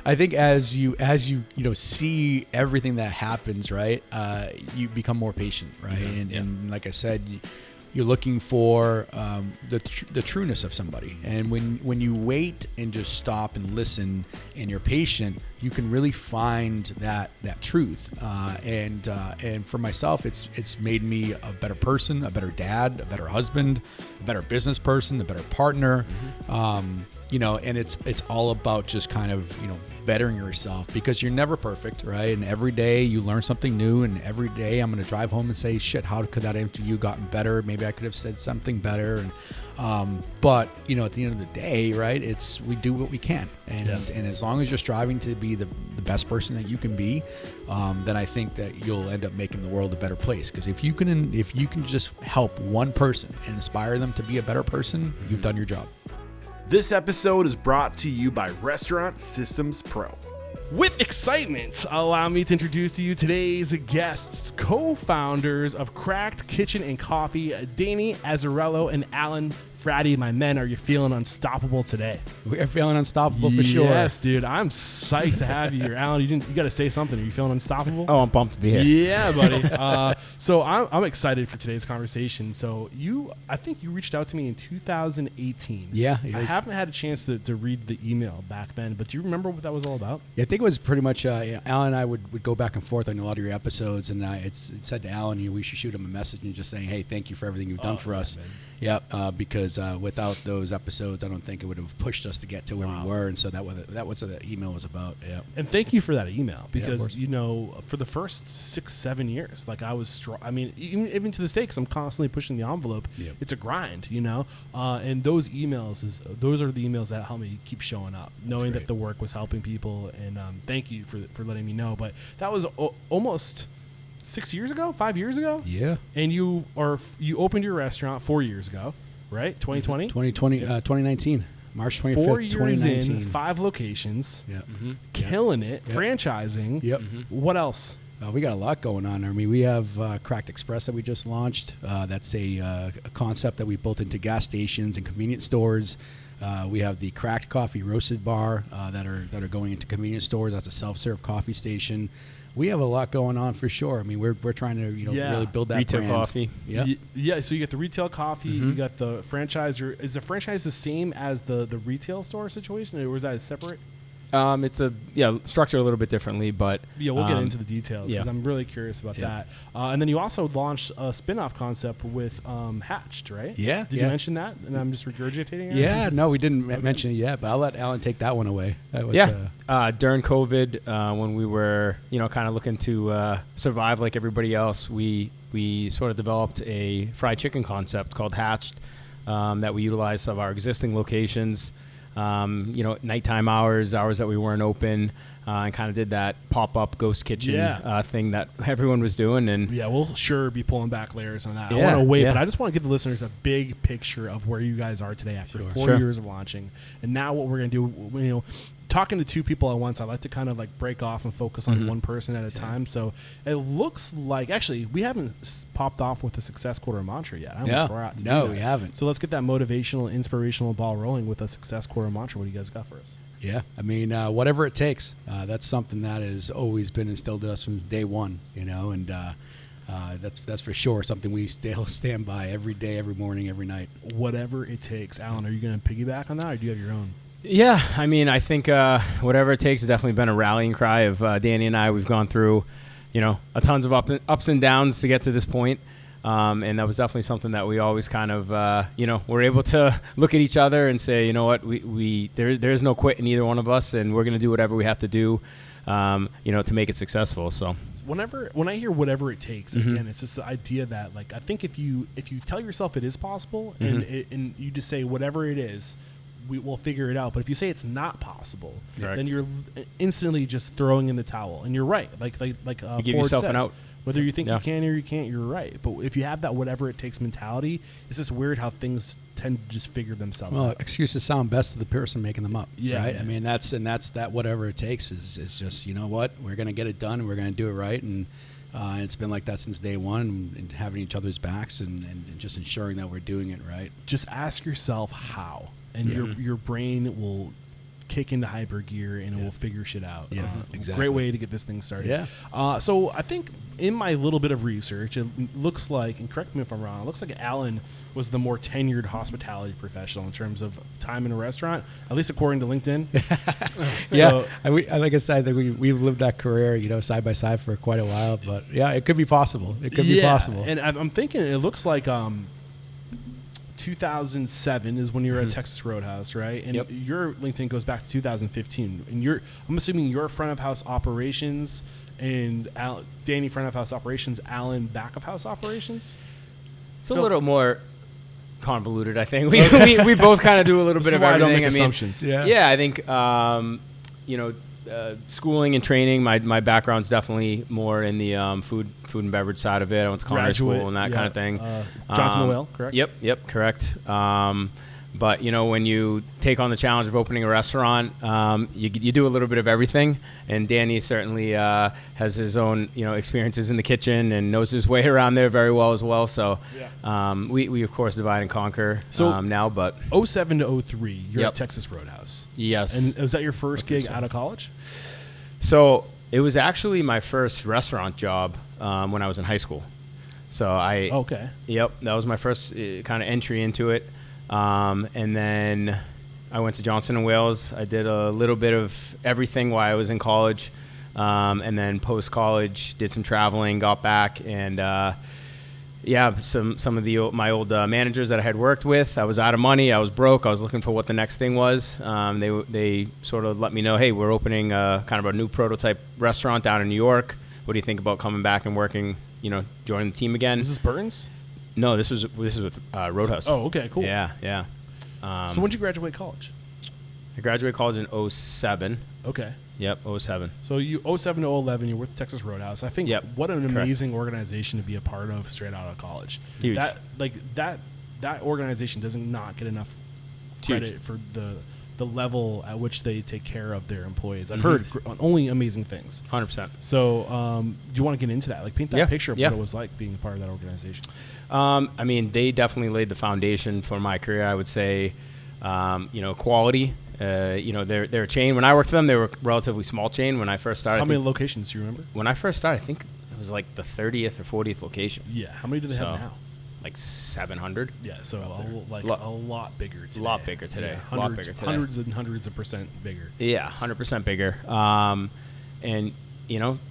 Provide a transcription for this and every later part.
I think as you see everything that happens, right, you become more patient, right? And like I said, you're looking for the trueness of somebody. And when you wait and just stop and listen and you're patient, you can really find that truth. And for myself, it's made me a better person, a better dad, a better husband, a better business person, a better partner. And it's all about just kind of, bettering yourself, because you're never perfect, right? And every day you learn something new, and every day I'm going to drive home and say, shit, how could that interview gotten better? Maybe I could have said something better. And, but at the end of the day, right, we do what we can. And as long as you're striving to be the best person that you can be, then I think that you'll end up making the world a better place. Because if you can just help one person and inspire them to be a better person, you've done your job. This episode is brought to you by Restaurant Systems Pro. With excitement, allow me to introduce to you today's guests, co-founders of Cracked Kitchen and Coffee, Danny Azzarello and Alan Frati. My men, are you feeling unstoppable today? We are feeling unstoppable for sure. Yes, dude. I'm psyched to have you here. Alan, you got to say something. Are you feeling unstoppable? Oh, I'm pumped to be here. Yeah, buddy. So I'm excited for today's conversation. So I think you reached out to me in 2018. Yeah. I haven't had a chance to read the email back then, but do you remember what that was all about? Yeah, I think it was pretty much Alan and I would go back and forth on a lot of your episodes, and it said to Alan, we should shoot him a message and just saying, hey, thank you for everything you've done for us. Man. Yeah, because without those episodes, I don't think it would have pushed us to get to where we were, and so that was what the email was about. Yeah, and thank you for that email, because for the first 6-7 years, like I was, even to this day, because I'm constantly pushing the envelope. Yep. It's a grind, and those those are the emails that help me keep showing up, knowing that the work was helping people, and thank you for letting me know. But that was almost 5 years ago. Yeah. And you opened your restaurant 4 years ago, right? 2020? 2019. March 25th, 4 years 2019. in, 5 locations. Yeah. Mm-hmm. Killing it. Yep. Franchising. Yep. Mm-hmm. What else? We got a lot going on. I mean, we have Cracked Express that we just launched. That's a concept that we built into gas stations and convenience stores. We have the Cracked Coffee Roasted Bar that are going into convenience stores. That's a self-serve coffee station. We have a lot going on for sure. I mean, we're trying to really build that retail brand. Coffee. Yeah. So you get the retail coffee. Mm-hmm. You got the franchise. Is the franchise the same as the retail store situation, or is that separate? It's structured a little bit differently, but we'll get into the details, because I'm really curious about that. And then you also launched a spin-off concept with Hatched, right? Yeah. Did you mention that? And I'm just regurgitating it? Yeah, no, we didn't mention it yet, but I'll let Alan take that one away. That was, during COVID, when we were kind of looking to survive like everybody else, we sort of developed a fried chicken concept called Hatched that we utilized of our existing locations. Nighttime hours that we weren't open, and kind of did that pop-up ghost kitchen thing that everyone was doing. And we'll sure be pulling back layers on that. I want to wait, but I just want to give the listeners a big picture of where you guys are today after 4 years of launching. And now what we're going to do, talking to two people at once, I like to kind of like break off and focus on one person at a time. So it looks like, actually, we haven't popped off with the success quarter mantra yet. I almost forgot to do that. We haven't. So let's get that motivational, inspirational ball rolling with a success quarter mantra. What do you guys got for us? Yeah, I mean, whatever it takes. That's something that has always been instilled in us from day one, and that's for sure something we still stand by every day, every morning, every night. Whatever it takes. Alan, are you going to piggyback on that, or do you have your own? Yeah, I mean, I think whatever it takes has definitely been a rallying cry of Danny and I. We've gone through, a tons of ups and downs to get to this point. And that was definitely something that we always kind of, were able to look at each other and say, you know what, there's no quit in either one of us, and we're going to do whatever we have to do, to make it successful. So when I hear whatever it takes, again, it's just the idea that, like, I think if you tell yourself it is possible and you just say whatever it is, we'll figure it out. But if you say it's not possible, then you're instantly just throwing in the towel. And you're right. Like you give yourself an out. Whether you think you can or you can't, you're right. But if you have that whatever it takes mentality, it's just weird how things tend to just figure themselves out. Excuses sound best to the person making them up. Yeah. Right? I mean, that's that whatever it takes is just, you know what, we're going to get it done and we're going to do it right. And it's been like that since day one, and having each other's backs and just ensuring that we're doing it right. Just ask yourself how. And your brain will kick into hyper gear and we'll figure shit out. Yeah, exactly. Great way to get this thing started. Yeah. So I think in my little bit of research, it looks like, and correct me if I'm wrong, it looks like Alan was the more tenured hospitality professional in terms of time in a restaurant, at least according to LinkedIn. Yeah. Like I said, I think we've lived that career, side by side for quite a while. But yeah, it could be possible. It could be possible. And I'm thinking it looks like 2007 is when you're at Texas Roadhouse, right? And your LinkedIn goes back to 2015. And I'm assuming your front of house operations and Danny front of house operations, Alan back of house operations. It's a little more convoluted, I think. We both kind of do a little bit of everything. I don't make assumptions. Yeah, I think schooling and training. My background's definitely more in the food and beverage side of it. I went to culinary school and that kind of thing. Johnson & Whale, correct? Yep, correct. But when you take on the challenge of opening a restaurant, you do a little bit of everything. And Danny certainly has his own experiences in the kitchen and knows his way around there very well as well. So we of course divide and conquer now. But 07 to 03, you're at Texas Roadhouse. Yes. And was that your first gig out of college? So it was actually my first restaurant job when I was in high school. So Yep, that was my first kind of entry into it. And then I went to Johnson & Wales. I did a little bit of everything while I was in college. And then post-college, did some traveling, got back. And, some of my old managers that I had worked with, I was out of money. I was broke. I was looking for what the next thing was. They sort of let me know, hey, we're opening kind of a new prototype restaurant down in New York. What do you think about coming back and working, joining the team again? Was this Burns? No, this was with Roadhouse. Oh, okay, cool. Yeah. So when did you graduate college? I graduated college in 07. Okay. Yep, 07. So you 07 to 11, you're with Texas Roadhouse. I think what an amazing organization to be a part of straight out of college. Huge. That organization does not get enough credit for the level at which they take care of their employees. I've heard only amazing things. 100%. So do you want to get into that? Like paint that picture of what it was like being a part of that organization. I mean, they definitely laid the foundation for my career. I would say, quality. They're a chain. When I worked for them, they were a relatively small chain. When I first started, how many locations do you remember? When I first started, I think it was like the 30th or 40th location. Yeah. How many do they have now? Like 700. Yeah, so a lot bigger today. A lot bigger today. Hundreds and hundreds of percent bigger. Yeah, 100% bigger. And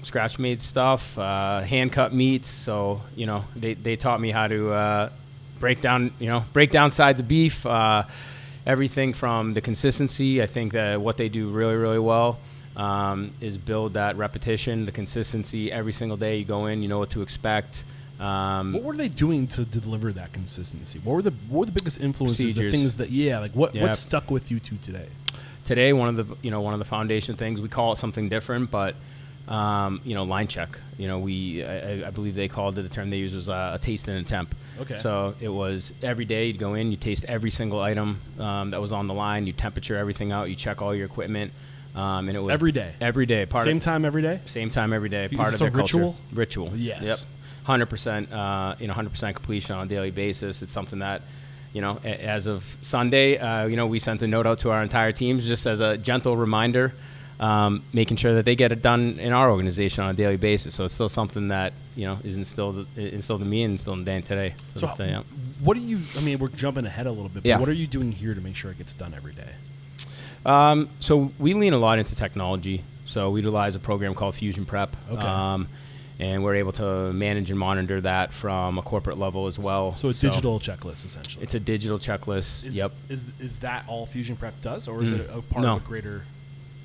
scratch made stuff, hand cut meats. So they taught me how to break down sides of beef. Everything from the consistency. I think that what they do really, really well is build that repetition, the consistency every single day. You go in, you know what to expect. What were they doing to deliver that consistency? What were the biggest influences? Procedures. The things that what stuck with you to today? Today, one of the foundation things, we call it something different, but line check. I believe they called it, the term they used was a taste and a temp. Okay. So it was every day you'd go in, you taste every single item that was on the line, you temperature everything out, you check all your equipment. And it was every day. Same time every day. Same time every day. Part of their culture. Ritual. Yes. Yep. 100%. 100% completion on a daily basis. It's something that, as of Sunday, we sent a note out to our entire teams just as a gentle reminder, making sure that they get it done in our organization on a daily basis. So it's still something that is instilled in me and instilled in Dan today. So what do you? I mean, we're jumping ahead a little bit. But what are you doing here to make sure it gets done every day? So we lean a lot into technology. So we utilize a program called Fusion Prep. Okay. And we're able to manage and monitor that from a corporate level as well. So a digital checklist, essentially. It's a digital checklist. Is that all Fusion Prep does, or is it a part of a greater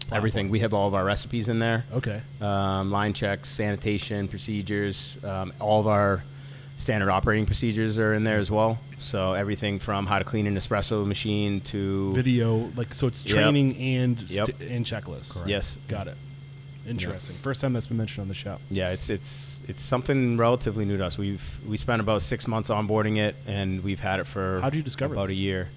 platform? Everything. We have all of our recipes in there. Okay. Line checks, sanitation procedures, all of our standard operating procedures are in there as well. So everything from how to clean an espresso machine to video, so it's training and checklists. Correct. Yes. Got it. Interesting. Yep. First time that's been mentioned on the show. Yeah, it's something relatively new to us. We spent about 6 months onboarding it, and we've had it for How'd you discover about this? A year.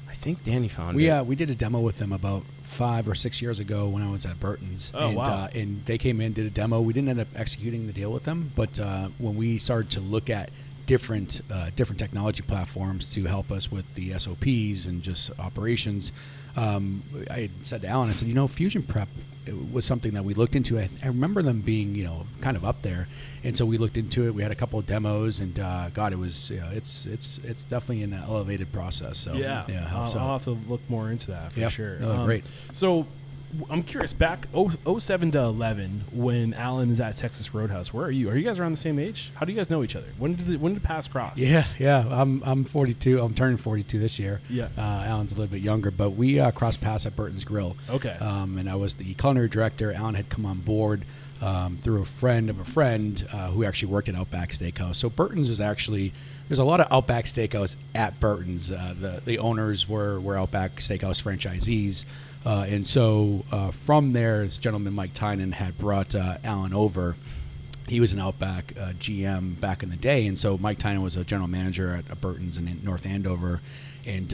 I think Danny found it. We did a demo with them about 5 or 6 years ago when I was at Burton's. Oh, wow. And they came in, did a demo. We didn't end up executing the deal with them, but when we started to look at different technology platforms to help us with the SOPs and just operations. I had said to Alan, I said, Fusion Prep was something that we looked into. I remember them being, kind of up there, and so we looked into it. We had a couple of demos, and God, it was, it's definitely an elevated process. So I'll have to look more into that for sure. No, great. So I'm curious, back 07 to 11, when Alan is at Texas Roadhouse, where are you? Are you guys around the same age? How do you guys know each other? When did paths cross? Yeah. I'm 42. I'm turning 42 this year. Yeah. Alan's a little bit younger, but we crossed paths at Burton's Grill. Okay. And I was the culinary director. Alan had come on board through a friend of a friend who actually worked at Outback Steakhouse. So Burton's is actually, there's a lot of Outback Steakhouse at Burton's. The owners were Outback Steakhouse franchisees. And so from there, this gentleman, Mike Tynan, had brought Alan over. He was an Outback GM back in the day. And so Mike Tynan was a general manager at Burton's in North Andover. And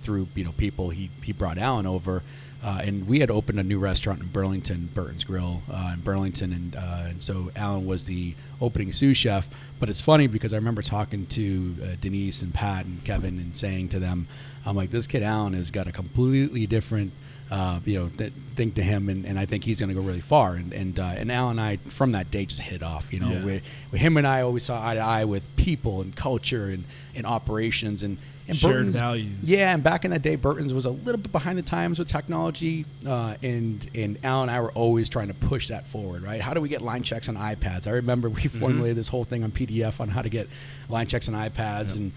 through people, he brought Alan over. And we had opened a new restaurant in Burlington, Burton's Grill in Burlington. And so Alan was the opening sous chef. But it's funny because I remember talking to Denise and Pat and Kevin and saying to them, I'm like, this kid Alan has got a completely different thing to him, and I think he's going to go really far. And Alan and I, from that day, just hit it off. With him and I always saw eye to eye with people and culture and operations and shared Burton's, values. Yeah, and back in that day, Burton's was a little bit behind the times with technology, and Alan and I were always trying to push that forward. Right? How do we get line checks on iPads? I remember we formulated this whole thing on PDF on how to get line checks on iPads, and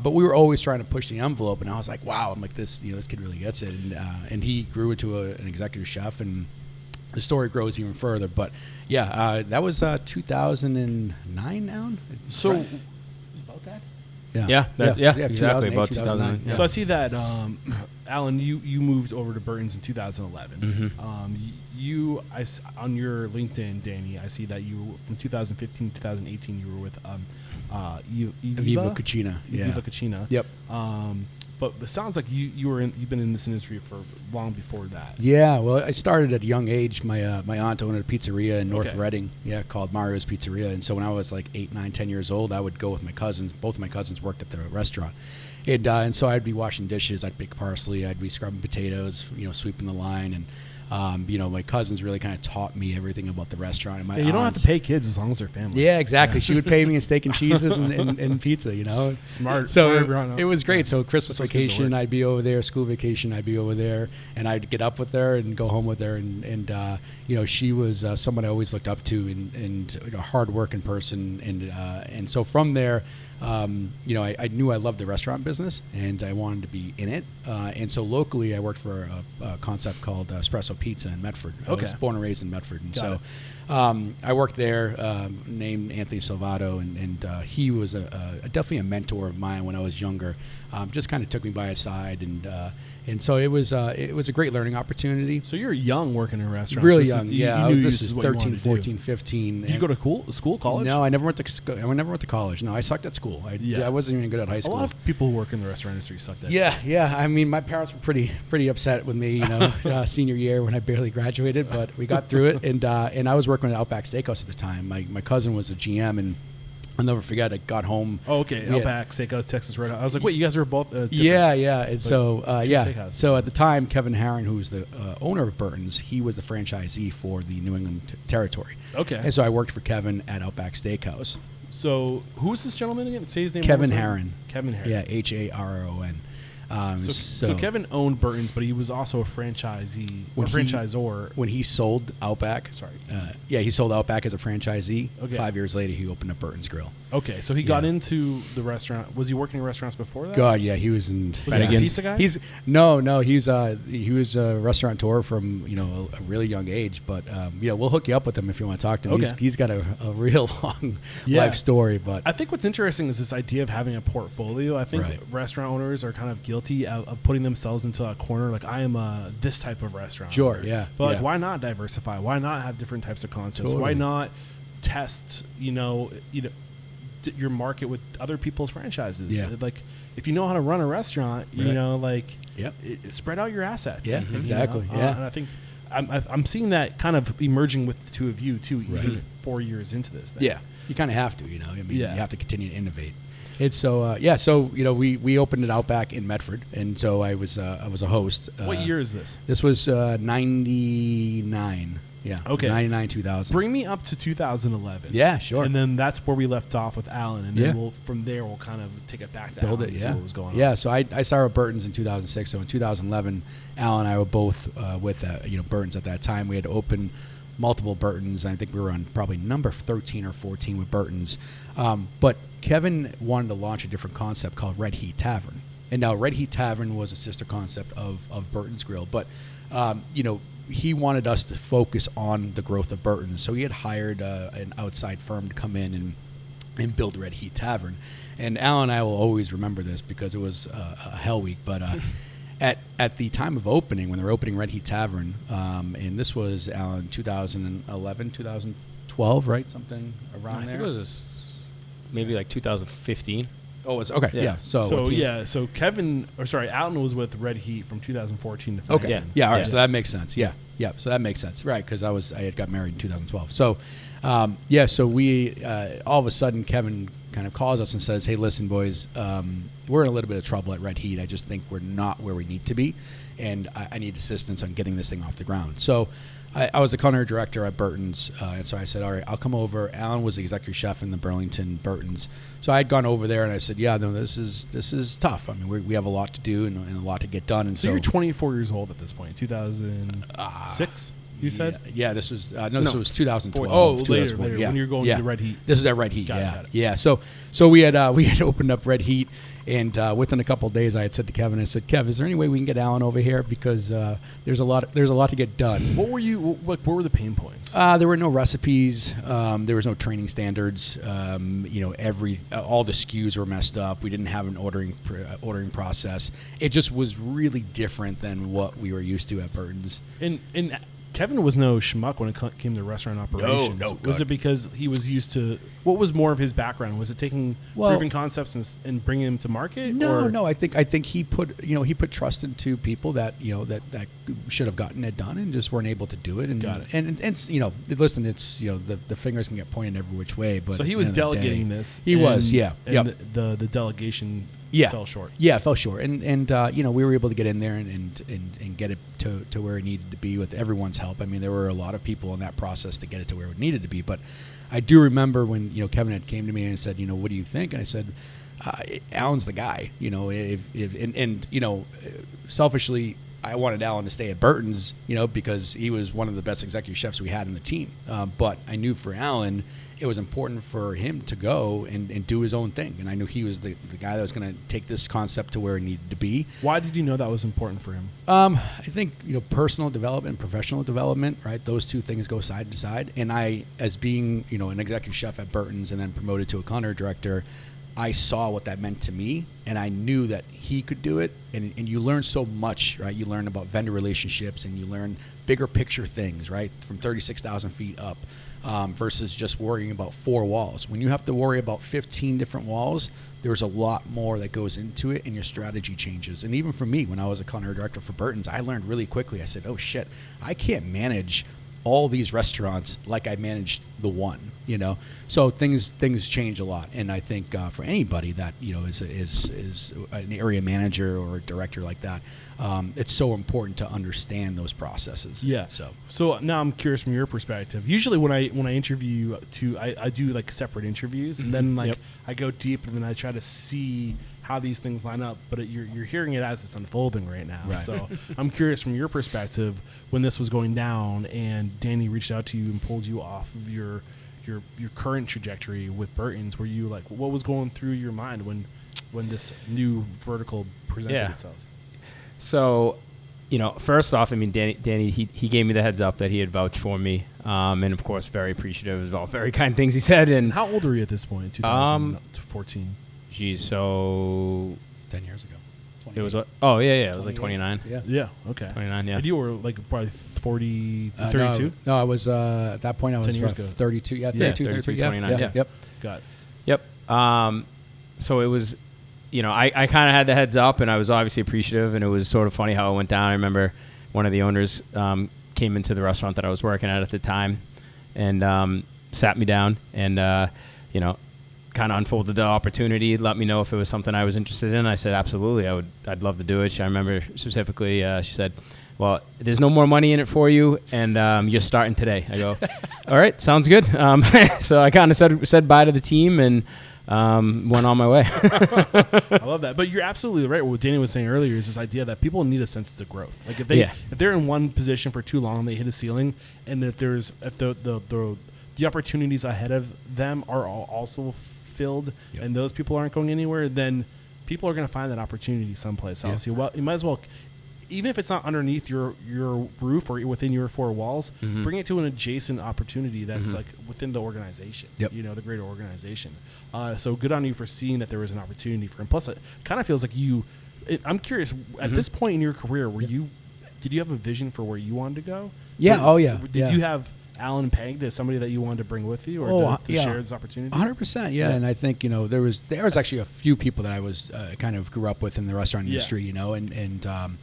but we were always trying to push the envelope. And I was like, wow, I'm like this kid really gets it, and he grew into an executive chef, and the story grows even further. But that was 2009 now. So about that. Exactly, about 2009. Yeah. So I see that, Alan, you moved over to Burton's in 2011. Mm-hmm. On your LinkedIn, Danny, I see that you, from 2015 to 2018, you were with Viva Cucina. Viva Cucina. Yep. But it sounds like you've been in this industry for long before that. Yeah, well, I started at a young age. My aunt owned a pizzeria in North Reading, called Mario's Pizzeria. And so when I was like 8, 9, 10 years old, I would go with my cousins. Both of my cousins worked at the restaurant. And so I'd be washing dishes, I'd pick parsley, I'd be scrubbing potatoes, sweeping the line. And my cousins really kind of taught me everything about the restaurant. And my you don't have to pay kids as long as they're family. Yeah, exactly. She would pay me in steak and cheeses and pizza, Smart. So smart it was great. So Christmas vacation, I'd be over there. School vacation, I'd be over there. And I'd get up with her and go home with her. And she was someone I always looked up to and a hard-working person. And so from there, I knew I loved the restaurant business and I wanted to be in it. And so locally, I worked for a concept called Espresso Pizza in Medford. I was born and raised in Medford. And I worked there, named Anthony Salvato, and he was definitely a mentor of mine when I was younger. Just kind of took me by his side, and so it was a great learning opportunity. So you're young working in a restaurant. Really young, this is 13, 14, 15. Did you go to school, college? No, I never went to college. No, I sucked at school. I wasn't even good at high school. A lot of people who work in the restaurant industry sucked at school. Yeah. I mean, my parents were pretty upset with me, senior year when I barely graduated, but we got through it. And I was working at Outback Steakhouse at the time. My cousin was a GM, and I'll never forget. I got home. Oh, okay. Outback Steakhouse, Texas Roadhouse. I was like, wait, you guys are both different. Yeah. And so, So at the time, Kevin Herron, who was the owner of Burton's, he was the franchisee for the New England territory. Okay. And so I worked for Kevin at Outback Steakhouse. So who's this gentleman again? Say his name. Kevin Herron. Kevin Herron. Yeah, Haron. So Kevin owned Burton's, but he was also a franchisee or franchisor. When he sold Outback, he sold Outback as a franchisee. Okay. 5 years later, he opened up Burton's Grill. Okay, so he got into the restaurant. Was he working in restaurants before that? God, yeah, he was in. Was he a pizza guy? He was a restaurateur from a really young age. But we'll hook you up with him if you want to talk to him. Okay. He's got a real long life story. But I think what's interesting is this idea of having a portfolio. I think restaurant owners are kind of guilty of putting themselves into a corner. Like, I am this type of restaurant. Sure, owner. yeah. But why not diversify? Why not have different types of concepts? Totally. Why not test your market with other people's franchises? Like, if you know how to run a restaurant, spread out your assets. Yeah, exactly. And I think I'm seeing that kind of emerging with the two of you too, even 4 years into this thing. Yeah, you kind of have to, you have to continue to innovate. It's so we opened it out back in Medford, and so I was a host. What year is this? This was 99. Yeah. Okay. 99, 2000. Bring me up to 2011. Yeah, sure. And then that's where we left off with Alan, and then from there we'll kind of take it back to Build Alan it, and see what was going on. Yeah, so I started with Burton's in 2006. So in 2011, Alan and I were both with Burton's at that time. We had opened multiple Burton's. I think we were on probably number 13 or 14 with Burton's. But Kevin wanted to launch a different concept called Red Heat Tavern. And now Red Heat Tavern was a sister concept of Burton's Grill. But, he wanted us to focus on the growth of Burton's. So he had hired an outside firm to come in and build Red Heat Tavern. And Alan and I will always remember this because it was a hell week. But at the time of opening, when they were opening Red Heat Tavern, and this was, Alan, 2011, 2012, right? Something around there? I think it was maybe like 2015. Oh, it's okay. Yeah. So Alan was with Red Heat from 2014 to 2015. Okay. Yeah. All right. So that makes sense. Yeah. So that makes sense, right? Because I had got married in 2012. So, so we all of a sudden Kevin kind of calls us and says, "Hey, listen, boys, we're in a little bit of trouble at Red Heat. I just think we're not where we need to be, and I need assistance on getting this thing off the ground." So I was the culinary director at Burton's, and so I said, "All right, I'll come over." Alan was the executive chef in the Burlington Burton's, so I had gone over there and I said, "Yeah, no, this is tough. I mean, we have a lot to do and a lot to get done." And so you're 24 years old at this point, 2006. You said? Yeah, this was this was 2012. Oh, later, yeah. when you're going to the Red Heat. This is at Red Heat. Got it. Yeah. So we had opened up Red Heat, and within a couple of days, I had said to Kevin, I said, "Kev, is there any way we can get Alan over here because there's a lot to get done." What were the pain points? There were no recipes. There was no training standards. All the SKUs were messed up. We didn't have an ordering process. It just was really different than what we were used to at Burton's. And Kevin was no schmuck when it came to restaurant operations. No. Was it because he was used to? What was more of his background? Was it taking proven concepts and bringing them to market? No. I think he put trust into people that that should have gotten it done and just weren't able to do it. And Got it. And listen, it's the fingers can get pointed every which way. But so he was delegating this. He was, yeah. And the delegation. Fell short. Yeah, it fell short, and we were able to get in there and get it to where it needed to be with everyone's help. I mean, there were a lot of people in that process to get it to where it needed to be. But I do remember when Kevin had came to me and said, "What do you think?" And I said, "Alan's the guy." Selfishly, I wanted Alan to stay at Burton's, because he was one of the best executive chefs we had in the team. But I knew for Alan, it was important for him to go and do his own thing. And I knew he was the guy that was going to take this concept to where it needed to be. Why did you know that was important for him? I think, personal development, professional development, right? Those two things go side to side. And I, as being, an executive chef at Burton's and then promoted to a culinary director, I saw what that meant to me, and I knew that he could do it. And you learn so much, right? You learn about vendor relationships, and you learn bigger picture things, right? From 36,000 feet up versus just worrying about 4 walls. When you have to worry about 15 different walls, there's a lot more that goes into it, and your strategy changes. And even for me, when I was a culinary director for Burton's, I learned really quickly. I said, "Oh shit, I can't manage all these restaurants like I managed the one." So things change a lot, and I think for anybody that is an area manager or a director like that, it's so important to understand those processes. Yeah. So now I'm curious from your perspective. Usually when I interview I do like separate interviews, and then I go deep and then I try to see how these things line up, but you're hearing it as it's unfolding right now. Right. So I'm curious from your perspective, when this was going down and Danny reached out to you and pulled you off of your current trajectory with Burton's, were you like, what was going through your mind when this new vertical presented itself? So, first off, I mean, Danny, he gave me the heads up that he had vouched for me, and of course, very appreciative of all very kind things he said. And how old were you at this point? 2014. Geez, so 10 years ago. It was what? Oh yeah, it was like 29. Yeah. Okay. 29. Yeah. And you were like probably 40, 32. No, I was at that point I was 10 years ago. 32. Yeah, 32, 33. 29. Yeah. Yep. Got it. Yep. So it was, I kind of had the heads up, and I was obviously appreciative, and it was sort of funny how it went down. I remember one of the owners came came into the restaurant that I was working at the time, and sat me down and kind of unfolded the opportunity, let me know if it was something I was interested in. I said, absolutely, I'd love to do it. I remember specifically, she said, well, there's no more money in it for you, and you're starting today. I go, all right, sounds good. So I kind of said bye to the team and went on my way. I love that. But you're absolutely right. What Danny was saying earlier is this idea that people need a sense of growth. Like if they're in one position for too long, they hit a ceiling, and if the opportunities ahead of them are also filled, and those people aren't going anywhere, then people are going to find that opportunity someplace else. You might as well, even if it's not underneath your roof or within your four walls, bring it to an adjacent opportunity that's like within the organization, the greater organization. So good on you for seeing that there was an opportunity for him. Plus, it kind of feels like I'm curious, at this point in your career, did you have a vision for where you wanted to go? Yeah. Did you have Alan pegged as somebody that you wanted to bring with you, or to share this opportunity? 100%, yeah. And I think there was actually a few people that I was kind of grew up with in the restaurant industry, and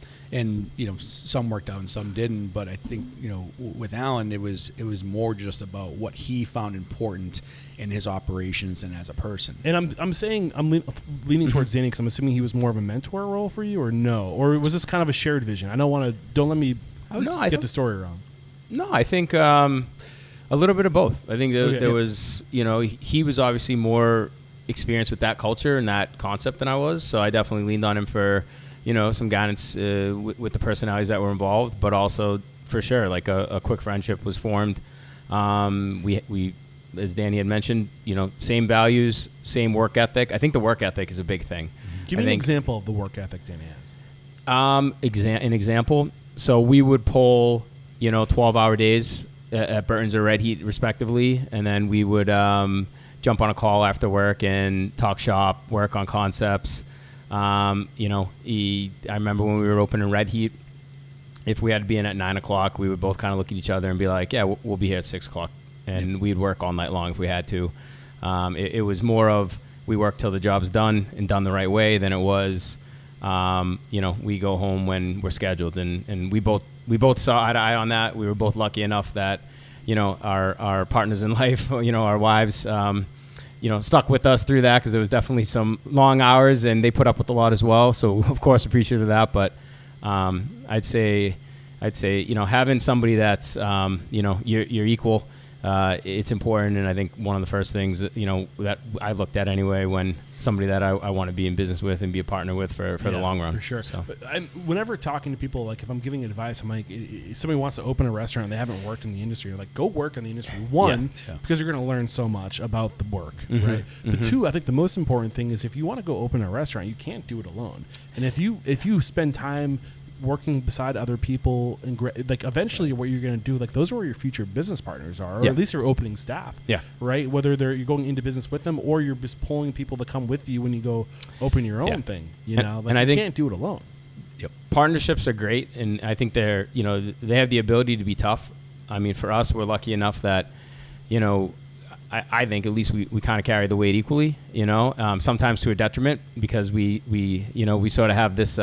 some worked out and some didn't. But I think with Alan, it was more just about what he found important in his operations and as a person. And I'm leaning towards Danny because I'm assuming he was more of a mentor role for you, or no, or was this kind of a shared vision? Don't let me get the story wrong. No, I think a little bit of both. I think there was, he was obviously more experienced with that culture and that concept than I was. So I definitely leaned on him for, some guidance with the personalities that were involved. But also, for sure, like a quick friendship was formed. We, as Danny had mentioned, same values, same work ethic. I think the work ethic is a big thing. Give me an example of the work ethic Danny has. An example. So we would pull 12-hour days at Burton's or Red Heat, respectively. And then we would jump on a call after work and talk shop, work on concepts. I remember when we were opening Red Heat, if we had to be in at 9 o'clock, we would both kind of look at each other and be like, yeah, we'll be here at 6 o'clock. And we'd work all night long if we had to. It was more of we work till the job's done and done the right way than it was, we go home when we're scheduled. And we both saw eye to eye on that. We were both lucky enough that, our partners in life, our wives, stuck with us through that because there was definitely some long hours and they put up with a lot as well. So of course appreciative of that. But I'd say, having somebody that's, you're equal, it's important. And I think one of the first things that, that I looked at anyway, when somebody that I want to be in business with and be a partner with for the long run. For sure. So. But whenever talking to people, like if I'm giving advice, I'm like, if somebody wants to open a restaurant and they haven't worked in the industry, like go work in the industry. One, because you're going to learn so much about the work, right? But two, I think the most important thing is if you want to go open a restaurant, you can't do it alone. And if you spend time working beside other people and eventually what you're going to do, like those are where your future business partners are, or at least your opening staff, right? Whether you're going into business with them or you're just pulling people to come with you when you go open your own thing, and I think can't do it alone. Partnerships are great, and I think they're they have the ability to be tough. I mean, for us, we're lucky enough that I think at least we kind of carry the weight equally, sometimes to a detriment because we sort of have this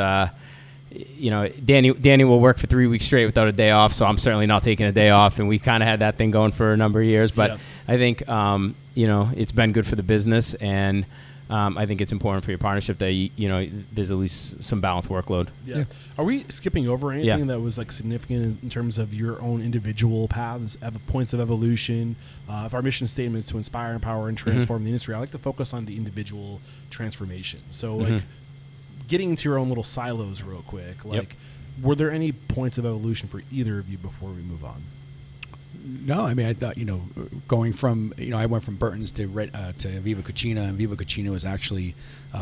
Danny will work for 3 weeks straight without a day off, so I'm certainly not taking a day off, and we kind of had that thing going for a number of years. But I think it's been good for the business, and I think it's important for your partnership that there's at least some balanced workload. Are we skipping over anything that was like significant in terms of your own individual paths, points of evolution? If our mission statement is to inspire, empower, and transform the industry, I like to focus on the individual transformation. So like getting into your own little silos real quick, were there any points of evolution for either of you before we move on? No, I mean, I thought, going from, I went from Burton's to Viva Cucina, and Viva Cucina was actually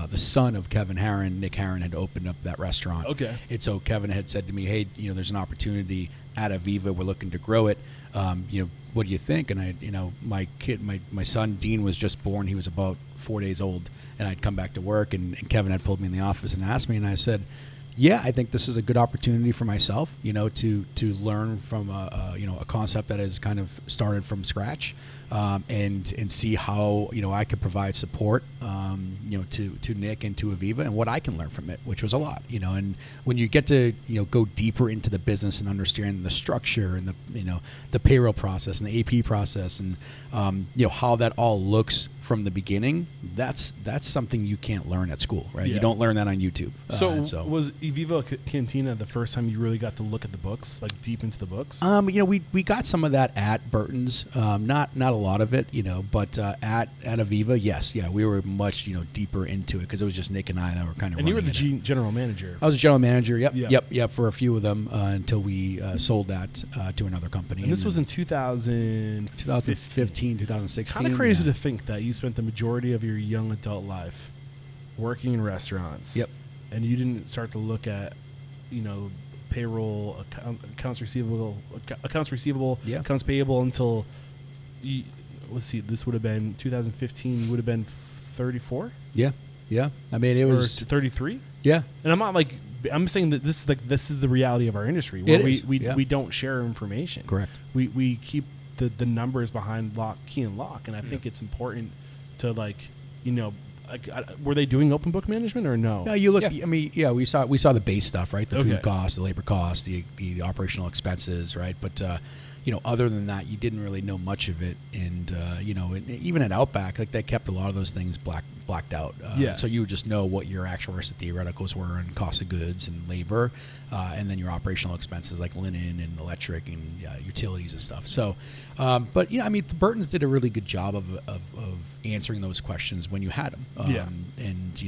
the son of Kevin Herron. Nick Herron had opened up that restaurant. Okay. And so Kevin had said to me, hey, there's an opportunity at Viva. We're looking to grow it. What do you think? And my son, Dean, was just born. He was about 4 days old, and I'd come back to work, and Kevin had pulled me in the office and asked me, and I said, Yeah, I think this is a good opportunity for myself, to learn from a concept that has kind of started from scratch, and see how I could provide support, to Nick and to Aviva, and what I can learn from it, which was a lot, And when you get to go deeper into the business and understand the structure and the payroll process and the AP process and how that all looks from the beginning, that's something you can't learn at school, right? Yeah. You don't learn that on YouTube. So was Aviva Cantina the first time you really got to look at the books, like deep into the books? We got some of that at Burton's, not a lot of it, but at Aviva, yes, yeah, we were much deeper into it because it was just Nick and I that were kind of. And you were the general manager. I was a general manager. Yep, for a few of them until we sold that to another company. And this was in 2015, 2016. Kind of crazy to think that you spent the majority of your young adult life working in restaurants. Yep. And you didn't start to look at, payroll, accounts receivable, yeah. accounts payable until, let's see, this would have been 2015. You would have been 34. Yeah. I mean, it was 33. Yeah. And I'm saying that this is the reality of our industry where we don't share information. Correct. We keep the numbers behind key and lock, and I think it's important to were they doing open book management or no? No, you look. Yeah. I mean, yeah, we saw the base stuff, right? The food costs, the labor costs, the operational expenses, right? But other than that, you didn't really know much of it, and even at Outback, like they kept a lot of those things blacked out. So you would just know what your actual versus theoreticals were, and cost of goods and labor, and then your operational expenses like linen and electric and utilities and stuff. So, but I mean, the Burtons did a really good job of answering those questions when you had them. And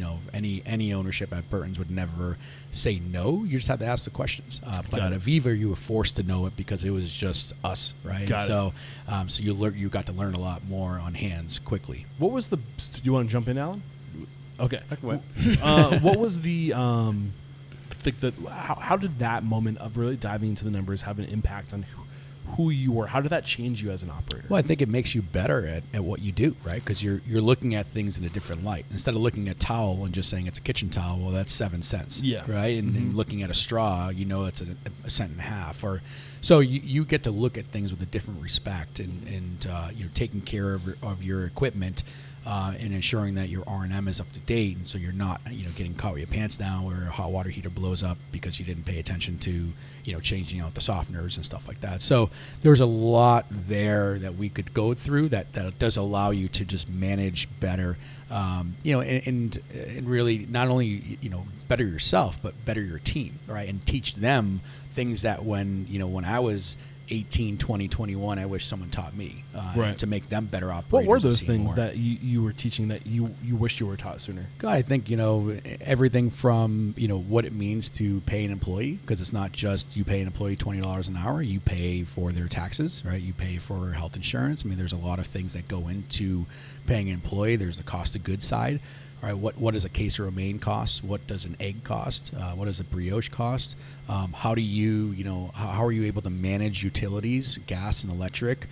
any ownership at Burton's would never say no. You just had to ask the questions. But at Aviva, you were forced to know it because it was just us, right? So you got to learn a lot more on hands quickly. What was do you want to jump in, Alan? Okay. What was the how did that moment of really diving into the numbers have an impact on who you were? How did that change you as an operator? Well, I think it makes you better at what you do, right? Because you're looking at things in a different light. Instead of looking at towel and just saying it's a kitchen towel, well, that's 7 cents, right? And looking at a straw, it's a cent and a half. Or so you get to look at things with a different respect, and taking care of your equipment. And ensuring that your R&M is up to date, and so you're not, getting caught with your pants down where a hot water heater blows up because you didn't pay attention to, changing out the softeners and stuff like that. So there's a lot there that we could go through that does allow you to just manage better, and really not only better yourself but better your team, right? And teach them things that when I was 18, 20, 21, I wish someone taught me to make them better operators. What were those things that you were teaching that you wish you were taught sooner? God, I think, everything from, what it means to pay an employee, because it's not just you pay an employee $20 an hour, you pay for their taxes, right? You pay for health insurance. I mean, there's a lot of things that go into paying an employee. There's the cost of goods side. All right, what does a case of romaine cost? What does an egg cost? What does a brioche cost? How do you, how are you able to manage utilities, gas and electric?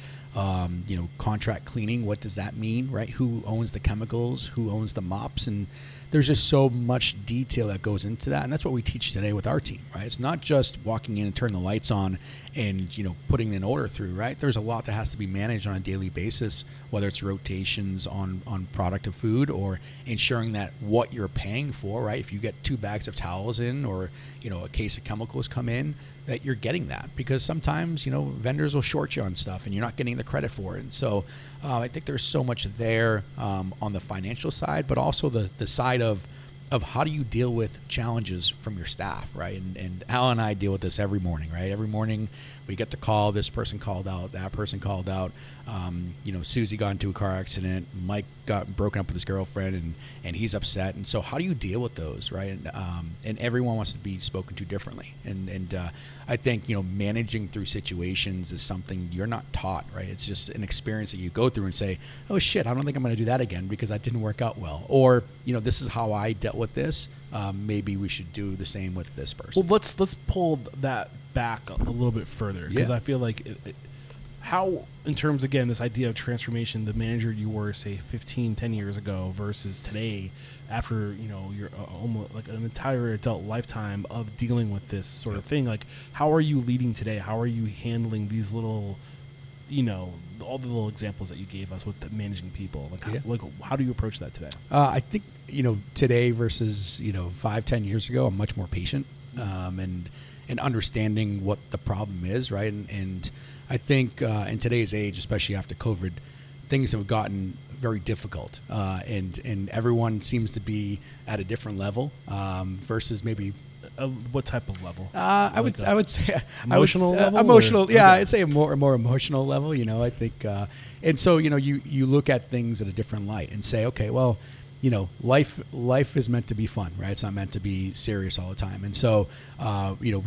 Contract cleaning, what does that mean, right? Who owns the chemicals? Who owns the mops? And there's just so much detail that goes into that, and that's what we teach today with our team, right? It's not just walking in and turning the lights on and putting an order through, right? There's a lot that has to be managed on a daily basis, whether it's rotations on product of food or ensuring that what you're paying for, right? If you get 2 bags of towels in or a case of chemicals come in, that you're getting that, because sometimes vendors will short you on stuff and you're not getting the credit for it. And so I think there's so much there on the financial side, but also the side of how do you deal with challenges from your staff, right? And Al and I deal with this every morning, right? Every morning we get the call, this person called out, that person called out. Susie got into a car accident, Mike got broken up with his girlfriend, and he's upset. And so how do you deal with those, right? And everyone wants to be spoken to differently. And I think, managing through situations is something you're not taught, right? It's just an experience that you go through and say, oh shit, I don't think I'm going to do that again because that didn't work out well. Or, this is how I dealt with this. Maybe we should do the same with this person. Well, let's pull that back a little bit further, because I feel like how, in terms, again, this idea of transformation, the manager you were, say, 10 years ago versus today, after, you're almost like an entire adult lifetime of dealing with this sort of thing, like, how are you leading today? How are you handling these little, all the little examples that you gave us with managing people? Like, how do you approach that today? I think, today versus, 5-10 years ago, I'm much more patient, and understanding what the problem is, right? And I think in today's age, especially after COVID, things have gotten very difficult, and everyone seems to be at a different level versus maybe. What type of level? I would say emotional level. Emotional, yeah. Okay. I'd say a more emotional level. I think, and so you look at things at a different light and say, okay, well, life is meant to be fun, right? It's not meant to be serious all the time. And so,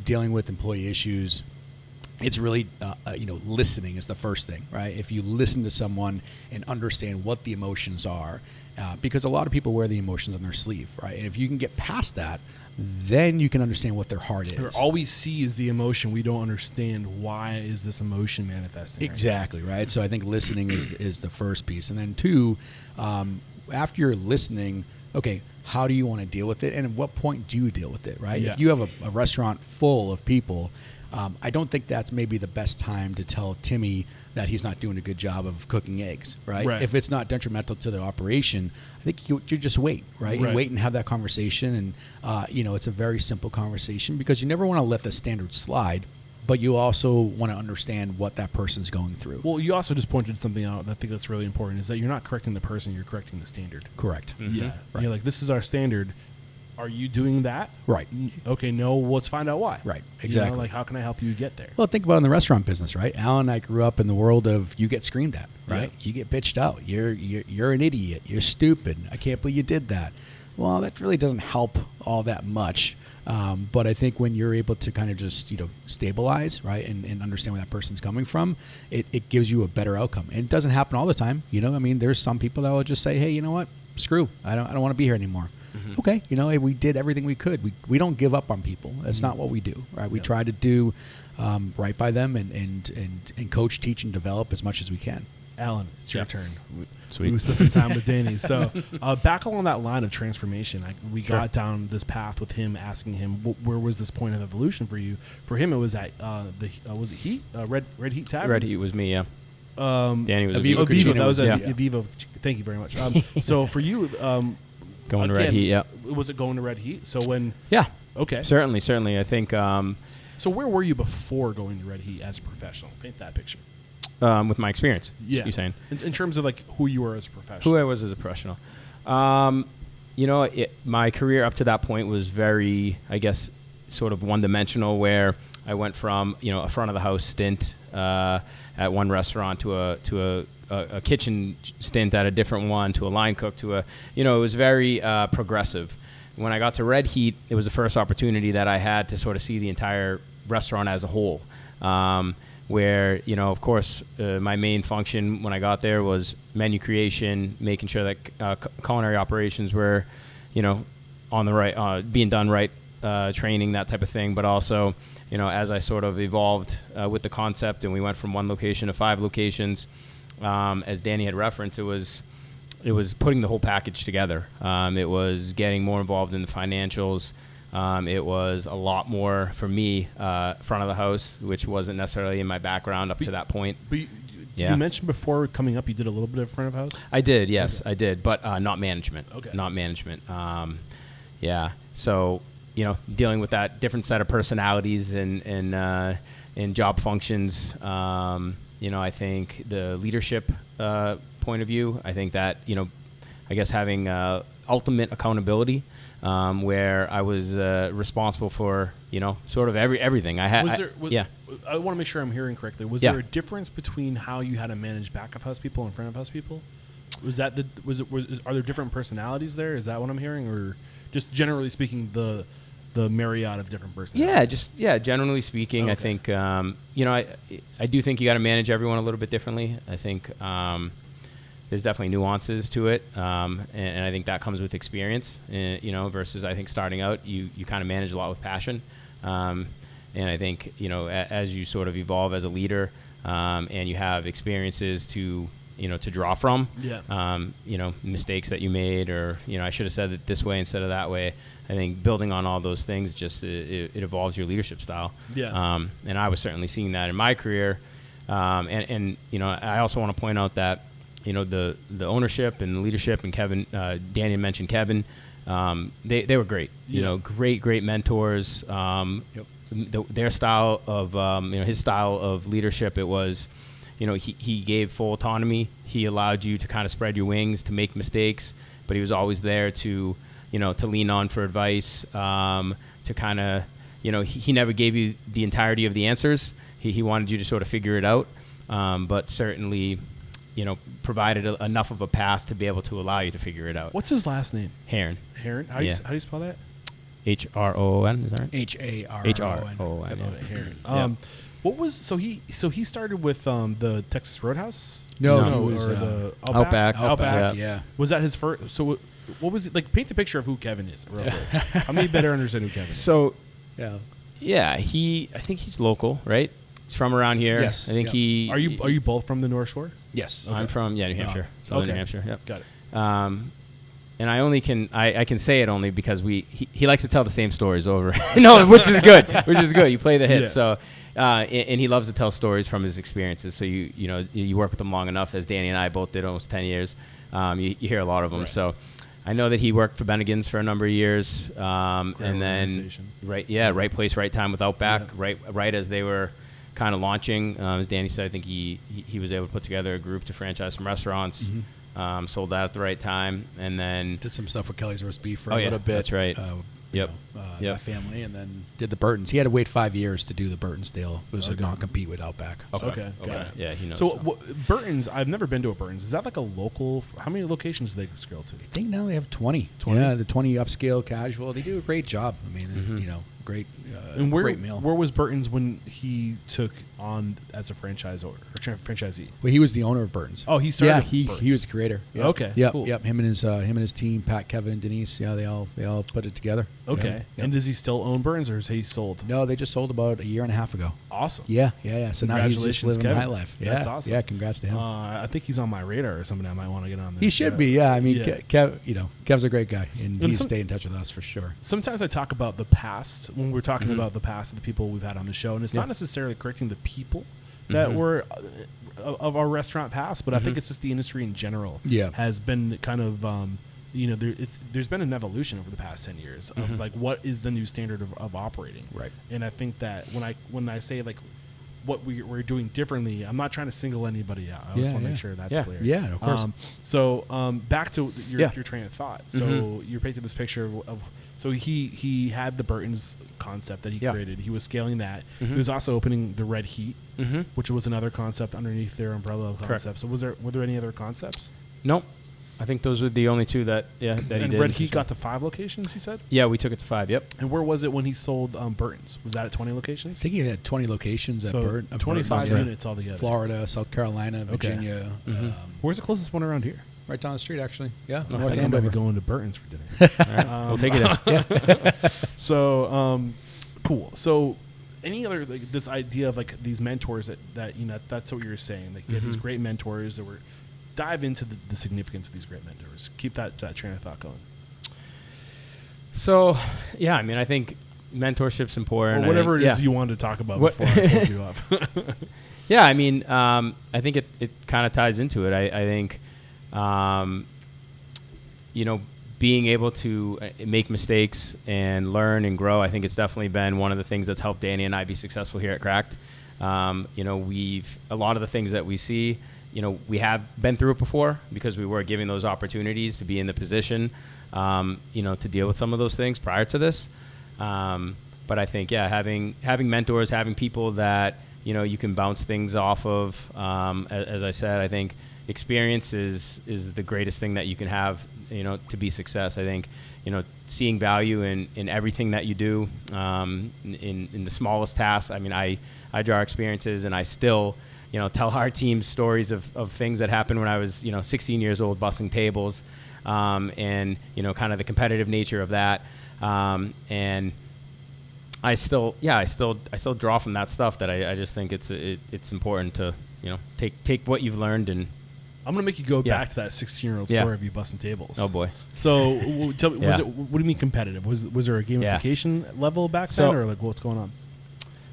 dealing with employee issues, it's really, listening is the first thing, right? If you listen to someone and understand what the emotions are, because a lot of people wear the emotions on their sleeve, right? And if you can get past that, then you can understand what their heart is. All we see is the emotion. We don't understand why is this emotion manifesting. Exactly, right? So I think listening is the first piece. And then two, after you're listening, okay, how do you want to deal with it? And at what point do you deal with it, right? Yeah. If you have a restaurant full of people, I don't think that's maybe the best time to tell Timmy that he's not doing a good job of cooking eggs, right? If it's not detrimental to the operation, I think you just wait, right? You wait and have that conversation. And, it's a very simple conversation because you never want to let the standard slide, but you also want to understand what that person's going through. Well, you also just pointed something out, and I think that's really important, is that you're not correcting the person, you're correcting the standard. Correct. Mm-hmm. Yeah. Right. You're like, this is our standard. Are you doing that? Right. Okay, no, let's find out why. Right, exactly. Like, how can I help you get there? Well, think about it in the restaurant business, right? Alan and I grew up in the world of you get screamed at, right? Yeah. You get bitched out. You're an idiot. You're stupid. I can't believe you did that. Well, that really doesn't help all that much. But I think when you're able to kind of just, stabilize, right, and understand where that person's coming from, it gives you a better outcome. And it doesn't happen all the time. There's some people that will just say, hey, you know what? Screw. I don't want to be here anymore. Mm-hmm. Okay, we did everything we could. We don't give up on people. That's not what we do, right? We try to do right by them and coach, teach, and develop as much as we can. Alan, it's your turn. Sweet. We spent some time with Danny. So back along that line of transformation, we got down this path with him, asking him where was this point of evolution for you. For him, it was at was it Heat? Red Heat Tavern? Red Heat was me, yeah. Danny was Aviva. That was Aviva. Thank you very much. So for you, going to Red Heat, yeah. Was it going to Red Heat? So when? Yeah. Okay. Certainly. I think. So where were you before going to Red Heat as a professional? Paint that picture. With my experience, yeah. You're saying? In terms of like who you were as a professional. Who I was as a professional. My career up to that point was very, I guess, sort of one-dimensional, where I went from, a front of the house stint at one restaurant to a kitchen stint at a different one, to a line cook, to a, it was very progressive. When I got to Red Heat, it was the first opportunity that I had to sort of see the entire restaurant as a whole. Where, of course, my main function when I got there was menu creation, making sure that culinary operations were, on the right, being done right, training, that type of thing. But also, as I sort of evolved with the concept and we went from one location to 5 locations, as Danny had referenced, it was putting the whole package together. It was getting more involved in the financials. It was a lot more for me, front of the house, which wasn't necessarily in my background up to that point. But you mentioned before coming up, you did a little bit of front of house? I did, yes, okay. I did, but not management. Okay. Not management. So, dealing with that different set of personalities and job functions, I think the leadership point of view, I think that, I guess having ultimate accountability, where I was responsible for, sort of everything. I want to make sure I'm hearing correctly. Was there a difference between how you had to manage back of house people and front of house people? Are there different personalities there? Is that what I'm hearing, or just generally speaking, the myriad of different personalities? Generally speaking, okay. I think I do think you got to manage everyone a little bit differently. I think there's definitely nuances to it, and I think that comes with experience. Versus I think starting out, you kind of manage a lot with passion, and I think as you sort of evolve as a leader, and you have experiences to draw from. Mistakes that you made, or I should have said it this way instead of that way. I think building on all those things just it evolves your leadership style. And I was certainly seeing that in my career. And I also want to point out that the ownership and the leadership, and Kevin, Danny mentioned Kevin, they were great. Great mentors. Their style of his style of leadership, it was, he gave full autonomy. He allowed you to kind of spread your wings, to make mistakes, but he was always there to lean on for advice, to kind of, he never gave you the entirety of the answers. He wanted you to sort of figure it out, but certainly, provided enough of a path to be able to allow you to figure it out. What's his last name? Heron. Heron? How do you spell that? H-R-O-O-N, is that right? H-A-R-O-N. H-R-O-O-N. Heron. What was so he started with the Texas Roadhouse? No, it was the Outback. Yeah. Was that his first? So what was it like? Paint the picture of who Kevin is. Real quick. How many better understand who Kevin is? So, yeah, I think he's local, right? He's from around here. Yes. I think he. Are you both from the North Shore? Yes. I'm from New Hampshire, Southern New Hampshire. Yep. Got it. And I only I can say it only because he likes to tell the same stories over. No, which is good. You play the hits. Yeah. So, and he loves to tell stories from his experiences. So you work with him long enough, as Danny and I both did almost 10 years. You hear a lot of them. Right. So I know that he worked for Bennigan's for a number of years. And then right place, right time with Outback. Yeah. Right as they were kind of launching. As Danny said, I think he was able to put together a group to franchise some restaurants. Mm-hmm. Sold that at the right time, and then did some stuff with Kelly's Roast Beef for a little bit. That's right. That family, and then did the Burtons. He had to wait 5 years to do the Burtons deal. It was a non-compete with Outback. Okay. Yeah, he knows. So Burtons, I've never been to a Burtons. Is that like a local? How many locations do they scale to? I think now they have 20. Yeah, the 20 upscale casual. They do a great job. I mean, great. And great meal. Where was Burtons when he took on as a franchisee? Well, he was the owner of Burtons. Oh, he started. Yeah, he was the creator. Yep. Okay. Yep. Cool. Yep. Him and his team, Pat, Kevin, and Denise. Yeah, they all put it together. Okay. Yep. And does he still own Burtons, or is he sold? No, they just sold about a year and a half ago. Awesome. Yeah. So now he's just living the high life. Yeah. That's awesome. Yeah. Congrats to him. I think he's on my radar or somebody I might want to get on. He should be. Yeah. I mean, Kev's a great guy, and he'd stay in touch with us for sure. Sometimes I talk about the past when we're talking about the past of the people we've had on the show, and it's not necessarily correcting the people that were of our restaurant past, but I think it's just the industry in general has been kind of there's been an evolution over the past 10 years of like what is the new standard of operating, right? And I think that when I say like what we're doing differently, I'm not trying to single anybody out. I just want to make sure that's clear. Yeah, of course. So back to your train of thought. So you're painting this picture of so he had the Burton's concept that he created. He was scaling that. He was also opening the Red Heat, which was another concept underneath their umbrella concept. So were there any other concepts? Nope. I think those were the only two that he did. And Red Heat got to 5 locations, he said? Yeah, we took it to 5, yep. And where was it when he sold Burton's? Was that at 20 locations? I think he had 20 locations at Burton. 25 units altogether. Florida, South Carolina, Virginia. Okay. Where's the closest one around here? Right down the street, actually. Yeah, North Andover. I might be going to Burton's for dinner. Right. We'll take it in. So, cool. So, any other this idea of like these mentors that that's what you were saying. Like you had these great mentors that were. Dive into the significance of these great mentors. Keep that train of thought going. So, yeah, I mean, I think mentorship's important. Or whatever it is you wanted to talk about before I pulled you up. Yeah, I mean, I think it kind of ties into it. I think, being able to make mistakes and learn and grow, I think it's definitely been one of the things that's helped Danny and I be successful here at Cracked. A lot of the things that we see, we have been through it before because we were given those opportunities to be in the position, to deal with some of those things prior to this. But I think, having mentors, having people that, you can bounce things off of. As I said, I think experience is the greatest thing that you can have, to be success. I think, seeing value in everything that you do, in the smallest tasks. I mean, I draw experiences and I still, tell our team stories of things that happened when I was, 16 years old, bussing tables, and, kind of the competitive nature of that. And I still draw from that stuff. That I just think it's important to take what you've learned and. I'm gonna make you go back to that 16-year-old story of you busting tables. Oh boy! So tell me, what do you mean competitive? Was there a gamification level back then, or like what's going on?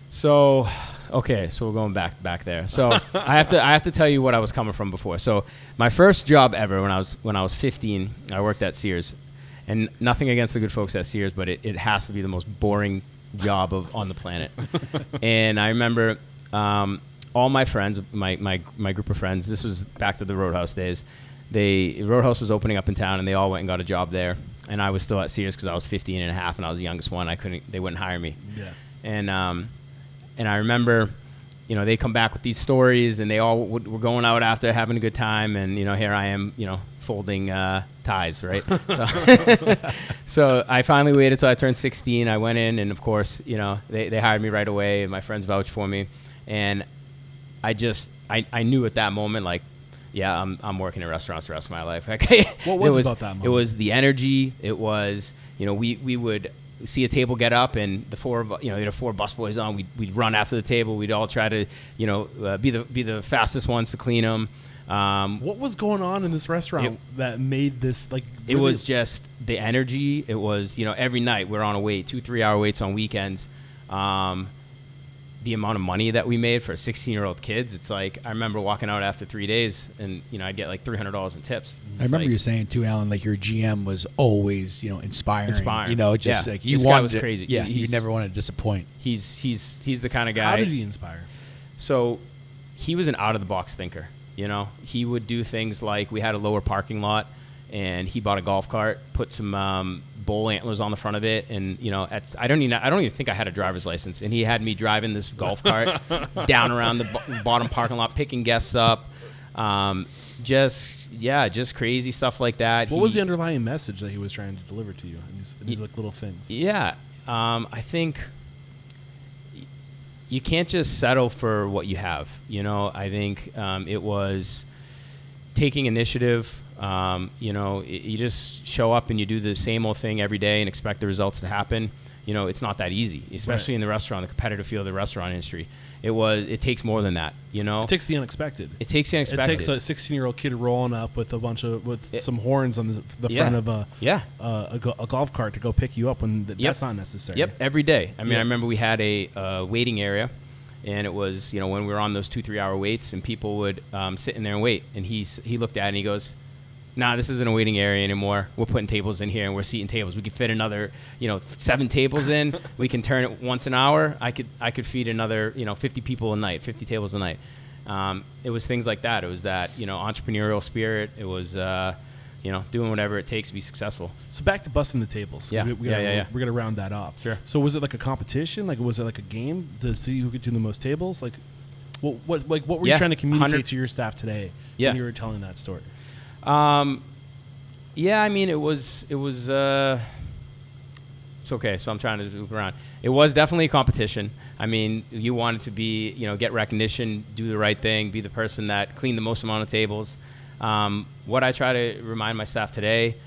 So, okay, so we're going back there. So I have to tell you what I was coming from before. So my first job ever when I was 15, I worked at Sears, and nothing against the good folks at Sears, but it has to be the most boring job on the planet. And I remember. All my friends, my group of friends, this was back to the Roadhouse days. Roadhouse was opening up in town, and they all went and got a job there. And I was still at Sears because I was 15 and a half, and I was the youngest one. They wouldn't hire me. Yeah. And I remember, they come back with these stories, and they all were going out after having a good time. And here I am, folding ties, right? So I finally waited till I turned 16. I went in, and of course, they hired me right away. My friends vouched for me, and I knew at that moment, like, yeah, I'm working in restaurants the rest of my life. What was about that moment? It was the energy. It was, we would see a table get up, and the four of, the four busboys on, we'd run after the table. We'd all try to, be the fastest ones to clean them. What was going on in this restaurant that made this like? It was just the energy. It was, every night we're on a wait, 2-3 hour waits on weekends. The amount of money that we made for 16-year-old kids, it's like I remember walking out after 3 days, and I'd get like $300 in tips. I remember you saying too, Alan, like your GM was always inspiring. Just like this guy was crazy. Yeah, you never wanted to disappoint. He's the kind of guy. How did he inspire? So he was an out of the box thinker. He would do things like we had a lower parking lot, and he bought a golf cart, put some bull antlers on the front of it, and I don't even think I had a driver's license, and he had me driving this golf cart down around the bottom parking lot, picking guests up, just crazy stuff like that. What was the underlying message that he was trying to deliver to you in these like little things? Yeah, I think you can't just settle for what you have. I think it was taking initiative. You just show up and you do the same old thing every day and expect the results to happen. It's not that easy, especially in the restaurant, the competitive field of the restaurant industry. It takes more than that, It takes the unexpected. It takes the unexpected. It takes a 16-year-old kid rolling up with some horns on the front of a golf cart to go pick you up when that's not necessary. Yep, every day. I remember we had a waiting area. And it was, when we were on those 2-3 hour waits, and people would sit in there and wait. And he looked at it and he goes, "Nah, this isn't a waiting area anymore. We're putting tables in here, and we're seating tables. We could fit another, 7 tables in. We can turn it once an hour. I could feed another, 50 people a night, 50 tables a night." It was things like that. It was that, entrepreneurial spirit. It was, doing whatever it takes to be successsul. So back to busting the tables. Yeah. We're gonna round that off. Sure. So was it like a competition? Like was it like a game to see who could do the most tables? Like, what were you trying to communicate to your staff today when you were telling that story? It was it's okay. So I'm trying to loop around. It was definitely a competition. You wanted to be, get recognition, do the right thing, be the person that cleaned the most amount of tables. What I try to remind my staff today,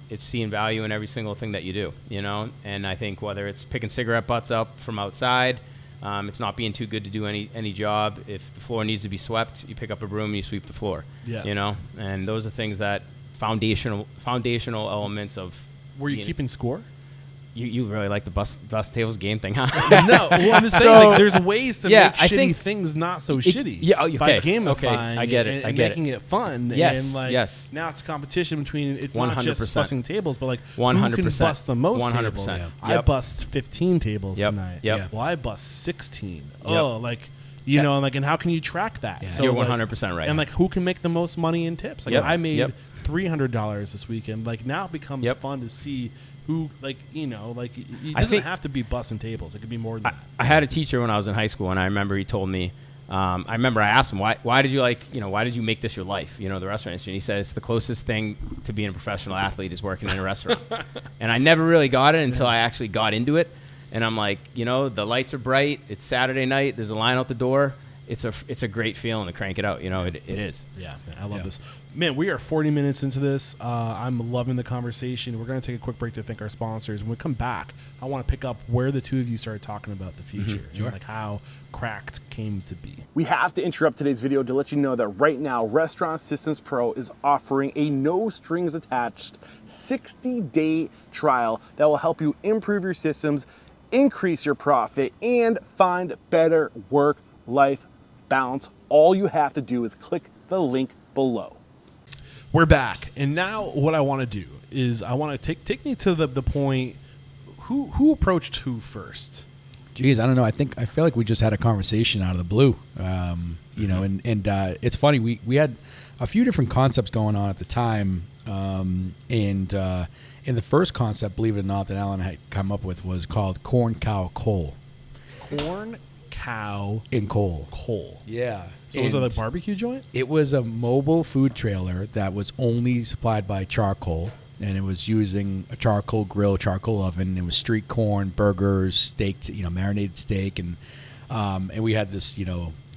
it's seeing value in every single thing that you do, and I think whether it's picking cigarette butts up from outside, it's not being too good to do any job. If the floor needs to be swept, you pick up a broom and you sweep the floor, and those are things that foundational elements of. Were you keeping score? You really like the bus tables game thing, huh? No, well, I'm just saying, there's ways to make shitty things not so shitty. Yeah, okay. By gamifying I get it. and making it fun. Yes, and yes. Now it's a competition between, it's 100%. not just busting tables, but like 100%. who can bust the most 100%. tables. Yep. I bust 15 tables tonight. Yep. Well, I bust 16. Oh, like, and how can you track that? Yeah. So you're 100% right. And like, who can make the most money in tips? Like, I made $300 this weekend. Like, now it becomes fun to see who, like, it doesn't have to be busting tables. It could be more than that. I had a teacher when I was in high school, and I remember he told me, I asked him, why did you make this your life, the restaurant industry? And he said, it's the closest thing to being a professional athlete is working in a restaurant. And I never really got it until I actually got into it. And I'm like, the lights are bright. It's Saturday night. There's a line out the door. it's a great feeling to crank it out. You know, it is. Yeah, man, I love this. Man, we are 40 minutes into this. I'm loving the conversation. We're going to take a quick break to thank our sponsors. When we come back, I want to pick up where the two of you started talking about the future, and like how Cracked came to be. We have to interrupt today's video to let you know that right now, Restaurant Systems Pro is offering a no strings attached 60-day trial that will help you improve your systems, increase your profit, and find better work-life balance. All you have to do is click the link below. We're back, and now what I want to do is I want to take me to the point. Who approached who first? Geez, I don't know. I feel like we just had a conversation out of the blue. You know, and it's funny. We had a few different concepts going on at the time, and the first concept, believe it or not, that Alan had come up with was called Corn Cow Coal. Corn Cow in coal. Coal. Yeah. So was it a barbecue joint? It was a mobile food trailer that was only supplied by charcoal, and it was using a charcoal grill, charcoal oven. It was street corn, burgers, steak, marinated steak, and we had this,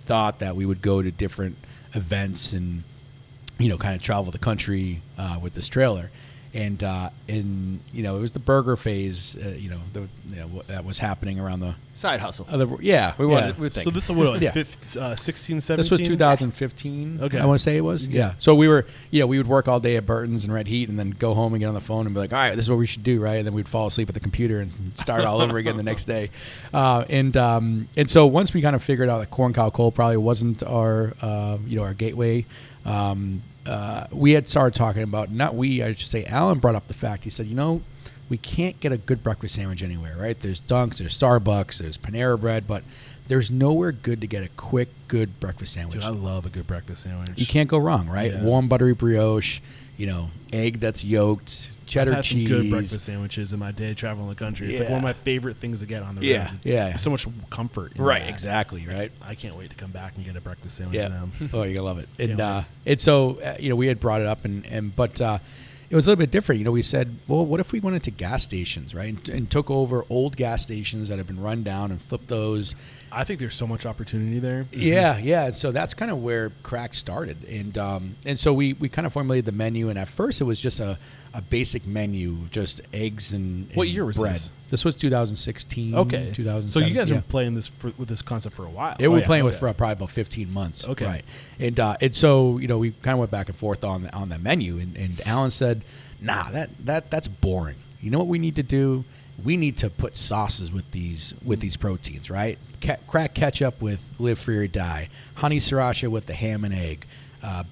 thought that we would go to different events and, kind of travel the country with this trailer. And it was the burger phase, that was happening around the side hustle. We wanted. So this was what, 16, 17? This was 2015. Okay, I want to say it was. Yeah. So we would work all day at Burton's and Red Heat, and then go home and get on the phone and be like, all right, this is what we should do, right? And then we'd fall asleep at the computer and start all over again the next day. And so once we kind of figured out that Corn Cow Coal probably wasn't our our gateway. We had started talking about, I should say, Alan brought up the fact, he said, we can't get a good breakfast sandwich anywhere, right? There's Dunks, there's Starbucks, there's Panera Bread, but there's nowhere good to get a quick, good breakfast sandwich. Dude, I love a good breakfast sandwich. You can't go wrong, right? Yeah. Warm, buttery brioche, egg that's yolked, cheddar I've had cheese. some good breakfast sandwiches in my day traveling the country. It's like one of my favorite things to get on the road. Yeah. So much comfort. Right, that. exactly, right? I can't wait to come back and get a breakfast sandwich now. Oh, you're going to love it. And so, we had brought it up, but it was a little bit different. We said, well, what if we went into gas stations, right? And took over old gas stations that have been run down and flipped those. I think there's so much opportunity there. Yeah. So that's kind of where Crack started. And so we kind of formulated the menu. And at first it was just a basic menu, just eggs and what year was bread. This was 2016. Okay. 2007. So you guys have been playing with this concept for a while. We were playing with for probably about 15 months. Okay. Right. And so, we kind of went back and forth on that menu. And Alan said, nah, that's boring. You know what we need to do? We need to put sauces with these proteins, right? Crack ketchup with Live Free or Die, honey sriracha with the ham and egg,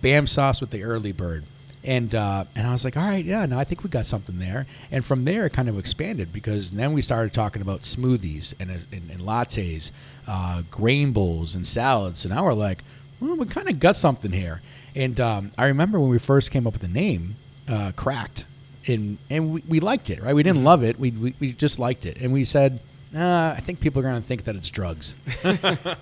Bam sauce with the early bird. And I was like, all right, I think we got something there. And from there, it kind of expanded, because then we started talking about smoothies and lattes, grain bowls and salads. So now we're like, well, we kind of got something here. And I remember when we first came up with the name, Cracked, and we liked it, right? We didn't love it. We just liked it. And we said, I think people are going to think that it's drugs.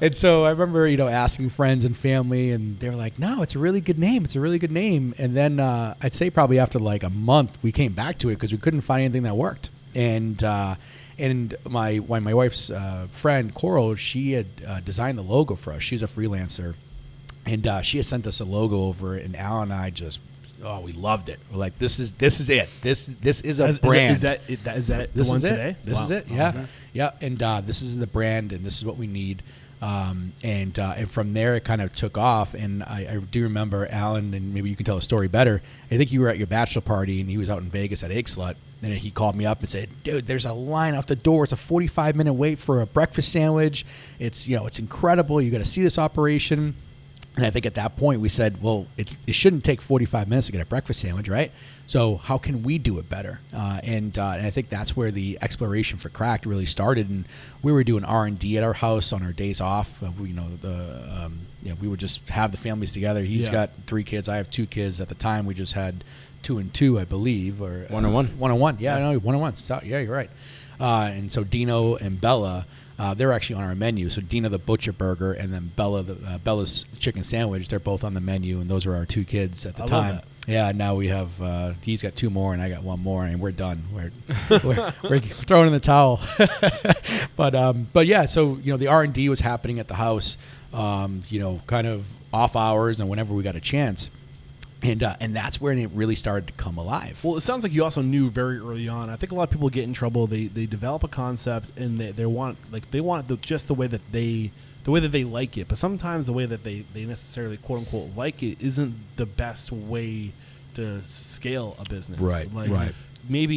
And so I remember, asking friends and family, and they were like, no, it's a really good name. It's a really good name. And then I'd say probably after like a month, we came back to it because we couldn't find anything that worked. And my wife's friend, Coral, she had designed the logo for us. She's a freelancer. And she had sent us a logo over it, and Al and I just, we loved it. We're like, this is it. This is a brand. Is that the one today? This is it. Yeah. Okay. Yeah. And this is the brand, and this is what we need. And from there, it kind of took off. And I do remember Alan, and maybe you can tell the story better. I think you were at your bachelor party, and he was out in Vegas at Egg Slut. And he called me up and said, dude, there's a line out the door. It's a 45-minute wait for a breakfast sandwich. It's incredible. You got to see this operation. And I think at that point we said, well, it shouldn't take 45 minutes to get a breakfast sandwich, right? So how can we do it better? And I think that's where the exploration for Cracked really started. And we were doing R&D at our house on our days off. We would just have the families together. He's got 3 kids. I have 2 kids. At the time, we just had 2 and 2, I believe, or 1 and 1. 1 and 1. Yeah, no, 1 and 1. So, yeah, you're right. And so Dino and Bella. They're actually on our menu. So Dina the butcher burger, and then Bella's chicken sandwich. They're both on the menu, and those are our 2 kids at the time. Yeah, now we have he's got 2 more and I got 1 more and we're done. We're throwing in the towel. but yeah, so the R&D was happening at the house, kind of off hours and whenever we got a chance. And that's where it really started to come alive. Well, it sounds like you also knew very early on. I think a lot of people get in trouble. They develop a concept and they want just the way that they like it. But sometimes the way that they necessarily quote unquote like it isn't the best way to scale a business. Right. Right. Maybe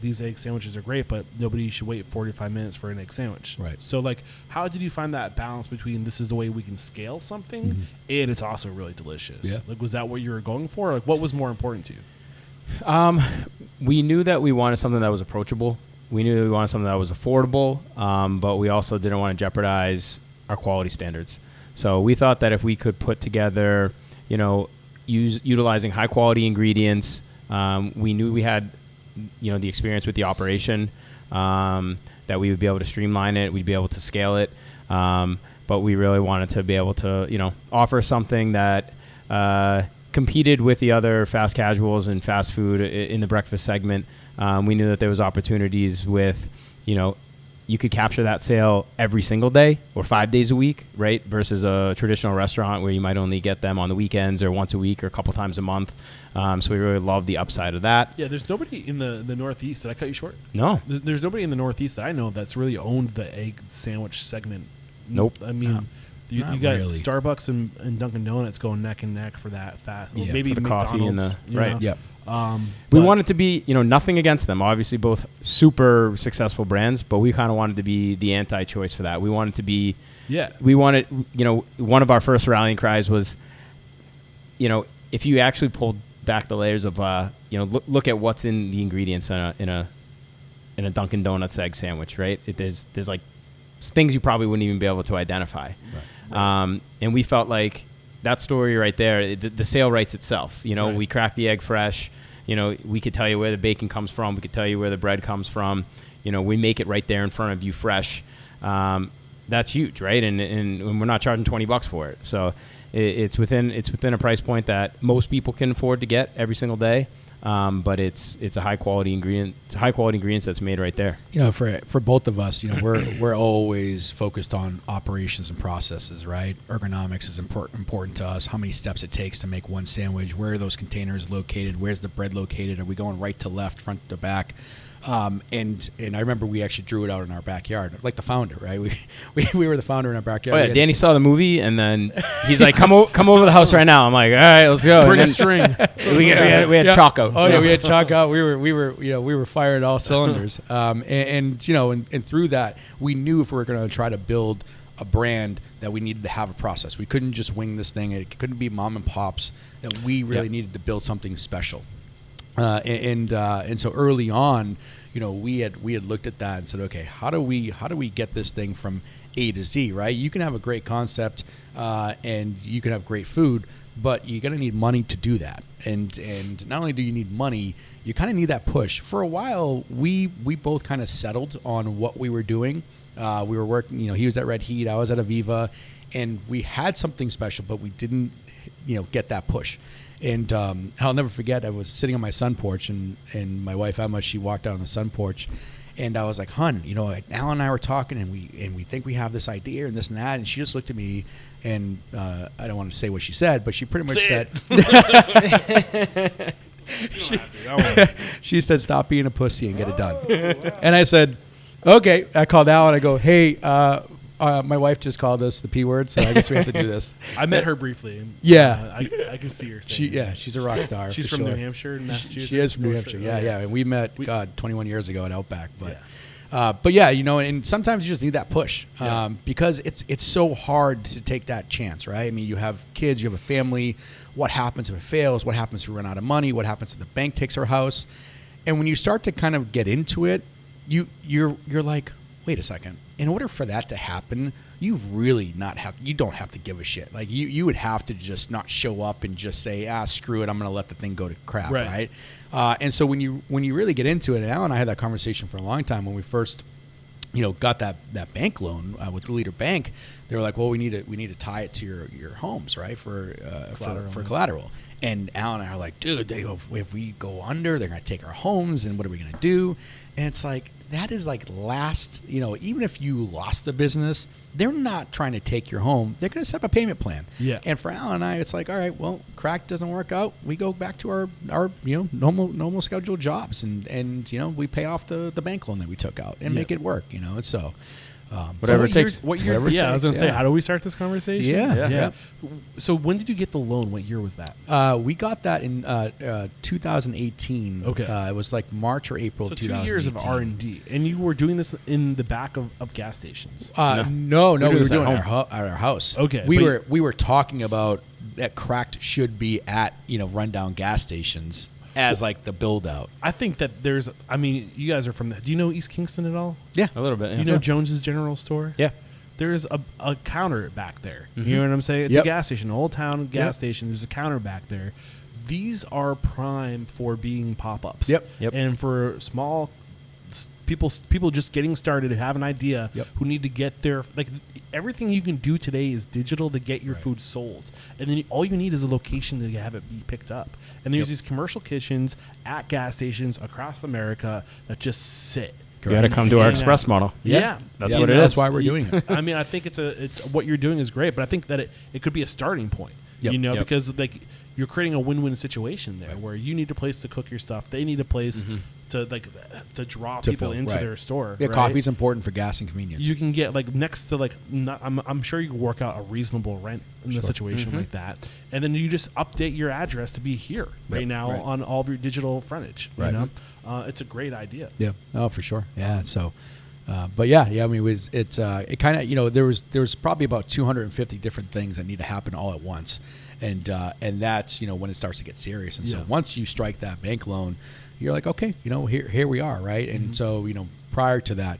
these egg sandwiches are great, but nobody should wait 45 minutes for an egg sandwich. Right. So how did you find that balance between this is the way we can scale something and it's also really delicious? Yeah. Was that what you were going for? What was more important to you? We knew that we wanted something that was approachable. We knew that we wanted something that was affordable, but we also didn't want to jeopardize our quality standards. So we thought that if we could put together, utilizing high quality ingredients, we knew we had the experience with the operation, that we would be able to streamline it, we'd be able to scale it. But we really wanted to be able to, offer something that competed with the other fast casuals and fast food in the breakfast segment. We knew that there was opportunities with, you could capture that sale every single day or 5 days a week, right? Versus a traditional restaurant where you might only get them on the weekends or once a week or a couple times a month. So we really love the upside of that. Yeah, there's nobody in the Northeast. Did I cut you short? No. There's nobody in the Northeast that I know that's really owned the egg sandwich segment. Nope. I mean, you got really. Starbucks and Dunkin' Donuts going neck and neck for that fast. Well, maybe for the McDonald's, coffee and the right. Yep. We wanted to be, nothing against them. Obviously, both super successful brands, but we kind of wanted to be the anti-choice for that. We wanted to be, we wanted, one of our first rallying cries was, if you actually pulled back the layers of, look at what's in the ingredients in a Dunkin' Donuts egg sandwich, right? There's like things you probably wouldn't even be able to identify. Right. And we felt like that story right there, the sale writes itself. Right. We crack the egg fresh. We could tell you where the bacon comes from. We could tell you where the bread comes from. We make it right there in front of you fresh. That's huge, right? And we're not charging $20 for it. So it's within a price point that most people can afford to get every single day. But it's a high quality ingredient. It's high quality ingredients that's made right there. For both of us, we're always focused on operations and processes, right? Ergonomics is important to us. How many steps it takes to make one sandwich? Where are those containers located? Where's the bread located? Are we going right to left, front to back? And I remember we actually drew it out in our backyard, like the founder, right? We were the founder in our backyard. Oh yeah, Danny saw the movie and then he's like, "Come over to the house right now." I'm like, "All right, let's go." Bring a string. We had chalk out. Oh yeah, we had chalk out. We were firing all cylinders. And through that, we knew if we were going to try to build a brand that we needed to have a process. We couldn't just wing this thing. It couldn't be mom and pops. That we really needed to build something special. And so early on, we had looked at that and said, okay, how do we get this thing from A to Z, right? You can have a great concept, and you can have great food, but you're gonna need money to do that. And not only do you need money, you kind of need that push. For a while, we both kind of settled on what we were doing. We were working, he was at Red Heat, I was at Aviva, and we had something special, but we didn't, get that push. And I'll never forget, I was sitting on my sun porch, and my wife Emma, she walked out on the sun porch, and I was like, "Hun, Alan and I were talking, and we think we have this idea and this and that." And she just looked at me, and I don't want to say what she said, but she pretty much said, she said, "Stop being a pussy and get it done." Wow. And I said, "Okay." I called Alan. I go, "Hey, my wife just called us the P word, so I guess we have to do this." I met her briefly. And, yeah. I can see her. She's a rock star. She's from New Hampshire, Massachusetts. She is from New Hampshire. Yeah. And we met, 21 years ago at Outback. But yeah, and sometimes you just need that push because it's so hard to take that chance, right? I mean, you have kids, you have a family. What happens if it fails? What happens if we run out of money? What happens if the bank takes our house? And when you start to kind of get into it, you're like, wait a second. In order for that to happen, you don't have to give a shit. Like you would have to just not show up and just say, screw it, I'm going to let the thing go to crap, right? And so when you really get into it, and Alan and I had that conversation for a long time when we first got that bank loan with the Leader Bank, they were like, well, we need to tie it to your homes, right, for collateral. And Alan and I are like, dude, if we go under, they're gonna take our homes, and what are we gonna do? And it's like, that is like last, even if you lost the business, they're not trying to take your home. They're gonna set up a payment plan. Yeah. And for Alan and I, it's like, all right, well, crack doesn't work out, we go back to our normal scheduled jobs, and we pay off the bank loan that we took out and make it work, and so. Whatever it takes. What year? I was going to say, how do we start this conversation? Yeah. So when did you get the loan? What year was that? We got that in 2018. Okay. It was like March or April of 2018. 2 years of R&D. And you were doing this in the back of gas stations? No, we were doing it at our house. Okay. We were talking about that cracked should be at, rundown gas stations as like the build out. I think that you guys are from do you know East Kingston at all? Yeah. A little bit. Yeah. You know Jones's General Store? Yeah. There's a counter back there. Mm-hmm. You know what I'm saying? It's a gas station, an old town gas station. There's a counter back there. These are prime for being pop-ups. Yep. And for small people just getting started, who have an idea, who need to get their, like, everything you can do today is digital to get your food sold. And then all you need is a location to have it be picked up. And there's these commercial kitchens at gas stations across America that just sit. You got to come to our express model. Yeah. That's what it is. That's why we're doing it. I mean, I think it's what you're doing is great, but I think that it could be a starting point, because like you're creating a win-win situation there where you need a place to cook your stuff. They need a place to draw people into their store. Yeah, coffee's important for gas and convenience. You can get like next to I'm sure you can work out a reasonable rent in a situation like that, and then you just update your address to be here right now on all of your digital frontage. Right. It's a great idea. Yeah. Oh, for sure. Yeah. So. But yeah. I mean, it kind of, there was probably about 250 different things that need to happen all at once, and that's when it starts to get serious. And so once you strike that bank loan, you're like, okay, here we are, right? And so prior to that,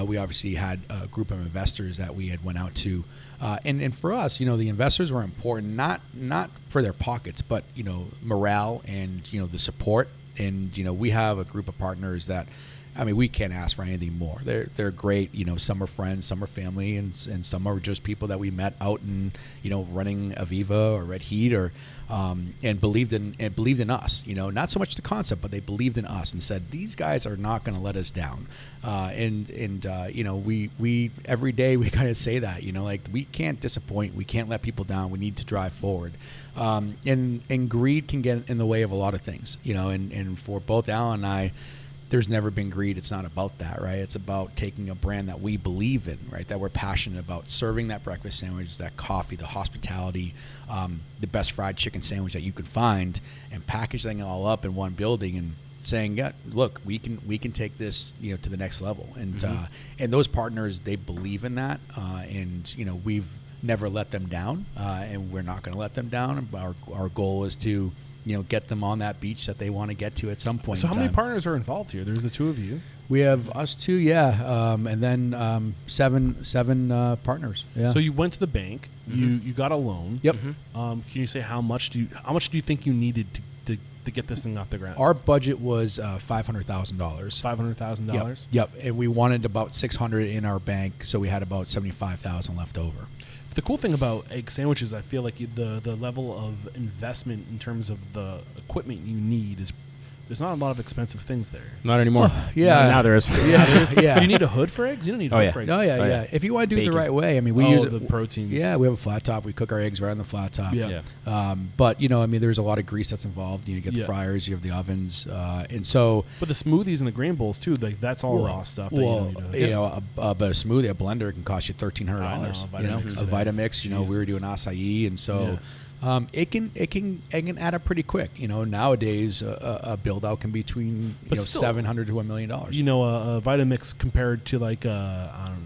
we obviously had a group of investors that we had went out to, and for us, the investors were important, not for their pockets, but morale and the support, and we have a group of partners that. I mean, we can't ask for anything more. They're great. Some are friends, some are family, and some are just people that we met out in running Aviva or Red Heat and believed in us. Not so much the concept, but they believed in us and said these guys are not going to let us down. We every day we kind of say that like we can't disappoint, we can't let people down. We need to drive forward. And greed can get in the way of a lot of things. And for both Alan and I. There's never been greed. It's not about that, right? It's about taking a brand that we believe in, right? That we're passionate about, serving that breakfast sandwich, that coffee, the hospitality, the best fried chicken sandwich that you could find, and packaging it all up in one building and saying, yeah, look, we can take this, to the next level. And and those partners, they believe in that, and we've never let them down, and we're not going to let them down. Our goal is to get them on that beach that they want to get to at some point. So how many partners are involved here? There's the two of you. We have us two, and then seven partners. Yeah. So you went to the bank. You got a loan. Yep. Can you say how much do you think you needed to get this thing off the ground? Our budget was $500,000. $500,000. Yep. And we wanted about $600 in our bank, so we had about $75,000 left over. The cool thing about egg sandwiches, I feel like the level of investment in terms of the equipment you need is there's not a lot of expensive things there. Not anymore. Now there is. Yeah. Do you need a hood for eggs? You don't need a hood for eggs. Oh yeah. If you want to do it the right way, I mean, we use the proteins. Yeah, we have a flat top. We cook our eggs right on the flat top. Yeah. But I mean, there's a lot of grease that's involved. You get the fryers, you have the ovens, and so. But the smoothies and the grain bowls too, like that's all raw stuff. That but a smoothie, a blender can cost you $1,300. A Vitamix. We were doing acai, and so. It can add up pretty quick. Nowadays a build out can be between $700 to $1 million. A Vitamix compared to like a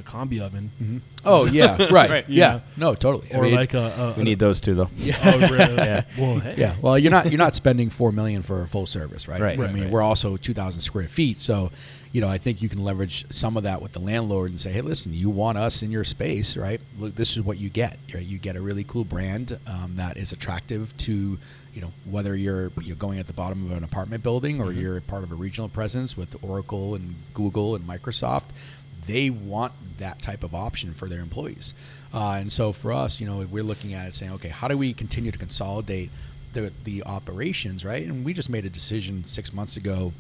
combi oven. Mm-hmm. Oh yeah, right. Yeah, no, totally. Or we need those two though. Yeah. Oh, really? Yeah. Well, hey. Yeah. Well, you're not spending $4 million for a full service, right? Right. I mean, we're also 2,000 square feet, so. I think you can leverage some of that with the landlord and say, hey, listen, you want us in your space, right? Look, this is what you get. Right? You get a really cool brand that is attractive to, whether you're going at the bottom of an apartment building or you're part of a regional presence with Oracle and Google and Microsoft. they want that type of option for their employees. And so for us, we're looking at it saying, okay, how do we continue to consolidate the operations, right? And we just made a decision 6 months ago.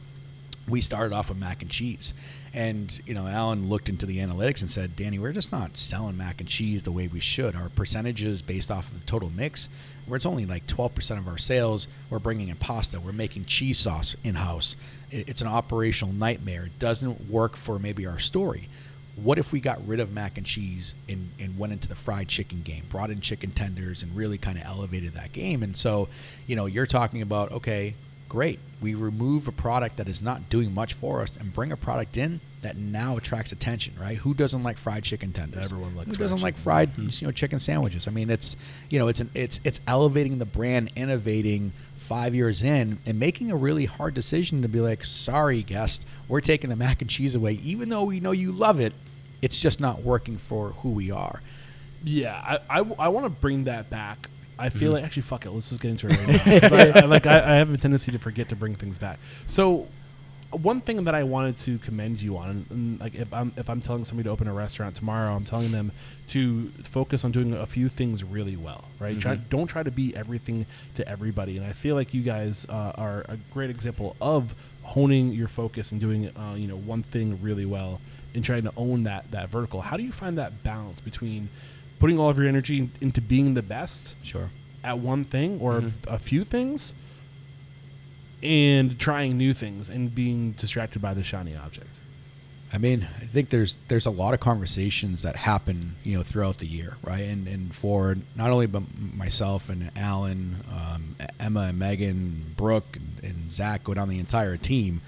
We started off with mac and cheese, and Alan looked into the analytics and said, Danny, we're just not selling mac and cheese the way we should. Our percentages based off of the total mix, where it's only like 12% of our sales, we're bringing in pasta, we're making cheese sauce in-house. It's an operational nightmare. It doesn't work for maybe our story. What if we got rid of mac and cheese and went into the fried chicken game, brought in chicken tenders, and really kind of elevated that game? And so, you're talking about, okay, great. We remove a product that is not doing much for us and bring a product in that now attracts attention, right? Who doesn't like fried chicken tenders? Everyone likes. Who doesn't like fried, chicken sandwiches? I mean, it's elevating the brand, innovating 5 years in, and making a really hard decision to be like, sorry, guest, we're taking the mac and cheese away, even though we know you love it. It's just not working for who we are. Yeah, I want to bring that back. I feel like, actually, fuck it. Let's just get into it right now. I have a tendency to forget to bring things back. So one thing that I wanted to commend you on, and like if I'm telling somebody to open a restaurant tomorrow, I'm telling them to focus on doing a few things really well, right? Don't try to be everything to everybody. And I feel like you guys are a great example of honing your focus and doing one thing really well and trying to own that vertical. How do you find that balance between putting all of your energy into being the best at one thing or a few things, and trying new things and being distracted by the shiny object? I mean, I think there's a lot of conversations that happen, throughout the year, right? And for not only but myself and Alan, Emma and Megan, Brooke and Zach, go down the entire team,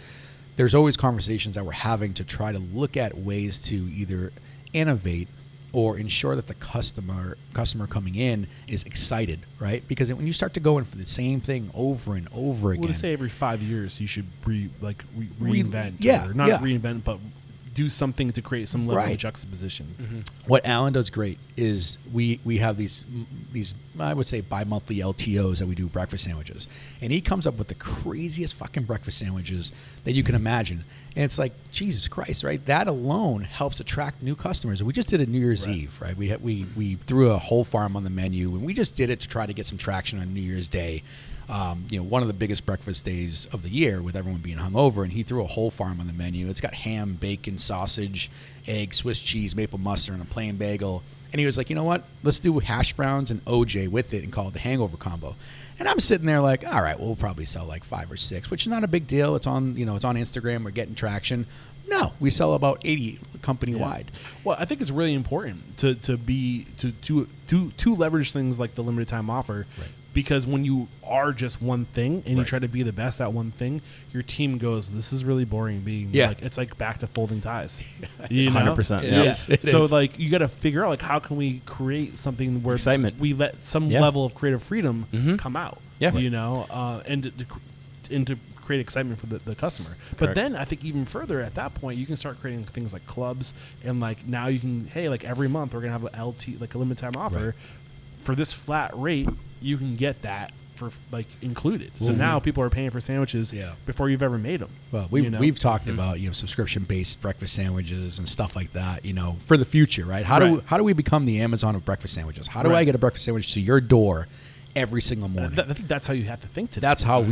there's always conversations that we're having to try to look at ways to either innovate or ensure that the customer coming in is excited, right? Because when you start to go in for the same thing over and over again, well, to say every 5 years you should reinvent, reinvent, but do something to create some level of juxtaposition. What Alan does great is we have these I would say bi-monthly LTOs that we do breakfast sandwiches, and he comes up with the craziest fucking breakfast sandwiches that you can imagine, and it's like, Jesus Christ, right? That alone helps attract new customers. We just did a New Year's Eve, right? We threw a whole farm on the menu, and we just did it to try to get some traction on New Year's Day. One of the biggest breakfast days of the year with everyone being hungover, and he threw a whole farm on the menu. It's got ham, bacon, sausage, egg, Swiss cheese, maple mustard, and a plain bagel. And he was like, you know what? Let's do hash browns and OJ with it and call it the hangover combo. And I'm sitting there like, all right, we'll probably sell like 5 or 6, which is not a big deal. It's on, it's on Instagram. We're getting traction. No, we sell about 80 company wide. Well, I think it's really important to leverage things like the limited time offer. Right. Because when you are just one thing and you try to be the best at one thing, your team goes, this is really boring being it's like back to folding ties. 100%. Yes, so like you got to figure out like how can we create something where excitement, we let some level of creative freedom come out. Yeah. And to create excitement for the customer. Correct. But then I think even further at that point, you can start creating things like clubs, and like now you can, like every month we're gonna have a LT, like a limited time offer for this flat rate. You can get that for like included. So now people are paying for sandwiches before you've ever made them. Well, we've talked about subscription based breakfast sandwiches and stuff like that. For the future, right? How do we become the Amazon of breakfast sandwiches? How do I get a breakfast sandwich to your door every single morning? I think that's how you have to think today. That's how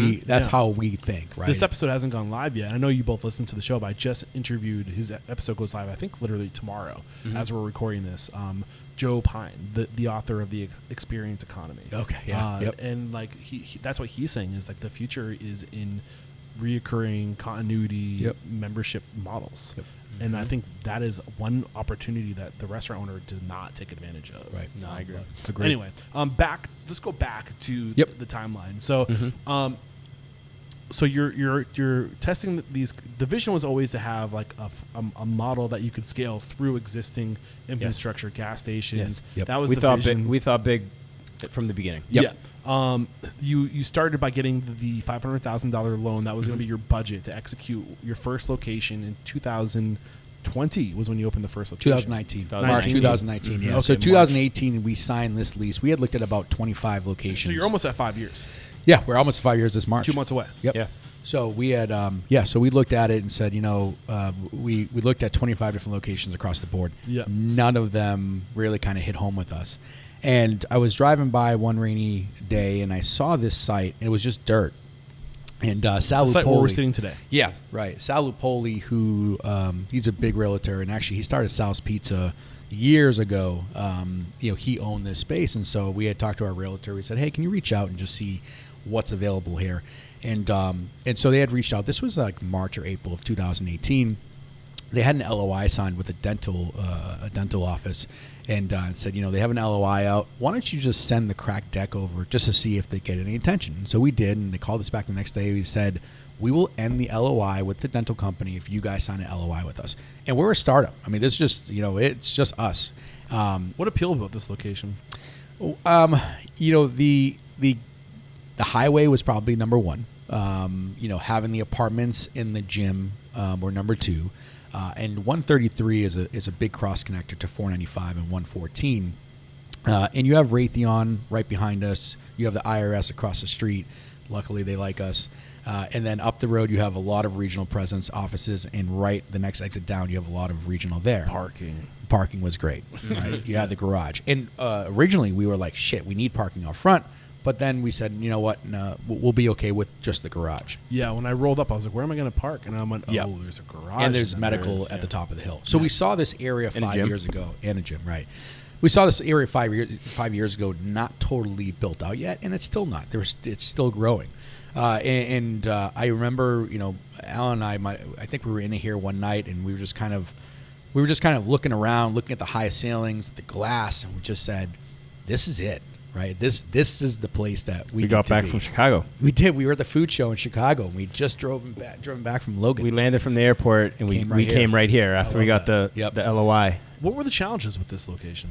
how we think, right? This episode hasn't gone live yet. I know you both listened to the show, but I just interviewed, his episode goes live, I think literally tomorrow as we're recording this. Joe Pine, the author of The Experience Economy. Okay, yeah. And like he that's what he's saying is like the future is in reoccurring continuity membership models. Yep. And I think that is one opportunity that the restaurant owner does not take advantage of. Right. No, I agree. Anyway, let's go back to the timeline. So, so you're testing these. The vision was always to have like a model that you could scale through existing infrastructure, gas stations. Yes. Yep. That was we the thought vision. We thought big from the beginning. Yep. Yeah. You started by getting the $500,000 loan. That was going to be your budget to execute your first location in 2020 was when you opened the first location. 2019. March 2019, yeah. Okay, so 2018, March. We signed this lease. We had looked at about 25 locations. So you're almost at 5 years. Yeah, we're almost 5 years this March. 2 months away. Yep. Yeah. So we had, so we looked at it and said, we looked at 25 different locations across the board. Yeah. None of them really kind of hit home with us. And I was driving by one rainy day and I saw this site and it was just dirt. And Sal Lupoli, site where we're sitting today. Yeah, right. Sal Lupoli, who he's a big realtor, and actually he started Sal's Pizza years ago. He owned this space, and so we had talked to our realtor. We said, "Hey, can you reach out and just see what's available here?" And so they had reached out. This was like March or April of 2018. They had an LOI signed with a dental office, and said, they have an LOI out. Why don't you just send the cracked deck over just to see if they get any attention? And so we did, and they called us back the next day. We said, we will end the LOI with the dental company if you guys sign an LOI with us. And we're a startup. I mean, this just, it's just us. What appealed about this location? The highway was probably number one. Having the apartments in the gym were number two. And 133 is a big cross connector to 495 and 114. And you have Raytheon right behind us. You have the IRS across the street. Luckily, they like us. And then up the road, you have a lot of regional presence offices. And right the next exit down, you have a lot of regional there. Parking was great. Right? You had the garage. And originally, we were like, shit, we need parking out front. But then we said, you know what, no, we'll be okay with just the garage. Yeah, when I rolled up, I was like, where am I going to park? And I went, there's a garage. And there's medical at the top of the hill. So we saw this area 5 years ago. And a gym, right. We saw this area 5 years ago, not totally built out yet, and it's still not. It's still growing. I remember, Alan and I think we were in here one night, and we were just kind of looking around, looking at the high ceilings, the glass, and we just said, this is it. Right, this is the place that we got back from Chicago. We did. We were at the food show in Chicago, and we just driven back from Logan. We landed from the airport, and we came right here after we got the LOI. What were the challenges with this location?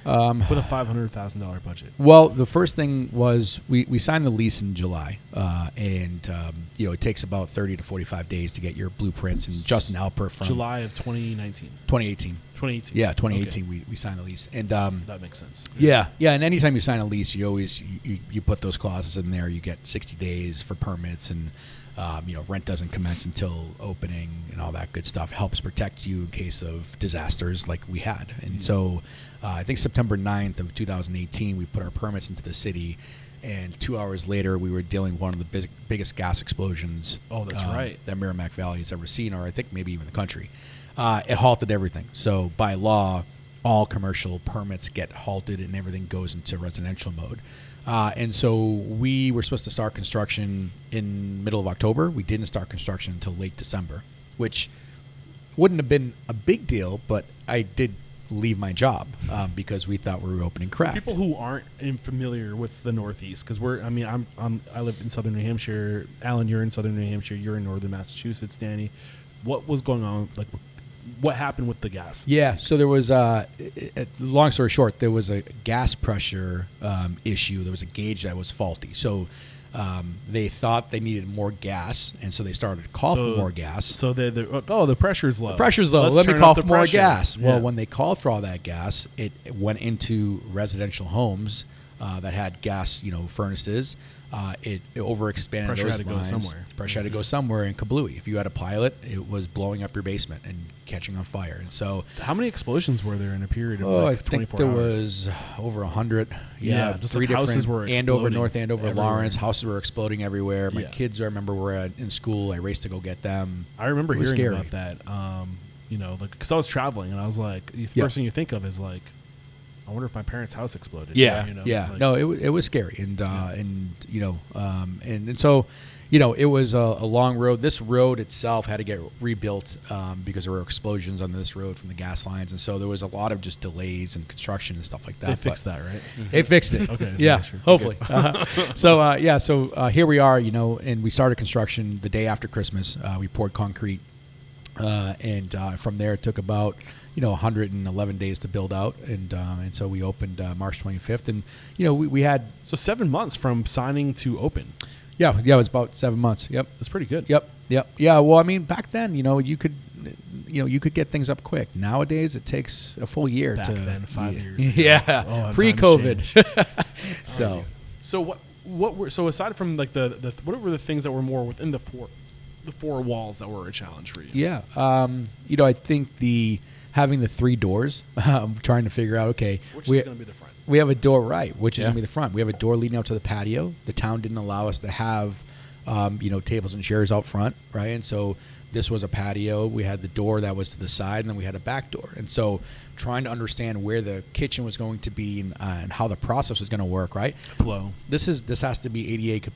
With a $500,000 budget. Well, the first thing was we signed the lease in July, and it takes about 30 to 45 days to get your blueprints and Justin Alpert from July of 2019. 2018. 2018. Yeah, 2018. Okay. We signed the lease, and that makes sense. Yeah. And anytime you sign a lease, you always you put those clauses in there. You get 60 days for permits, and rent doesn't commence until opening, and all that good stuff. It helps protect you in case of disasters like we had. And so I think September 9th of 2018, we put our permits into the city, and 2 hours later, we were dealing with one of the biggest gas explosions. Oh, that's right. That Merrimack Valley has ever seen, or I think maybe even the country. It halted everything. So by law, all commercial permits get halted and everything goes into residential mode. And so we were supposed to start construction in middle of October. We didn't start construction until late December, which wouldn't have been a big deal, but I did leave my job because we thought we were opening cracked. People who aren't familiar with the Northeast, because I live in Southern New Hampshire. Alan, you're in Southern New Hampshire. You're in Northern Massachusetts. Danny, what was going on? Like, what happened with the gas? Yeah, so there was long story short, there was a gas pressure issue. There was a gauge that was faulty. So they thought they needed more gas, and so they started to call for more gas. So the pressure's low. The pressure's low. Let's Let me call for more pressure. gas. Yeah. Well, when they called for all that gas, it went into residential homes that had gas, furnaces. It overexpanded Pressure those had to lines. go somewhere. Pressure had to go somewhere, and kablooey. If you had a pilot, it was blowing up your basement and catching on fire. And so, how many explosions were there in a period of I think 24 there hours? was over 100. Yeah, just 3 houses were exploding. Andover, North Andover, everywhere. Lawrence. Houses were exploding everywhere. My Yeah. kids, I remember, were in school. I raced to go get them. I remember hearing scary. about that. Because I was traveling, and I was like, the first thing you think of is like, I wonder if my parents' house exploded. Yeah, Like, no, it was scary, and so, it was a long road. This road itself had to get rebuilt because there were explosions on this road from the gas lines, and so there was a lot of just delays in construction and stuff like that. They fixed that, right? They fixed it. Okay. Yeah, Sure. hopefully. Okay. So here we are, and we started construction the day after Christmas. We poured concrete, and from there it took about 111 days to build out, and so we opened March 25th, and we had 7 months from signing to open. Yeah, it was about 7 months. Yep, that's pretty good. Yep. Yeah. Well, I mean, back then, you could get things up quick. Nowadays, it takes a full year back to. then, 5 years. Yeah, pre-COVID. So what So aside from like the what were the things that were more within the four walls that were a challenge for you? Yeah. I think having the 3 doors, trying to figure out, okay, which is going to be the front. We have a door, right, which is going to be the front. We have a door leading out to the patio. The town didn't allow us to have, tables and chairs out front, right? And so this was a patio. We had the door that was to the side, and then we had a back door. And so trying to understand where the kitchen was going to be and how the process was going to work, right? Flow. This has to be ADA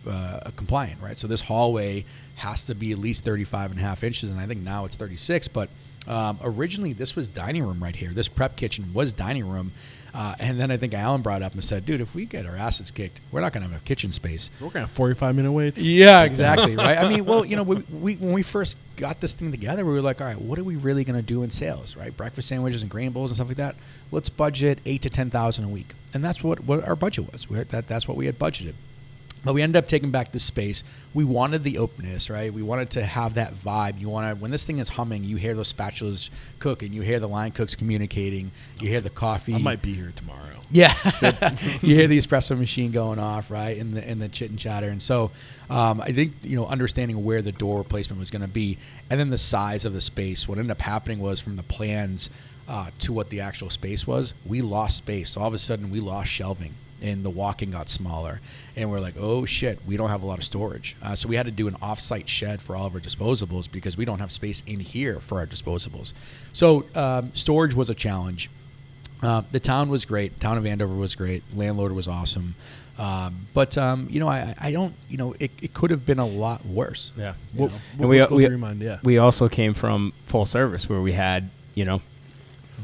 compliant, right? So this hallway has to be at least 35.5 inches, and I think now it's 36. But originally, this was dining room right here. This prep kitchen was dining room. And then I think Alan brought up and said, dude, if we get our asses kicked, we're not going to have enough kitchen space. We're going to have 45-minute waits. Yeah, exactly. Right. I mean, well, we when we first got this thing together, we were like, all right, what are we really going to do in sales, right? Breakfast sandwiches and grain bowls and stuff like that. Let's budget $8,000 to $10,000 a week. And that's what our budget was. That's what we had budgeted. But we ended up taking back this space. We wanted the openness, right? We wanted to have that vibe. When this thing is humming, you hear those spatulas cooking, you hear the line cooks communicating, you hear the coffee. I might be here tomorrow. Yeah, you hear the espresso machine going off, right, in the chit and chatter. And so, I think understanding where the door placement was going to be, and then the size of the space. What ended up happening was from the plans to what the actual space was, we lost space. So all of a sudden, we lost shelving. And the walk-in got smaller, and we're like, oh shit, we don't have a lot of storage. So we had to do an off-site shed for all of our disposables because we don't have space in here for our disposables. So storage was a challenge. The town was great. Town of Andover was great. Landlord was awesome. But I don't. It could have been a lot worse. Yeah. We also came from full service where we had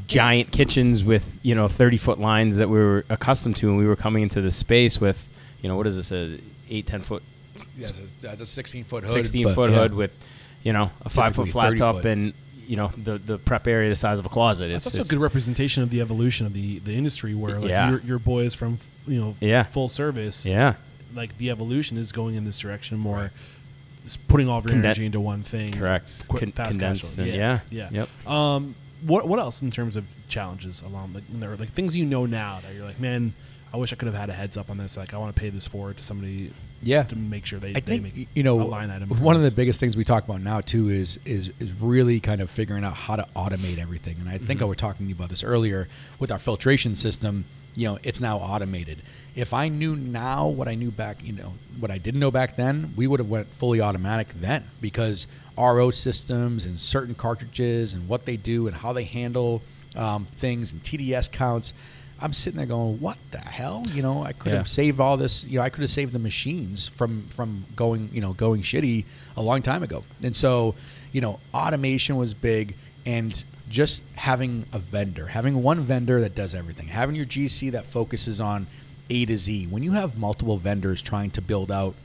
giant kitchens with 30-foot lines that we were accustomed to, and we were coming into the space with what is this, a 8-10 foot? Yes, that's a 16-foot hood. 16-foot hood with a 5-foot flat top and the prep area the size of a closet. That's also a good representation of the evolution of the industry, where your boys from full service. Yeah. Like the evolution is going in this direction more. Just putting all of your energy into one thing. Correct. Fast casual. Yeah. Yep. What else in terms of challenges along like things now that you're like, man, I wish I could have had a heads up on this. Like, I want to pay this forward to somebody. Yeah. To make sure they make a line item. One of the biggest things we talk about now too is really kind of figuring out how to automate everything. And I think I was talking to you about this earlier with our filtration system. It's now automated. If I knew now what I knew back, what I didn't know back then, we would have went fully automatic then, because RO systems and certain cartridges and what they do and how they handle things and TDS counts. I'm sitting there going, what the hell? I could have saved all this. I could have saved the machines from going shitty a long time ago. And so, automation was big, and just having having one vendor that does everything, having your GC that focuses on A to Z. When you have multiple vendors trying to build out,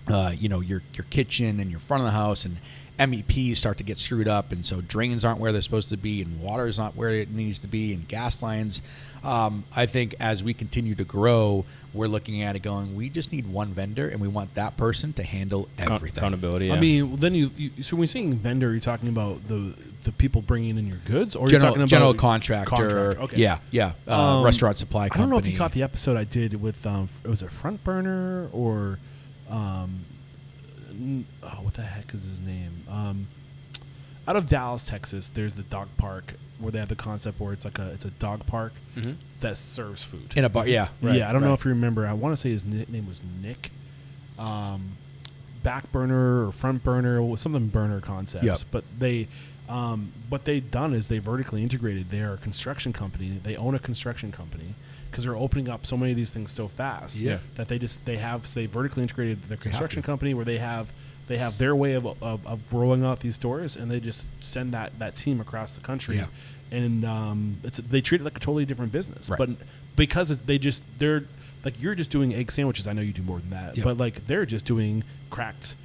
your kitchen and your front of the house, and MEPs start to get screwed up, and so drains aren't where they're supposed to be, and water is not where it needs to be, and gas lines. I think as we continue to grow, we're looking at it going, we just need one vendor, and we want that person to handle everything. Accountability. Yeah. I mean, then so when you're saying vendor, you're talking about the people bringing in your goods, or you're talking about general contractor. Okay. Yeah. Restaurant supply company. I don't know if you caught the episode I did with was it Front Burner or what the heck is his name? Out of Dallas, Texas, there's the dog park where they have the concept where it's a dog park that serves food in a bar. Yeah, right, yeah. I don't know if you remember. I want to say his name was Nick. Back burner or front burner, something burner concepts. Yep. But what they've done is they vertically integrated. They are a construction company. They own a construction company because they're opening up so many of these things so fast. Yeah. That they vertically integrated their construction company where they have their way of rolling out these stores, and they just send that team across the country. Yeah. And they treat it like a totally different business. Right. But because they're like, you're just doing egg sandwiches. I know you do more than that. Yep. But like, they're just doing cracked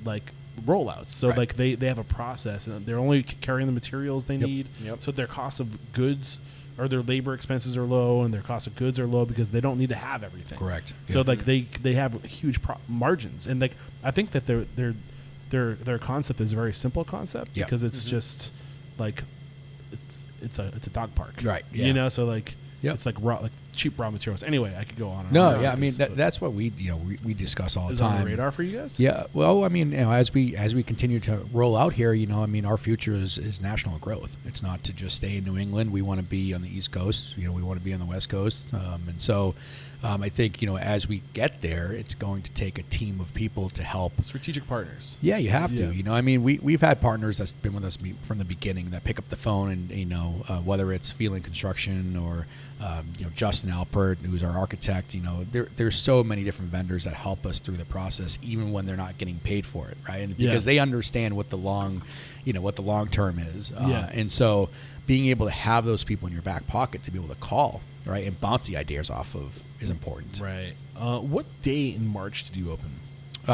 like rollouts. So right. like they have a process, and they're only carrying the materials they need. Yep. So their cost of goods or their labor expenses are low, and their cost of goods are low because they don't need to have everything. Correct. So like they have huge margins, and like I think that their concept is a very simple concept because it's just like it's a dog park, right? Yeah. So like it's like cheap raw materials. Anyway, I could go on. No, yeah, I mean that's what we discuss all the time. Is on the radar for you guys? Yeah, well, I mean, as we continue to roll out here, I mean, our future is national growth. It's not to just stay in New England. We want to be on the East Coast. We want to be on the West Coast, and so. I think, as we get there, it's going to take a team of people to help. Strategic partners. Yeah, you have to. I mean, we've had partners that's been with us from the beginning that pick up the phone and, whether it's Feeling Construction or, Justin Alpert, who's our architect, there's so many different vendors that help us through the process, even when they're not getting paid for it, right? And because they understand what the long term is. And so being able to have those people in your back pocket to be able to call, right, and bounce the ideas off of is important. Right. What day in March did you open?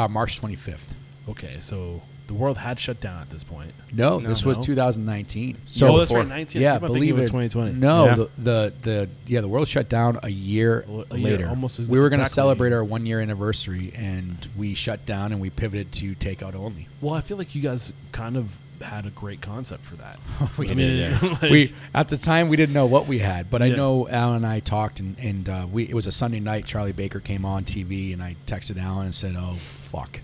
March 25th. Okay, so the world had shut down at this point. No, this was 2019. So that's right, 19. Yeah, believe it. 2020. No, the world shut down a year later. Almost we were going to celebrate our 1 year anniversary, and we shut down and we pivoted to takeout only. Well, I feel like you guys kind of had a great concept for that. We did. At the time we didn't know what we had, but I know Alan and I talked, and it was a Sunday night. Charlie Baker came on TV, and I texted Alan and said, "Oh fuck,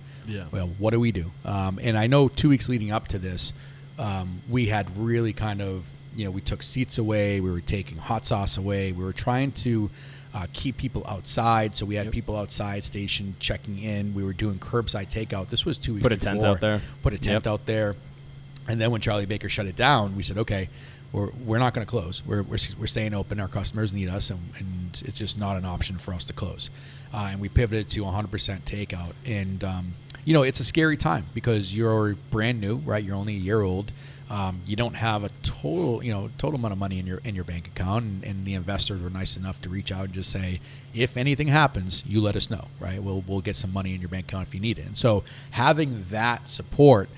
well, what do we do?" And I know 2 weeks leading up to this, we had really kind of we took seats away, we were taking hot sauce away, we were trying to keep people outside. So we had people outside station checking in. We were doing curbside takeout. This was 2 weeks. Put a tent out there. Put a tent out there. And then when Charlie Baker shut it down, we said, okay, we're not going to close. We're staying open. Our customers need us, and it's just not an option for us to close. And we pivoted to 100% takeout. And it's a scary time because you're brand new, right? You're only a year old. You don't have a total amount of money in your bank account, and the investors were nice enough to reach out and just say, if anything happens, you let us know, right? We'll get some money in your bank account if you need it. And so having that support.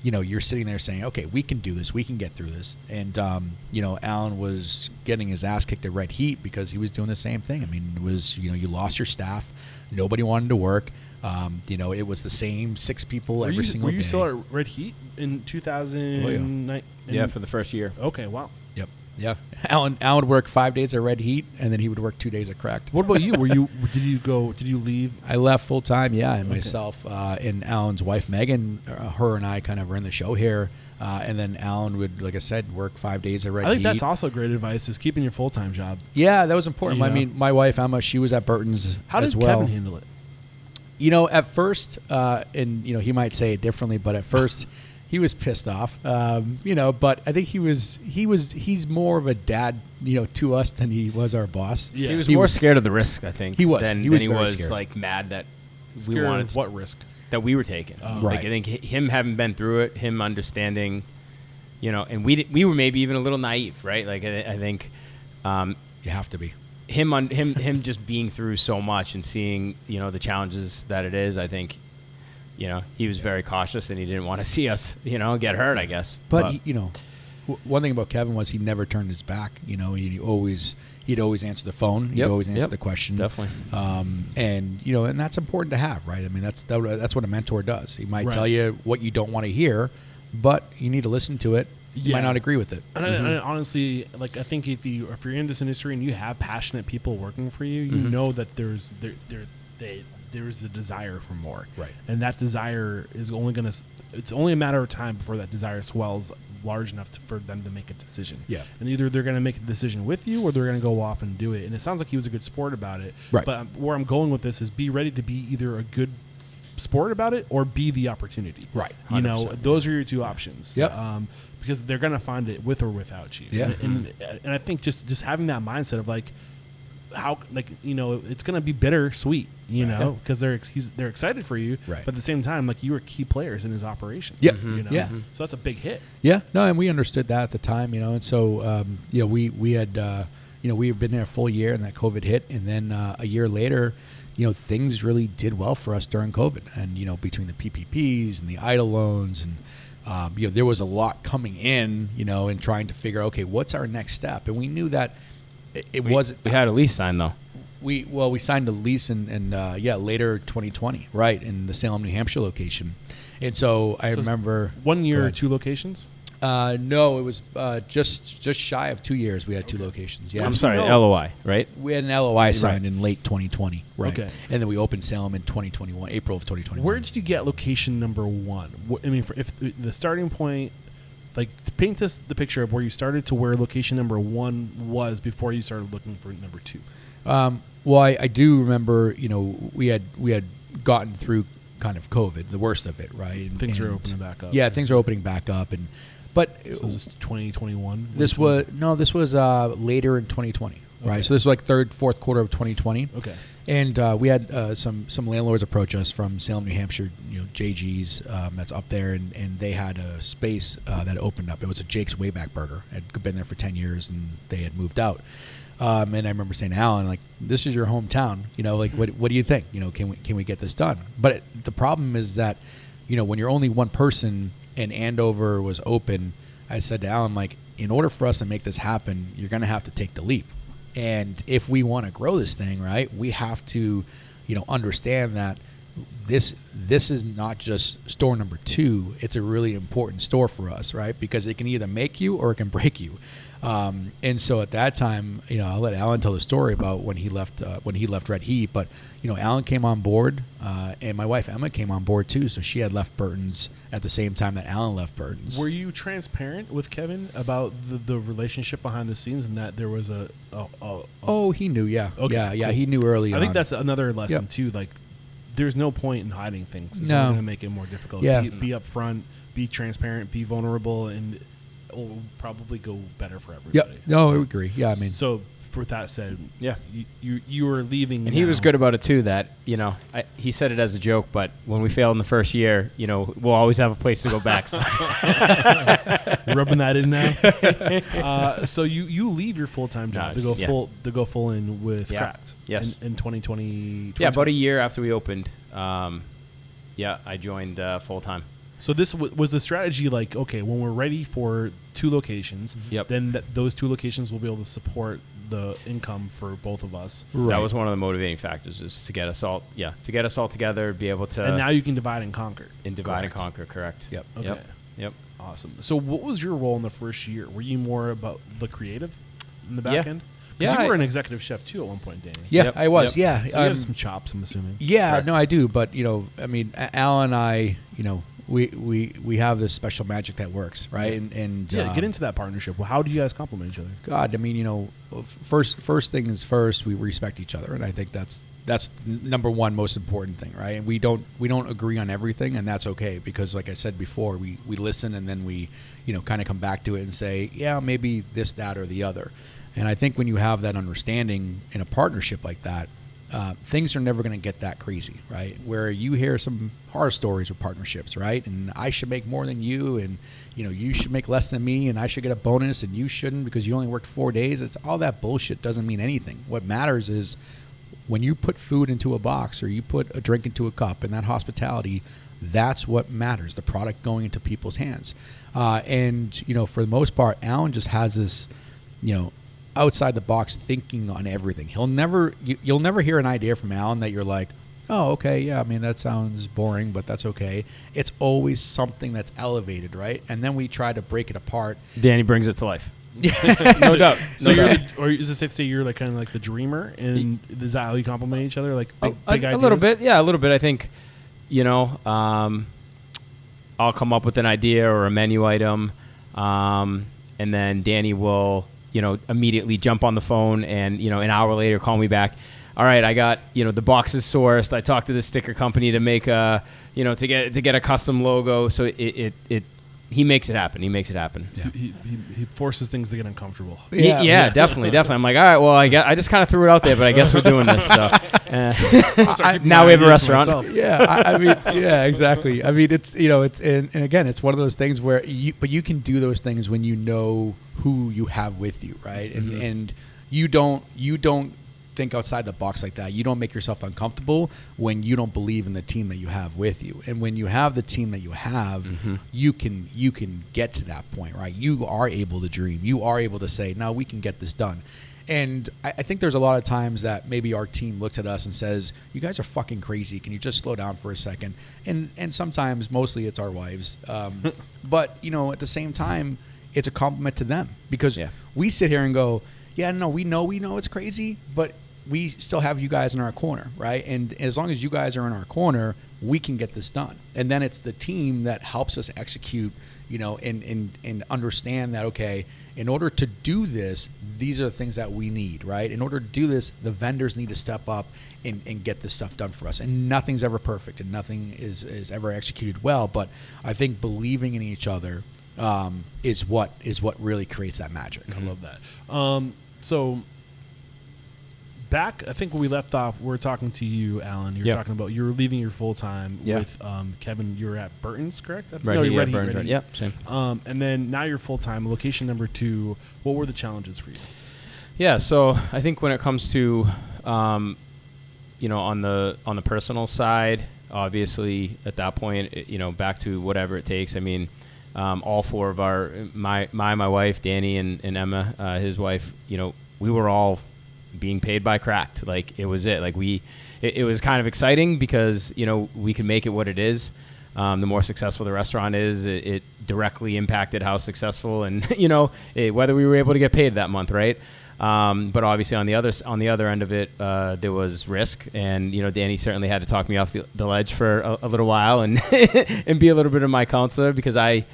You're sitting there saying, okay, we can do this. We can get through this. And, Alan was getting his ass kicked at Red Heat because he was doing the same thing. I mean, it was, you lost your staff. Nobody wanted to work. It was the same 6 people every single day. Were you still at Red Heat in 2009? Yeah, for the first year. Okay, wow. Yep. Yeah. Alan would work 5 days at Red Heat, and then he would work 2 days at Cracked. What about you? Did you leave? I left full time, and myself and Alan's wife, Megan, her and I kind of ran the show here. And then Alan would, like I said, work 5 days at Red Heat. I think that's also great advice, is keeping your full-time job. Yeah, that was important. I mean, my wife, Emma, she was at Burton's as well. How did Kevin handle it? At first, and, he might say it differently, but at first... He was pissed off, but I think he's more of a dad, to us than he was our boss. Yeah. He was more scared of the risk, I think. He was. Than he was scared. Like mad that we wanted what risk that we were taking. Right. Like I think him having been through it, him understanding, and we were maybe even a little naive, right? Like I think you have to be. Him just being through so much and seeing the challenges that it is. I think. He was very cautious, and he didn't want to see us, get hurt, I guess. But one thing about Kevin was he never turned his back. He'd always answer the phone. He'd always answer the question. Definitely. And that's important to have, right? I mean, that's what a mentor does. He might tell you what you don't want to hear, but you need to listen to it. You might not agree with it. And I honestly, like, I think if you're in this industry and you have passionate people working for you, you know that there's a desire for more. Right. And that desire is it's only a matter of time before that desire swells large enough for them to make a decision. Yeah. And either they're going to make a decision with you or they're going to go off and do it. And it sounds like he was a good sport about it. Right. But where I'm going with this is be ready to be either a good sport about it or be the opportunity. Right. 100%. Those are your two options. Yep. Because they're going to find it with or without you. Yeah. And I think just having that mindset of like, it's gonna be bittersweet, because they're excited for you, right. But at the same time, like, you were key players in his operations. Yeah, Yeah. So that's a big hit. Yeah, no, and we understood that at the time, and so we had we had been there a full year, and that COVID hit, and then a year later, things really did well for us during COVID, and between the PPPs and the EIDL loans, and there was a lot coming in, and trying to figure, okay, what's our next step, and we knew that. We had a lease signed though. We signed a lease in later 2020, right, in the Salem, New Hampshire location, and so I remember 1 year, 2 locations. No, it was just shy of 2 years. We had 2 locations. Yeah, I'm sorry, LOI, right? We had an LOI signed in late 2020, right? Okay. And then we opened Salem in 2021, April of 2021. Where did you get location number 1? I mean, if the starting point, like, to paint us the picture of where you started to where location number 1 was before you started looking for number 2. Well, I do remember, we had gotten through kind of COVID, the worst of it, right? Things are opening back up. Yeah, things are opening back up, but so this is 2021. This was later in 2020, right? Okay. So this was like third, fourth quarter of 2020. Okay. And we had some landlords approach us from Salem, New Hampshire, JG's that's up there, and they had a space that opened up. It was a Jake's Wayback Burger. Had been there for 10 years, and they had moved out. And I remember saying to Alan, like, this is your hometown. Like, what do you think? Can we get this done? But the problem is that, when you're only one person and Andover was open, I said to Alan, like, in order for us to make this happen, you're going to have to take the leap. And if we want to grow this thing, right, we have to, understand that this is not just store number 2. It's a really important store for us, right? Because it can either make you or it can break you. And so at that time, I'll let Alan tell the story about when he left Red Heat. But Alan came on board, and my wife Emma came on board too. So she had left Burton's at the same time that Alan left Burton's. Were you transparent with Kevin about the relationship behind the scenes and that there was Oh, he knew. Yeah. Okay, Yeah. cool. He knew early on. I think that's another lesson Yep. too. Like, there's no point in hiding things. It's No. only going to make it more difficult. Yeah. Be upfront, be transparent, be vulnerable, and it will probably go better for everybody. Yep. No, I agree. Yeah. I mean, So, with that said, Yeah. you were leaving, And he was now. good about it too. That he said it as a joke, but when we failed in the first year, we'll always have a place to go back. So. You're rubbing that in now. So you leave your full time job to go full in with Cracked. Yes. In 2020. Yeah, about a year after we opened. I joined full time. So this was the strategy. Like, okay, when we're ready for 2 locations, Yep. then those 2 locations will be able to support the income for both of us. right. That was one of the motivating factors, is to get us all together, be able to And now you can divide and conquer. divide and Correct. conquer. Correct. Yep. Okay. Yep. Awesome. So what was your role in the first year? Were you more about the creative in the back Yeah. end? Yeah, You were an executive chef too at one point, Danny. Yeah, Yep. I was. Yep. Yeah. So you have some chops, I'm assuming. Yeah, Correct. no, I do. But I mean, Al and I, we have this special magic that works, right? And Get into that partnership. Well, how do you guys complement each other? God, I mean, first thing is first, we respect each other, and I think that's the number one most important thing, right? And we don't agree on everything, and that's okay, because like I said before, we listen, and then we kind of come back to it and say, yeah, maybe this, that, or the other. And I think when you have that understanding in a partnership like that, things are never going to get that crazy, right? Where you hear some horror stories with partnerships, right? And I should make more than you, and you should make less than me, and I should get a bonus, and you shouldn't because you only worked 4 days. It's all that bullshit doesn't mean anything. What matters is when you put food into a box or you put a drink into a cup, and that hospitality, that's what matters. The product going into people's hands, and for the most part, Alan just has this, outside the box thinking on everything. You'll never hear an idea from Alan that you're like, oh, okay, yeah, I mean, that sounds boring, but that's okay. It's always something that's elevated, right? And then we try to break it apart. Danny brings it to life. No doubt. So or is it safe to say you're like kind of like the dreamer, and is that how you complement each other? Like big ideas? A little bit, yeah, a little bit. I think, I'll come up with an idea or a menu item, and then Danny will, immediately jump on the phone and, an hour later call me back. All right, I got, the boxes sourced. I talked to the sticker company to make to get a custom logo. So he makes it happen. Yeah. He forces things to get uncomfortable. Yeah, definitely. I'm like, all right, well, I just kind of threw it out there, but I guess we're doing this. So now we have a restaurant. Yeah, I mean, yeah, exactly. I mean, it's and again, it's one of those things where you can do those things when you know who you have with you, right? And and you don't think outside the box like that. You don't make yourself uncomfortable when you don't believe in the team that you have with you. And when you have the team that you have, you can get to that point, right? You are able to dream. You are able to say, no, we can get this done. And I think there's a lot of times that maybe our team looks at us and says, you guys are fucking crazy. Can you just slow down for a second? And sometimes, mostly it's our wives. But, at the same time, it's a compliment to them because we sit here and go, yeah, no, we know it's crazy, but we still have you guys in our corner, right? And as long as you guys are in our corner, we can get this done. And then it's the team that helps us execute, and understand that, okay, in order to do this, these are the things that we need, right? In order to do this, the vendors need to step up and get this stuff done for us. And nothing's ever perfect and nothing is ever executed well. But I think believing in each other is what really creates that magic. I love that. So back, I think when we left off, we were talking to you, Alan. You were talking about you were leaving your full time with Kevin. You were at Burton's, correct? Right. No, you're Burton's. Ready. Yep, same. And then now you're full time. Location number 2. What were the challenges for you? Yeah, so I think when it comes to, on the personal side, obviously at that point, back to whatever it takes. I mean, all 4 of my wife, Danny, and Emma, his wife, we were all being paid by Cracked. Like, it was it. Like, it was kind of exciting because, we could make it what it is. The more successful the restaurant is, it directly impacted how successful and, whether we were able to get paid that month, right? But obviously on the other end of it, there was risk, and Danny certainly had to talk me off the ledge for a little while and and be a little bit of my counselor, because I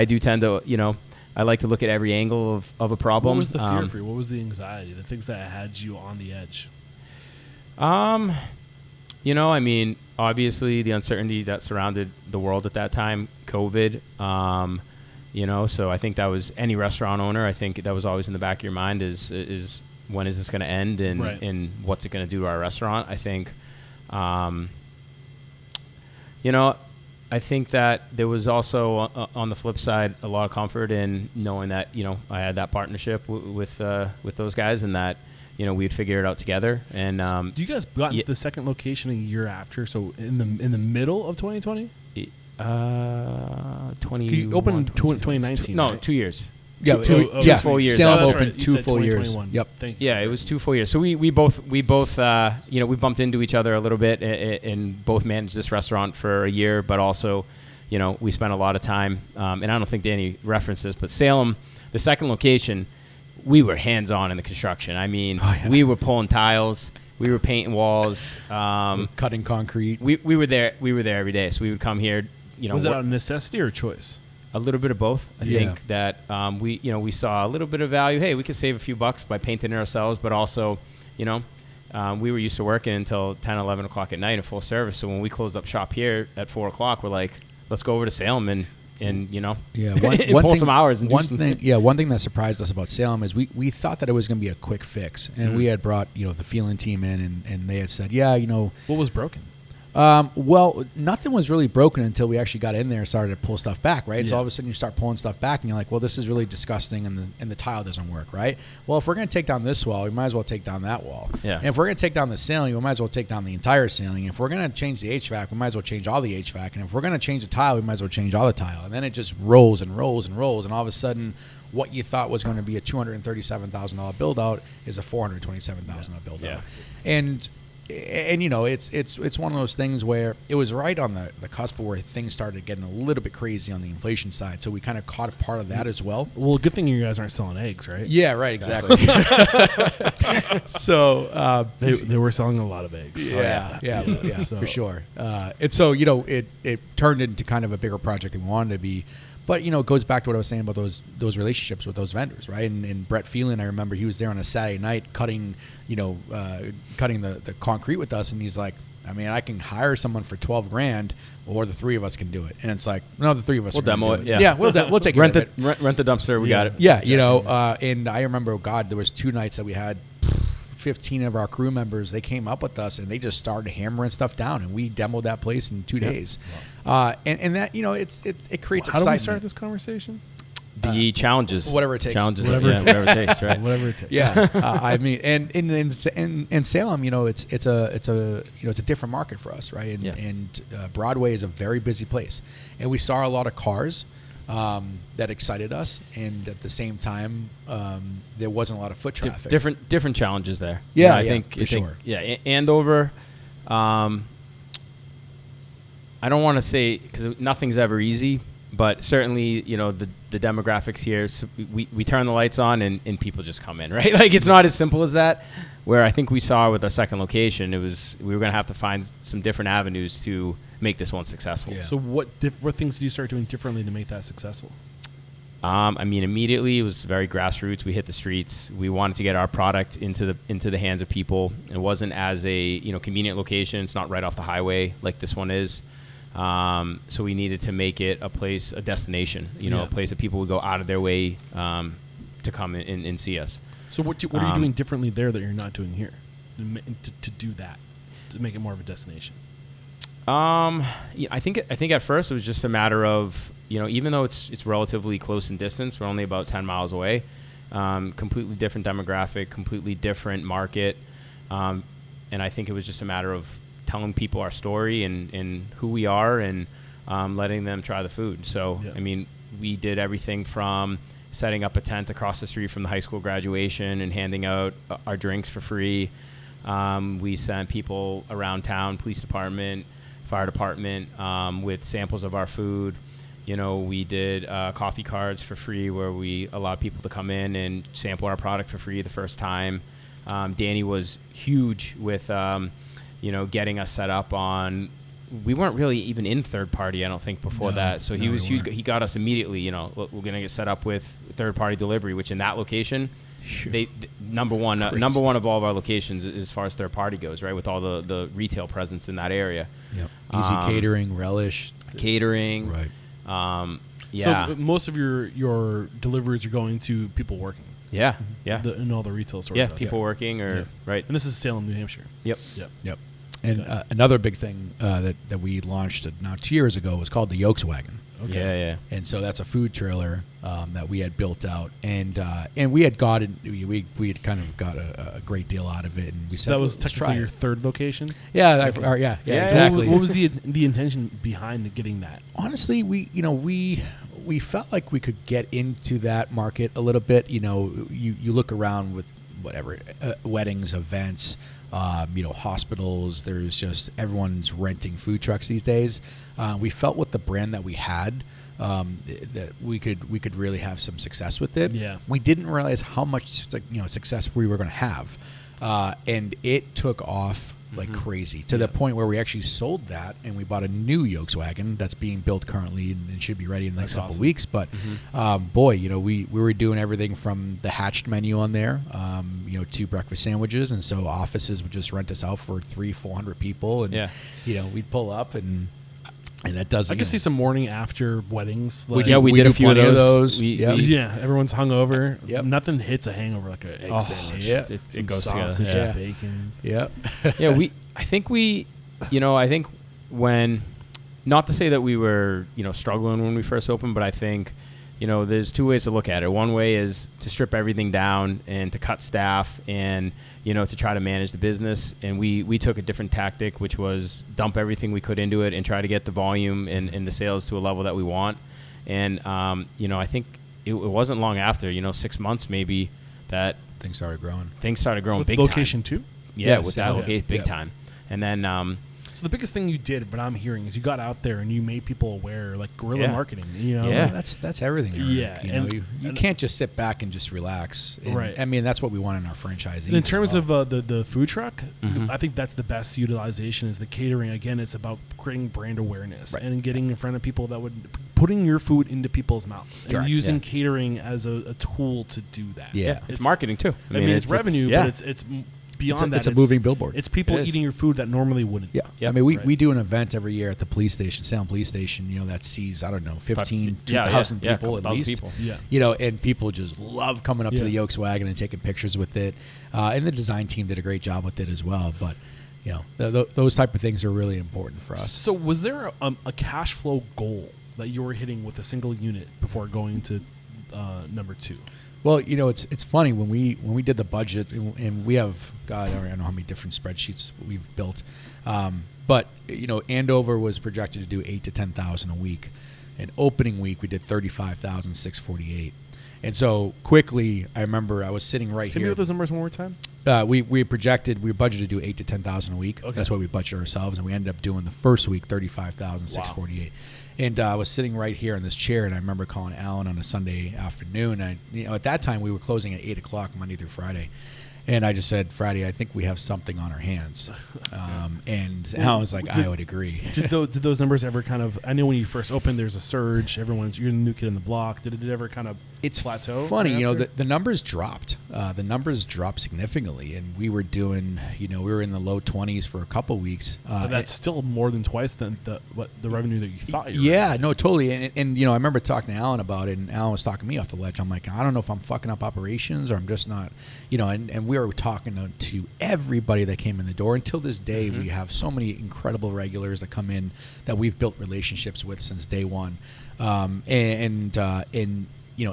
do tend to I like to look at every angle of a problem. What was the fear for you? What was the anxiety? The things that had you on the edge? I mean, obviously the uncertainty that surrounded the world at that time, COVID. So I think that was any restaurant owner. I think that was always in the back of your mind is when is this going to end and what's it going to do to our restaurant? I think, I think that there was also on the flip side a lot of comfort in knowing that I had that partnership with those guys, and that we'd figure it out together. And do you guys got into the second location a year after? So in the middle of 2020. 20. You opened in 2019. No, right? 2 years. Yeah, two full years. Salem That's opened right. You 2 said full years. 2021. Yep. Thank you. Yeah, it was 2 full years. So we both we bumped into each other a little bit and both managed this restaurant for a year, but also, we spent a lot of time. And I don't think Danny referenced this, but Salem, the second location, we were hands-on in the construction. I mean, we were pulling tiles. We were painting walls. Cutting concrete. We were there every day. So we would come here. Was it out of necessity or choice? A little bit of both. I think that we saw a little bit of value. Hey, we could save a few bucks by painting it ourselves, but also, we were used to working until 10, 11 o'clock at night at full service. So when we closed up shop here at 4 o'clock, we're like, let's go over to Salem and pull some hours. And one thing that surprised us about Salem is we thought that it was going to be a quick fix, and we had brought the feeling team in, and they had said, what was broken? Well, nothing was really broken until we actually got in there and started to pull stuff back, right? Yeah. So all of a sudden you start pulling stuff back and you're like, well, this is really disgusting, and the tile doesn't work, right? Well, if we're going to take down this wall, we might as well take down that wall. Yeah. And if we're going to take down the ceiling, we might as well take down the entire ceiling. If we're going to change the HVAC, we might as well change all the HVAC. And if we're going to change the tile, we might as well change all the tile. And then it just rolls and rolls and rolls, and all of a sudden what you thought was going to be a $237,000 build-out is a $427,000 build-out. Yeah. And it's one of those things where it was right on the cusp where things started getting a little bit crazy on the inflation side. So we kind of caught a part of that as well. Well, good thing you guys aren't selling eggs, right? Yeah, right, exactly. So they were selling a lot of eggs. Yeah, So. for sure. And so it turned into kind of a bigger project than we wanted to be. But, it goes back to what I was saying about those relationships with those vendors, right? And Brett Phelan, I remember he was there on a Saturday night cutting the concrete with us. And he's like, I mean, I can hire someone for $12,000 or the 3 of us can do it. And it's like, no, the 3 of us we'll demo it. Yeah, we'll take rent it. Rent the dumpster. We got it. Yeah, and I remember, there was 2 nights that we had 15 of our crew members. They came up with us and they just started hammering stuff down, and we demoed that place in 2 days. Wow. And that it creates excitement. How do we start this conversation? The challenges, whatever it takes, whatever it takes, right? Whatever it takes. Yeah, I mean, and in Salem, it's a different market for us, right? And Broadway is a very busy place, and we saw a lot of cars. that excited us, and at the same time, there wasn't a lot of foot traffic. Different challenges there. Yeah, I think sure. Yeah, Andover. I don't want to say because nothing's ever easy, but certainly the demographics here. So we turn the lights on and people just come in, right? Like it's not as simple as that. Where I think we saw with our second location, we were going to have to find some different avenues to make this one successful. Yeah. So what things did you start doing differently to make that successful? Immediately it was very grassroots. We hit the streets. We wanted to get our product into the hands of people. It wasn't as a convenient location. It's not right off the highway like this one is. So we needed to make it a destination. A place that people would go out of their way to come and see us. So what are you doing differently there that you're not doing here to do that, to make it more of a destination? I think at first it was just a matter of, even though it's relatively close in distance, we're only about 10 miles away, completely different demographic, completely different market. And I think it was just a matter of telling people our story and who we are and letting them try the food. So, yeah. We did everything from setting up a tent across the street from the high school graduation and handing out our drinks for free. We sent people around town, police department, fire department, with samples of our food. We did coffee cards for free where we allowed people to come in and sample our product for free the first time. Danny was huge with, getting us set up on. We weren't really even in third party, I don't think, before that. So he was huge. He got us immediately. We're going to get set up with third party delivery, which in that location, number one of all of our locations as far as third party goes, right? With all the retail presence in that area. Yep. Easy catering, relish. Catering. Right. Yeah. So most of your deliveries are going to people working. Yeah. Yeah. In all the retail stores. Yeah. People working right. And this is Salem, New Hampshire. Yep. And another big thing that we launched now 2 years ago was called the Yolks Wagon. Okay. Yeah. And so that's a food trailer that we had built out, and we had gotten we had kind of got a great deal out of it, and we said that was technically your third location. Yeah, exactly. What was the intention behind getting that? Honestly, we felt like we could get into that market a little bit. You look around with whatever weddings, events. Hospitals, there's just everyone's renting food trucks these days. We felt with the brand that we had that we could really have some success with it. Yeah. We didn't realize how much success we were going to have, and it took off like crazy to the point where we actually sold that and we bought a new Yolks Wagon that's being built currently and should be ready in the next couple of weeks. But we were doing everything from the hatched menu on there, to breakfast sandwiches, and so offices would just rent us out for 300-400 people, and we'd pull up and that does. I can see some morning after weddings. We did a few of those. Everyone's hungover. Yep. Nothing hits a hangover like an egg sandwich. Yeah, it goes sausage together. and bacon. Yep. I think when, not to say that we were struggling when we first opened, but I think there's two ways to look at it. One way is to strip everything down and to cut staff and to try to manage the business. And we took a different tactic, which was dump everything we could into it and try to get the volume and the sales to a level that we want. And I think it wasn't long after 6 months maybe that things started growing. With big location time. Two? Yeah, with that location, big time. And then so the biggest thing you did, what I'm hearing, is you got out there and you made people aware, like guerrilla marketing. That's everything. Yeah, you can't just sit back and just relax. And, right. That's what we want in our franchisees. And in terms of the food truck, I think that's the best utilization is the catering. Again, it's about creating brand awareness and getting in front of people putting your food into people's mouths and using catering as a tool to do that. Yeah, it's marketing too. It's revenue, but it's beyond that. It's a moving billboard. It's people eating your food that normally wouldn't. Yeah. We do an event every year at the police station, Salem Police Station, that sees, 2,000 people at least. People. Yeah. And people just love coming up to the Yolks Wagon and taking pictures with it. And the design team did a great job with it as well. But, those type of things are really important for us. So was there a cash flow goal that you were hitting with a single unit before going to number 2? Well, it's funny when we did the budget, and we have, God, I don't know how many different spreadsheets we've built, but Andover was projected to do 8,000 to 10,000 a week. And opening week we did 35,648. And so quickly, I remember I was sitting right here. Give me those numbers one more time. We budgeted to do 8,000 to 10,000 a week. Okay. That's what we budgeted ourselves, and we ended up doing the first week 35,648. Wow. And I was sitting right here in this chair, and I remember calling Alan on a Sunday afternoon. At that time we were closing at 8:00 Monday through Friday, and I just said, Friday, I think we have something on our hands. And Alan was like, I would agree. Did those numbers ever kind of? I know when you first opened, there's a surge. You're the new kid in the block. Did it ever kind of plateau? It's funny, the numbers dropped. The numbers dropped significantly, and we were doing, we were in the low 20s for a couple weeks. But that's still more than twice than the revenue that you thought you were. Yeah, no, totally. And I remember talking to Alan about it, and Alan was talking me off the ledge. I'm like, I don't know if I'm fucking up operations or I'm just not, and we were talking to everybody that came in the door. Until this day, we have so many incredible regulars that come in that we've built relationships with since day one.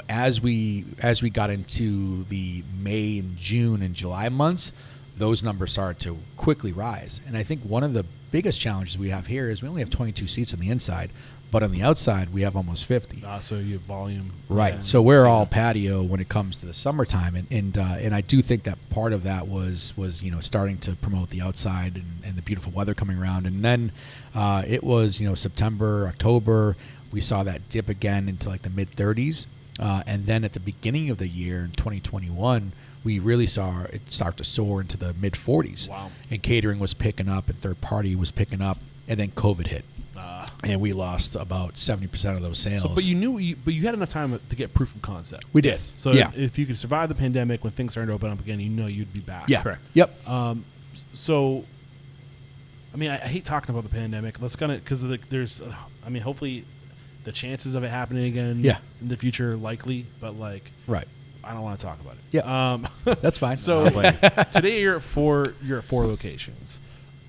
As we got into the May and June and July months, those numbers started to quickly rise. And I think one of the biggest challenges we have here is we only have 22 seats on the inside, but on the outside we have almost 50. So you have volume. Right. So we're all patio when it comes to the summertime, and I do think that part of that was starting to promote the outside and the beautiful weather coming around. And then it was September, October, we saw that dip again into like the mid 30s. And then at the beginning of the year in 2021, we really saw it start to soar into the mid 40s. Wow. And catering was picking up, and third party was picking up, and then COVID hit. And we lost about 70% of those sales. But you had enough time to get proof of concept. We did. So if you could survive the pandemic, when things started to open up again, you'd be back. Yeah. Correct. Yep. So, I mean, I hate talking about the pandemic. Let's because there's, hopefully the chances of it happening again in the future are likely, but right. I don't want to talk about it. Yeah. That's fine. So today you're at four locations,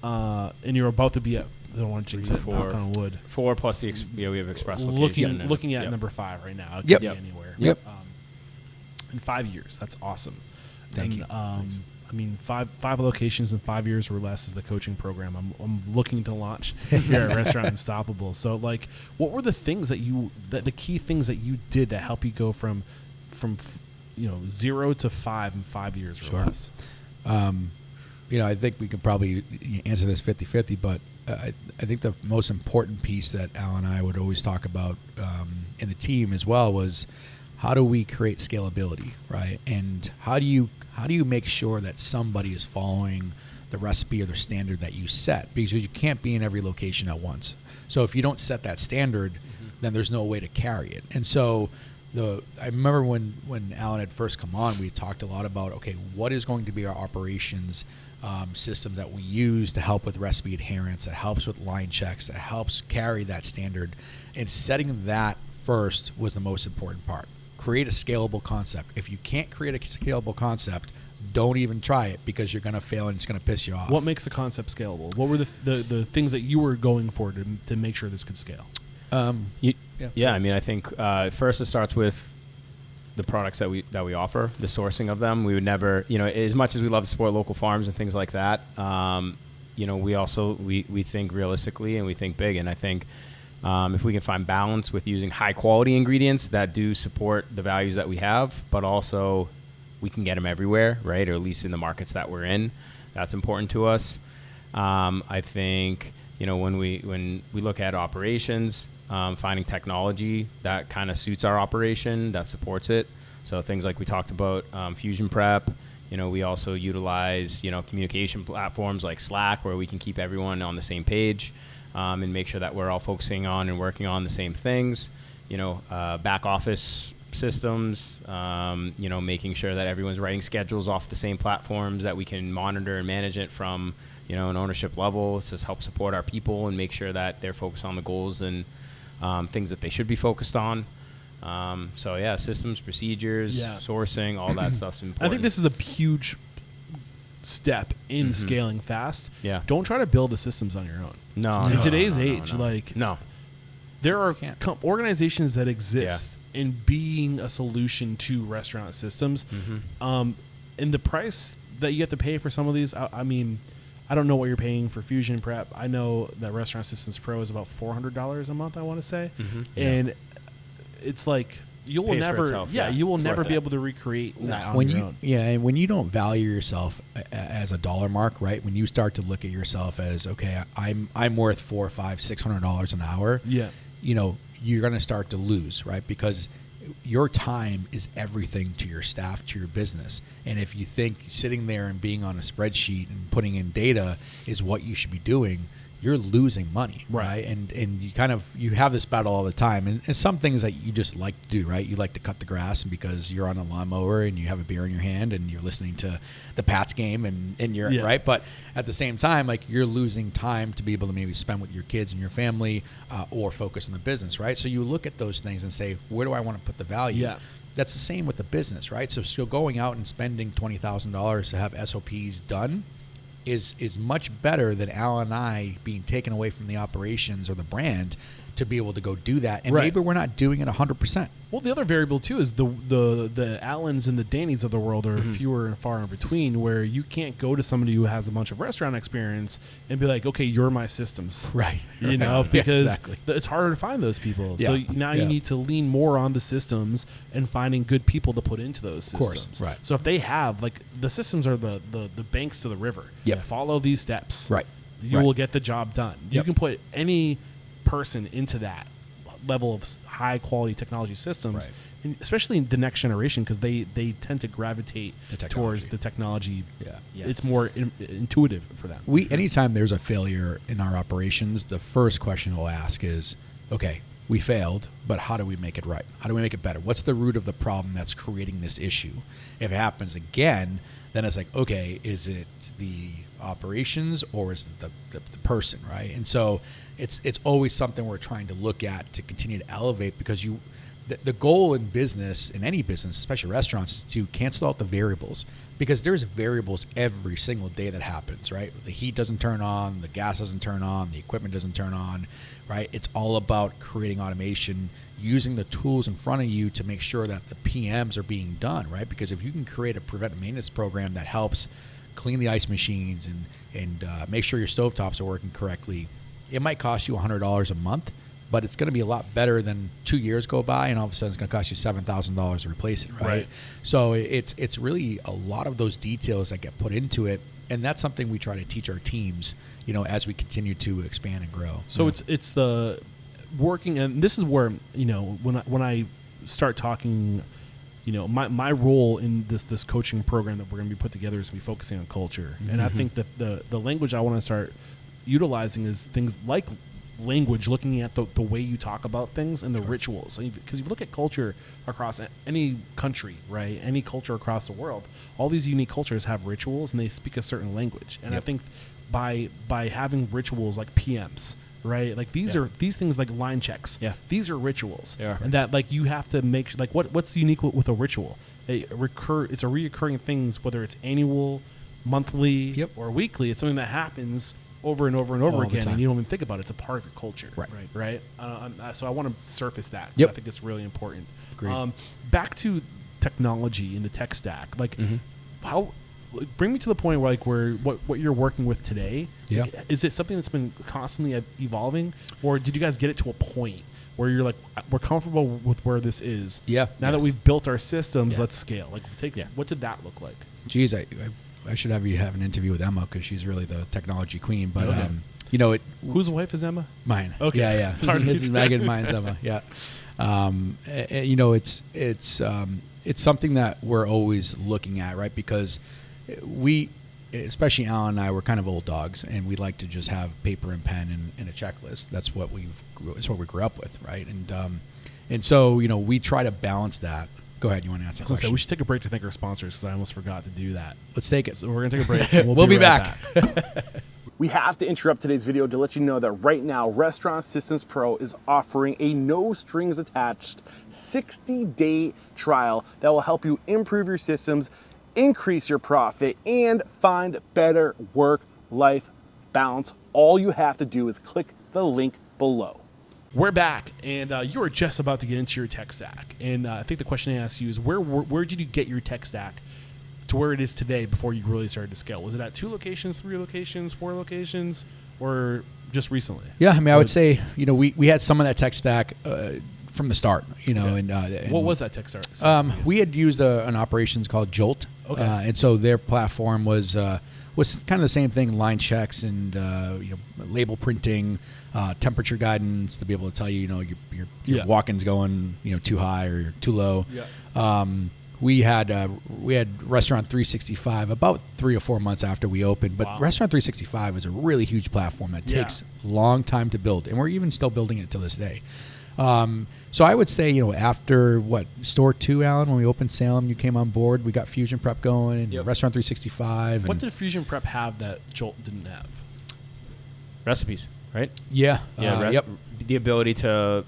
and you're about to be at, I don't want to jinx it, knock on wood. 4 plus we have express location. Looking at number 5 right now. It Yep. could be anywhere. Yep. In 5 years, that's awesome. Thank you. I mean, five locations in 5 years or less is the coaching program I'm looking to launch here at Restaurant Unstoppable. So, what were the things the key things that you did to help you go from 0 to 5 in 5 years or less? I think we could probably answer this 50-50, but I think the most important piece that Al and I would always talk about in the team as well was how do we create scalability, right? And how do you make sure that somebody is following the recipe or the standard that you set? Because you can't be in every location at once. So if you don't set that standard, then there's no way to carry it. And so I remember when Alan had first come on, we talked a lot about, okay, what is going to be our operations systems that we use to help with recipe adherence, that helps with line checks, that helps carry that standard. And setting that first was the most important part. Create a scalable concept. If you can't create a scalable concept, don't even try it, because you're going to fail and it's going to piss you off. What makes the concept scalable? What were the things that you were going for to make sure this could scale? I mean, I think first it starts with the products that we offer, the sourcing of them. We would never, as much as we love to support local farms and things like that, we also we think realistically and we think big. And I think if we can find balance with using high quality ingredients that do support the values that we have, but also we can get them everywhere, right? Or at least in the markets that we're in, that's important to us. I think when we look at operations, finding technology that kind of suits our operation, that supports it. So things like we talked about, Fusion Prep. We also utilize communication platforms like Slack, where we can keep everyone on the same page and make sure that we're all focusing on and working on the same things. Back office systems, making sure that everyone's writing schedules off the same platforms, that we can monitor and manage it from an ownership level. It's just help support our people and make sure that they're focused on the goals and things that they should be focused on. Systems, procedures, sourcing, all that stuff's important. I think this is a huge step in scaling fast. Yeah. Don't try to build the systems on your own. No. In today's age, no. there are organizations that exist in being a solution to restaurant systems. And the price that you have to pay for some of these, I mean, I don't know what you're paying for Fusion Prep. I know that Restaurant Systems Pro is about $400 a month, I want to say. And it's like, you will never, you will never be able to recreate that on your own. Yeah, and when you don't value yourself as a dollar mark, right? When you start to look at yourself as, okay, I'm worth $400, $500, $600 an hour. Yeah, you know, you're going to start to lose, right? Because your time is everything to your staff, to your business. And if you think sitting there and being on a spreadsheet and putting in data is what you should be doing, you're losing money, right? And you have this battle all the time. And some things that you just like to do, right? You like to cut the grass, and because you're on a lawnmower and you have a beer in your hand and you're listening to the Pats game and you're right. But at the same time, like, you're losing time to be able to maybe spend with your kids and your family or focus on the business, right? So you look at those things and say, where do I want to put the value? Yeah. That's the same with the business, right? So going out and spending $20,000 to have SOPs done is much better than Al and I being taken away from the operations or the brand to be able to go do that. And maybe we're not doing it 100%. Well, the other variable too is the Allens and the Dannys of the world are fewer and far in between, where you can't go to somebody who has a bunch of restaurant experience and be like, okay, you're my systems. Right. You know, because it's harder to find those people. Yeah. So now you need to lean more on the systems and finding good people to put into those systems. Of course. Right. So if they have, like, the systems are the banks to the river. Yep. Follow these steps. Right. You will get the job done. You can put any person into that level of high quality technology systems, and especially the next generation, because they tend to gravitate towards the technology. It's more intuitive for them. Anytime there's a failure in our operations, the first question we'll ask is, okay, we failed, but how do we make it right? How do we make it better? What's the root of the problem that's creating this issue? If it happens again, then it's like, okay, is it the operations or is it the person, right? And so it's always something we're trying to look at to continue to elevate, because the goal in business, in any business, especially restaurants, is to cancel out the variables, because there's variables every single day that happens, right? The heat doesn't turn on, the gas doesn't turn on, the equipment doesn't turn on, right? It's all about creating automation, using the tools in front of you to make sure that the PMs are being done, right? Because if you can create a preventive maintenance program that helps clean the ice machines and make sure your stovetops are working correctly, it might cost you $100 a month, but it's going to be a lot better than 2 years go by and all of a sudden it's going to cost you $7,000 to replace it, right? So it's really a lot of those details that get put into it, and that's something we try to teach our teams, you know, as we continue to expand and grow. So it's the working, and this is where, you know, when I start talking, you know, my role in this coaching program that we're going to be put together is to be focusing on culture. And I think that the language I want to start utilizing is things like language, looking at the way you talk about things and the rituals. Because you look at culture across any country, right? Any culture across the world, all these unique cultures have rituals and they speak a certain language. And I think by having rituals like PMs, right? Like these things like line checks. Yeah. These are rituals. Yeah. And that, like, you have to make, like, what's unique with a it's a reoccurring things, whether it's annual, monthly, or weekly. It's something that happens over and over and over again, and you don't even think about it. It's a part of your culture. Right. So I want to surface that. I think it's really important. Back to technology in the tech stack. Like, how bring me to the point where, like, what you're working with today. Like, is it something that's been constantly evolving, or did you guys get it to a point where you're like, we're comfortable with where this is? Now that we've built our systems, let's scale. Like, what did that look like? Geez, I should have you have an interview with Emma, because she's really the technology queen. But you know, whose wife is Emma? Mine. Okay. Yeah. Sorry, this is Megan. Mine's Emma. Yeah. You know, it's something that we're always looking at, right? Because we, especially Alan and I, we're kind of old dogs, and we like to just have paper and pen and a checklist. That's what we grew up with, right? And so, you know, we try to balance that. Go ahead. You want to answer the question? We should take a break to thank our sponsors, because I almost forgot to do that. Let's take it. So we're going to take a break. And we'll be back. We have to interrupt today's video to let you know that right now, Restaurant Systems Pro is offering a no-strings-attached 60-day trial that will help you improve your systems, increase your profit, and find better work-life balance. All you have to do is click the link below. We're back, and you were just about to get into your tech stack. And I think the question I asked you is, where did you get your tech stack to where it is today before you really started to scale? Was it at 2 locations, 3 locations, 4 locations, or just recently? Yeah, I mean, I would say, we had some of that tech stack from the start, and what was that tech stack? We had used an operations called Jolt. Okay. And so their platform was kind of the same thing, line checks and label printing, temperature guidance to be able to tell you, your walk-ins going too high or too low. Yeah. We had Restaurant 365 about 3 or 4 months after we opened, but Restaurant 365 is a really huge platform that takes a long time to build, and we're even still building it to this day. So I would say, after store 2, Alan, when we opened Salem, you came on board. We got Fusion Prep going and Restaurant 365. What did Fusion Prep have that Jolt didn't have? Recipes, right? Yeah. The ability to,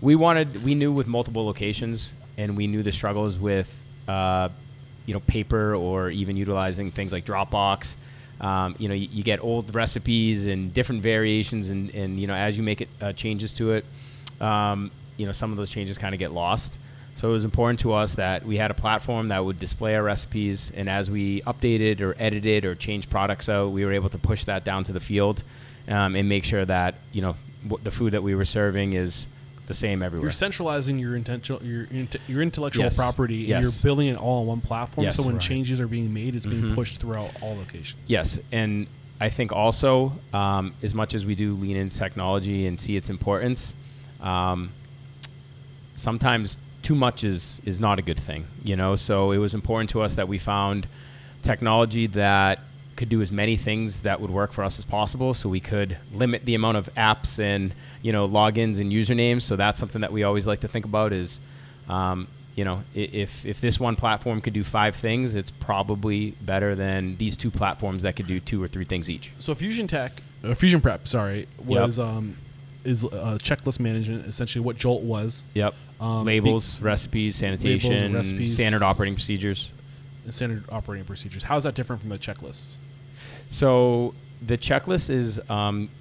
we knew with multiple locations, and we knew the struggles with, paper or even utilizing things like Dropbox. You get old recipes and different variations, and as you make it changes to it, some of those changes kind of get lost. So it was important to us that we had a platform that would display our recipes, and as we updated or edited or changed products out, we were able to push that down to the field and make sure that the food that we were serving is the same everywhere. You're centralizing your intellectual property, and you're building it all on one platform. So when changes are being made, it's being pushed throughout all locations. Yes, and I think also, as much as we do lean into technology and see its importance, sometimes too much is not a good thing, So it was important to us that we found technology that could do as many things that would work for us as possible, so we could limit the amount of apps and logins and usernames. So that's something that we always like to think about is, if this one platform could do 5 things, it's probably better than these 2 platforms that could do 2 or 3 things each. So Fusion Prep, was is checklist management, essentially what Jolt was. Yep. Labels, recipes, sanitation, standard operating procedures. Standard operating procedures. How is that different from the checklists? So the checklist is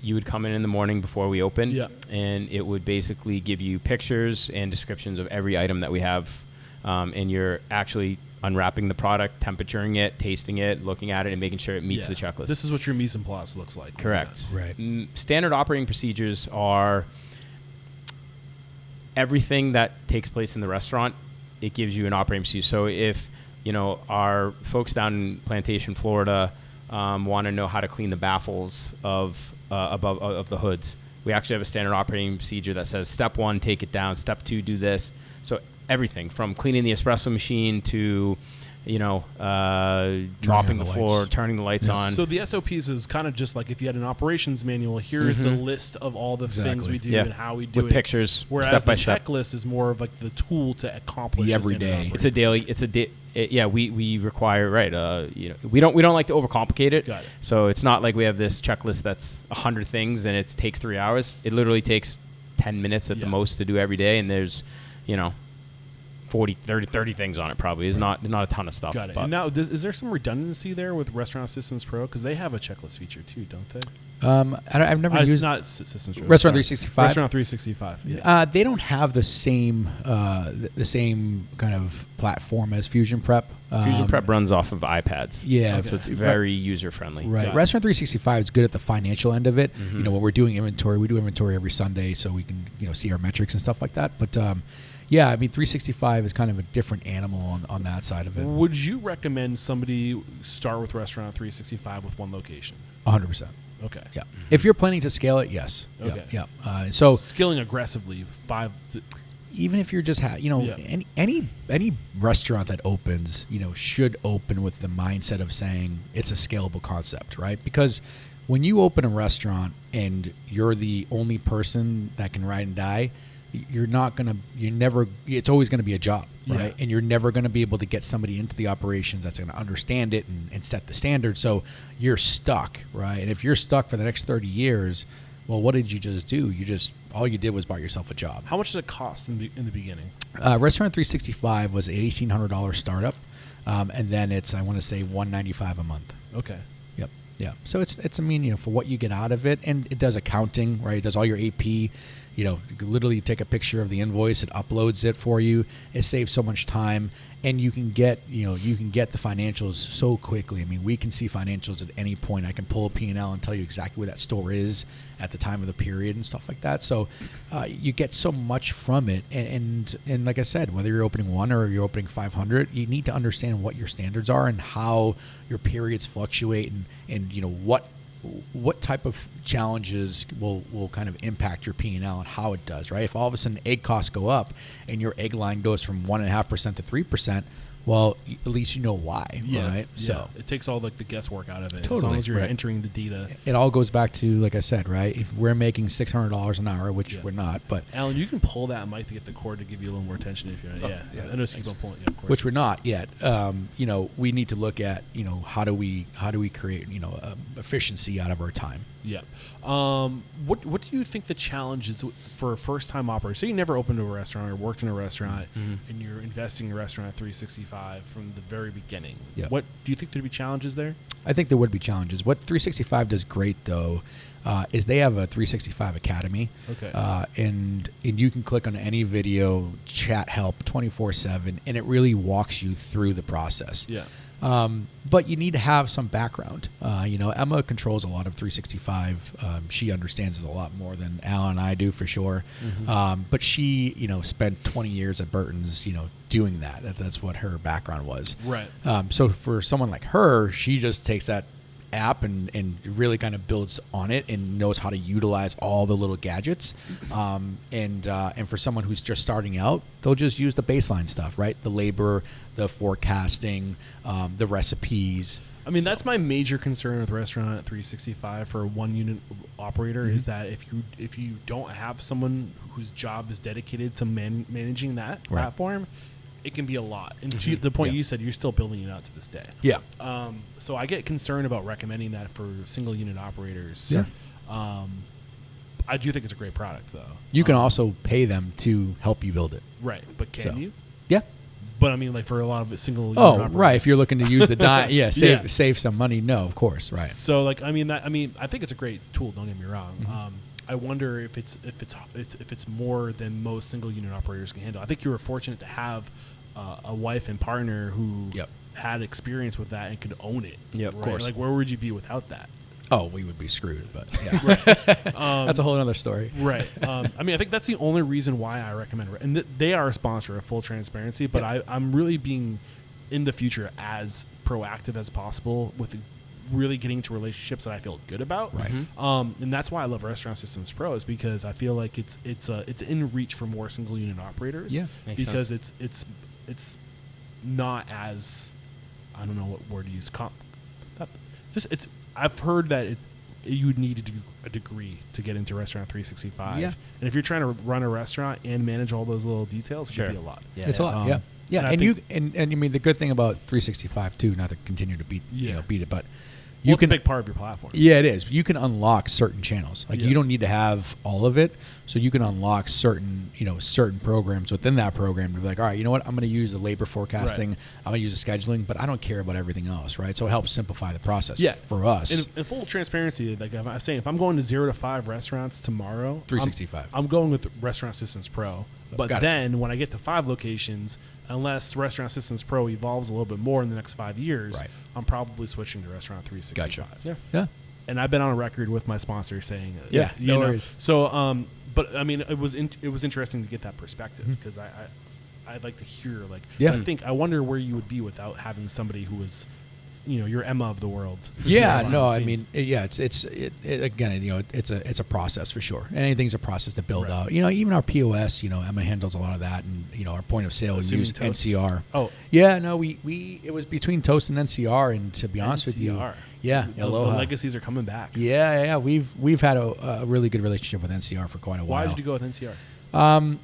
you would come in the morning before we open, and it would basically give you pictures and descriptions of every item that we have, and you're actually unwrapping the product, temperaturing it, tasting it, looking at it, and making sure it meets the checklist. This is what your mise en place looks like. Correct. Right. Standard operating procedures are everything that takes place in the restaurant. It gives you an operating procedure. So if our folks down in Plantation, Florida, want to know how to clean the baffles of the hoods, we actually have a standard operating procedure that says step 1, take it down. Step 2, do this. So everything from cleaning the espresso machine to, dropping the floor, turning the lights on. So the SOPs is kind of just like if you had an operations manual, here's the list of all the things we do and how we do with it. pictures, whereas step by the checklist is more of like the tool to accomplish the everyday. It's a daily. We require we don't like to overcomplicate it. Got it. So it's not like we have this checklist that's 100 things and it takes 3 hours. It literally takes 10 minutes at the most to do every day, and there's 30 things on it probably. Is not a ton of stuff. Got it. And now, is there some redundancy there with Restaurant Systems Pro? Because they have a checklist feature too, don't they? I've never used not Systems Pro. Restaurant 365. Restaurant 365. Yeah. They don't have the same kind of platform as Fusion Prep. Fusion Prep runs off of iPads. Yeah, so it's very user friendly. Right. Restaurant 365 is good at the financial end of it. When we're doing inventory, we do inventory every Sunday, so we can see our metrics and stuff like that. But 365 is kind of a different animal on that side of it. Would you recommend somebody start with Restaurant 365 with one location? 100%. Okay. Yeah. If you're planning to scale it, yes. Okay. Yeah. So scaling aggressively, even if you're just any restaurant that opens, should open with the mindset of saying it's a scalable concept, right? Because when you open a restaurant and you're the only person that can ride and die, it's always going to be a job, right? Yeah. And you're never going to be able to get somebody into the operations that's going to understand it and set the standard. So you're stuck, right? And if you're stuck for the next 30 years, well, what did you just do? All you did was buy yourself a job. How much does it cost in the beginning? Restaurant 365 was an $1,800 startup. And then it's, I want to say, $195 a month. Okay. Yep. Yeah. So it's for what you get out of it, and it does accounting, right? It does all your AP. you can literally take a picture of the invoice, it uploads it for you. It saves so much time, and you can get the financials so quickly. I mean, we can see financials at any point. I can pull a P&L and tell you exactly where that store is at the time of the period and stuff like that. So you get so much from it. And like I said, whether you're opening 1 or you're opening 500, you need to understand what your standards are and how your periods fluctuate, and what type of challenges will kind of impact your P&L and how it does, right? If all of a sudden egg costs go up and your egg line goes from 1.5% to 3%, well, at least you know why, right? So it takes all the guesswork out of it. Totally, as long as you're entering the data. It all goes back to, like I said, right? If we're making $600 an hour, which we're not, but Alan, you can pull that mic to get the cord to give you a little more attention if you're. I know you keep on pulling. Yeah, of course. Which we're not yet. We need to look at how do we create efficiency out of our time. Yeah. What do you think the challenge is for a first time operator? So you never opened a restaurant or worked in a restaurant, and you're investing in a restaurant at 365 from the very beginning. Yeah. What do you think there'd be challenges there? I think there would be challenges. What 365 does great though is they have a 365 Academy. Okay. And you can click on any video, chat help 24/7, and it really walks you through the process. Yeah. But you need to have some background. Emma controls a lot of 365. She understands it a lot more than Alan and I do, for sure. But she, spent 20 years at Burton's, doing that. That's what her background was. Right. So for someone like her, she just takes that app and really kind of builds on it and knows how to utilize all the little gadgets. And for someone who's just starting out, they'll just use the baseline stuff, right? The labor, the forecasting, the recipes. I mean, that's my major concern with Restaurant 365 for a 1-unit operator is that if you don't have someone whose job is dedicated to managing that platform, it can be a lot. And to the point you said, you're still building it out to this day. Yeah. So I get concerned about recommending that for single unit operators. Yeah. I do think it's a great product, though. You can also pay them to help you build it. Right. But can you? Yeah. But I mean, like for a lot of single unit operators. Right. If you're looking to use the save some money. No, of course. Right. So like, I think it's a great tool. Don't get me wrong. I wonder if it's more than most single unit operators can handle. I think you were fortunate to have a wife and partner who had experience with that and could own it. Yeah, right? Of course. Like, where would you be without that? Oh, we would be screwed. But yeah, that's a whole other story. Right. I think that's the only reason why I recommend it. And they are a sponsor of Full Transparency, but I'm really being in the future as proactive as possible with really getting into relationships that I feel good about. Right. And that's why I love Restaurant Systems Pro, is because I feel like it's in reach for more single unit operators. Yeah. Because it's not as, I don't know what word to use. I've heard that you would need to do a degrey to get into Restaurant 365. Yeah. And if you're trying to run a restaurant and manage all those little details, it could be a lot. Yeah, it's a lot. Yeah. And I mean, the good thing about 365 too, not to continue to beat it, but it's a big part of your platform. Yeah, it is. You can unlock certain channels. Like you don't need to have all of it, so you can unlock certain programs within that program to be like, all right, you know what? I'm going to use the labor forecasting. I'm going to use the scheduling, but I don't care about everything else, right? So it helps simplify the process for us. In full transparency, like I was saying, if I'm going to 0 to 5 restaurants tomorrow, 365, I'm going with Restaurant Systems Pro. But then when I get to 5 locations, unless Restaurant Systems Pro evolves a little bit more in the next 5 years, I'm probably switching to Restaurant 365. Gotcha. Yeah. And I've been on record with my sponsor saying, no worries. So, but I mean, it was interesting to get that perspective because I'd like to hear I wonder where you would be without having somebody who was, your Emma of the world. Yeah, no, I mean, it's again, it's a process for sure. Anything's a process to build out. Even our POS, Emma handles a lot of that, and our point of sale we use NCR. Oh, yeah, no, it was between Toast and NCR, and to be honest with you, the legacies are coming back. Yeah, we've had a really good relationship with NCR for quite a while. Why did you go with NCR?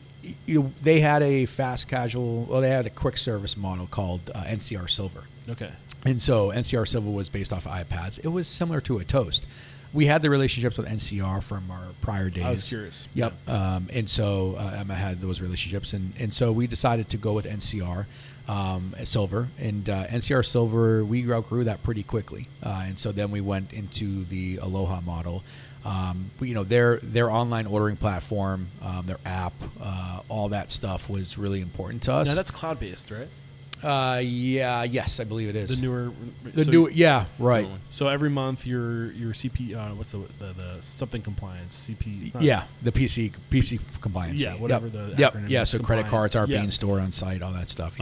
They had a fast casual, they had a quick service model called NCR Silver. Okay. And so NCR Silver was based off of iPads. It was similar to a Toast. we had the relationships with NCR from our prior days. I was curious. Yep. And so Emma had those relationships, and so we decided to go with NCR Silver, and NCR Silver, we outgrew that pretty quickly, and so then we went into the Aloha model. Their online ordering platform, their app, all that stuff was really important to us. Now that's cloud-based, right? Yes, I believe it is. Right. So every month your CP, what's the something compliance CP? The PC compliance. Yeah, whatever the acronym Yeah, is, so credit cards are being stored on site, all that stuff.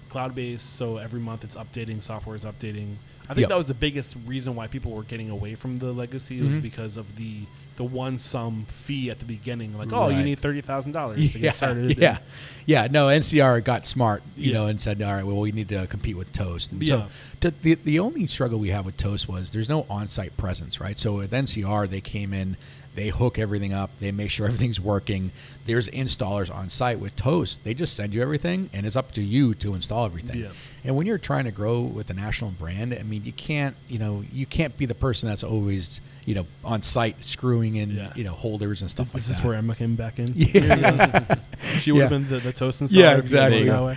Cloud-based, so every month it's updating, software is updating. I think that was the biggest reason why people were getting away from the legacy was because of the one sum fee at the beginning, like, you need $30,000 to get started. No, NCR got smart, and said, all right, well, we need to compete with Toast. And so the only struggle we have with Toast was there's no on-site presence, right? So with NCR, they came in, they hook everything up, they make sure everything's working. There's installers on site. With Toast, they just send you everything, and it's up to you to install everything. Yeah. And when you're trying to grow with a national brand, I mean, you can't be the person that's always on site screwing in holders and stuff like that. This is where Emma came back in. She would have been the Toast installer. Yeah, exactly. So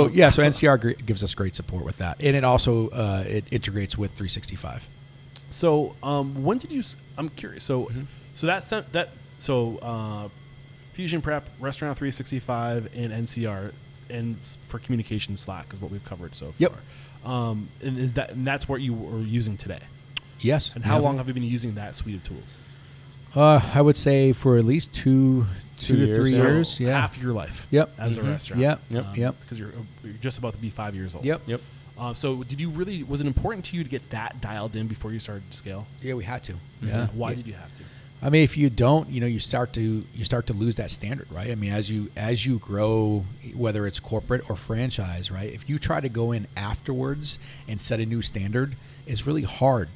NCR gives us great support with that, and it also it integrates with 365. So when did you? I'm curious. So Fusion Prep, Restaurant 365, and NCR, and for communication, Slack is what we've covered so far. Yep. And that's what you were using today. Yes. And how long have you been using that suite of tools? I would say for at least two to 3 years. So half your life. Yep. As a restaurant. Yep. Because you're just about to be 5 years old. Yep. So was it important to you to get that dialed in before you started to scale? Yeah, we had to. Mm-hmm. Yeah. Why did you have to? I mean, if you don't, you start to lose that standard, right? I mean, as you grow, whether it's corporate or franchise, right? If you try to go in afterwards and set a new standard, it's really hard,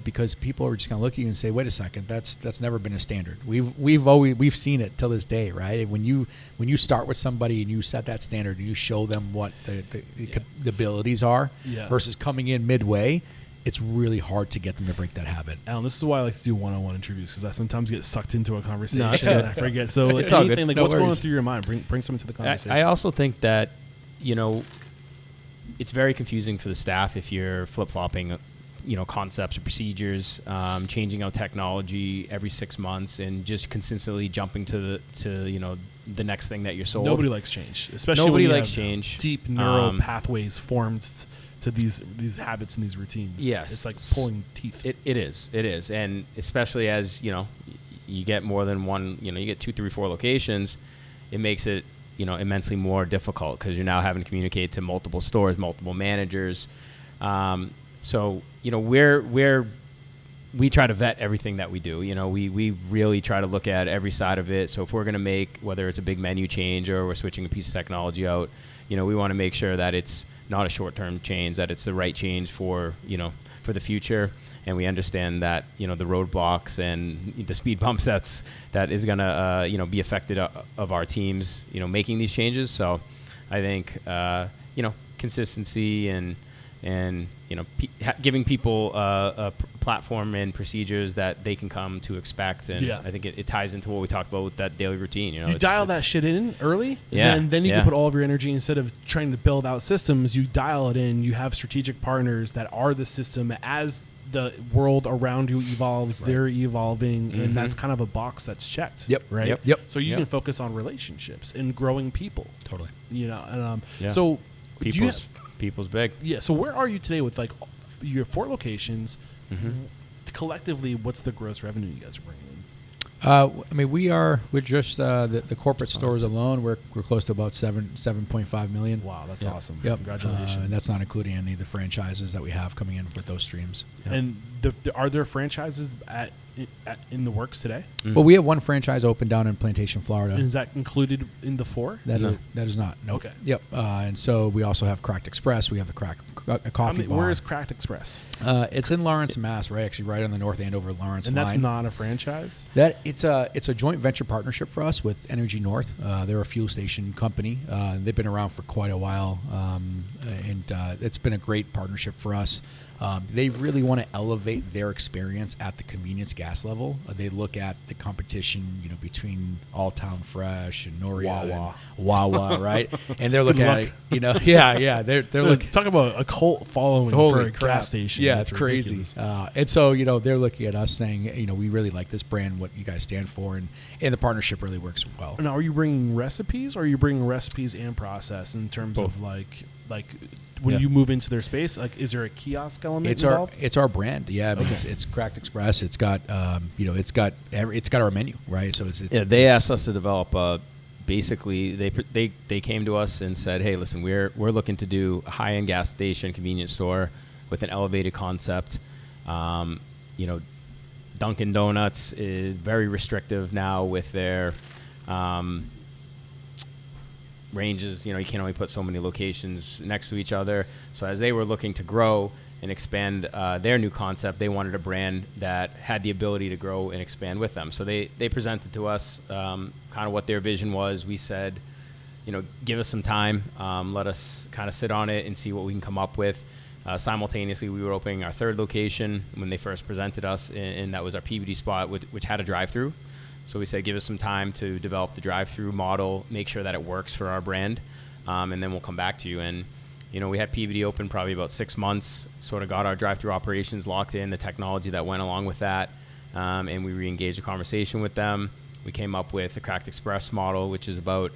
because people are just going to look at you and say, "Wait a second, that's never been a standard." We've seen it till this day, right? When you start with somebody and you set that standard and you show them what the abilities are versus coming in midway, it's really hard to get them to break that habit. Alan, this is why I like to do one-on-one interviews, because I sometimes get sucked into a conversation and I forget. So it's all good. Like, what's going through your mind? Bring something to the conversation. I also think that, it's very confusing for the staff if you're flip-flopping, concepts or procedures, changing out technology every 6 months, and just consistently jumping to the next thing that you're sold. Nobody likes change, especially when you have change. Deep neural pathways formed to these habits and these routines. Yes. It's like pulling teeth. It is. And especially as, you get more than one, you get 2, 3, 4 locations, it makes it, immensely more difficult because you're now having to communicate to multiple stores, multiple managers. So, we try to vet everything that we do. We really try to look at every side of it. So if we're going to make, whether it's a big menu change or we're switching a piece of technology out, we want to make sure that it's not a short-term change, that it's the right change for the future. And we understand that, the roadblocks and the speed bumps that is going to, be affected of our teams, making these changes. So I think, consistency and giving people a platform and procedures that they can come to expect, and I think it ties into what we talked about with that daily routine. You dial that shit in early, and then you can put all of your energy, instead of trying to build out systems, you dial it in. You have strategic partners that are the system. As the world around you evolves, they're evolving, and that's kind of a box that's checked. Right. Yep. So you can focus on relationships and growing people. Totally. So People's big. Yeah. So where are you today with your 4 locations? Collectively, what's the gross revenue you guys are bringing in? We're just the corporate stores alone. We're close to about 7.5 million. Wow, that's awesome. Yep. Congratulations. And that's not including any of the franchises that we have coming in with those streams. Yep. And are there franchises in the works today? Well, we have one franchise open down in Plantation, Florida. And is that included in the 4? That is not. No. Okay. Yep. And so we also have Cracked Express. We have the coffee bar. Where is Cracked Express? It's in Lawrence, Mass. Right, actually, right on the North Andover Lawrence line. And that's not a franchise. That It's a joint venture partnership for us with Energy North. They're a fuel station company. They've been around for quite a while, and it's been a great partnership for us. They really want to elevate their experience at the convenience gas level. They look at the competition, between Alltown Fresh and Noria and Wawa, right? And they're looking at it, they're looking. Talk about a cult following for a gas station. Yeah, it's crazy. And so, they're looking at us saying, we really like this brand, what you guys stand for, and the partnership really works well. Now, are you bringing recipes, or are you bringing recipes and process in terms Both. of like when you move into their space? Like, is there a kiosk element involved? It's our brand. Yeah, I mean, it's Cracked Express. It's got it's got our menu, right? So they asked us to develop. Basically, they came to us and said, "Hey, listen, we're looking to do a high-end gas station convenience store with an elevated concept. Dunkin' Donuts is very restrictive now with their ranges. You can only put so many locations next to each other. So as they were looking to grow and expand their new concept, they wanted a brand that had the ability to grow and expand with them. So they presented to us kind of what their vision was. We said, give us some time, let us kind of sit on it and see what we can come up with. Simultaneously, we were opening our third location when they first presented us, and that was our PBD spot, which had a drive-through. So we said, give us some time to develop the drive-through model, make sure that it works for our brand, and then we'll come back to you. And, we had PBD open probably about 6 months, sort of got our drive-through operations locked in, the technology that went along with that, and we re-engaged a conversation with them. We came up with the Cracked Express model, which is about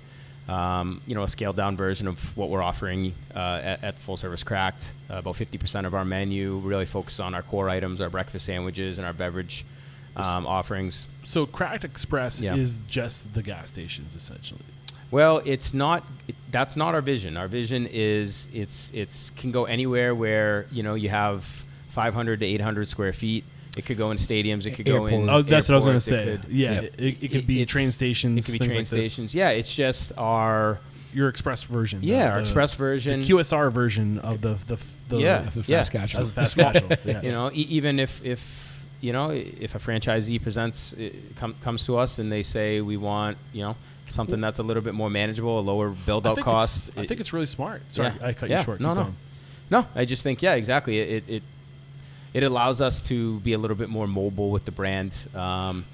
a scaled-down version of what we're offering at Full Service Cracked. About 50% of our menu really focuses on our core items, our breakfast sandwiches, and our beverage offerings. So Cracked Express is just the gas stations, essentially. Well, it's not. That's not our vision. Our vision is it's can go anywhere where you have 500 to 800 square feet. It could go in stadiums. It could go in. Oh, that's airports. what I was going to say. It could be train stations. It could be train stations. Yeah, it's just your express version. Yeah, our express version, the QSR version of the fast casual. Fast casual. Yeah. Even if a franchisee comes to us and they say we want something that's a little bit more manageable, a lower build out cost. I think it's really smart. Sorry, I cut you short. No. I just think exactly. It allows us to be a little bit more mobile with the brand. Go ahead.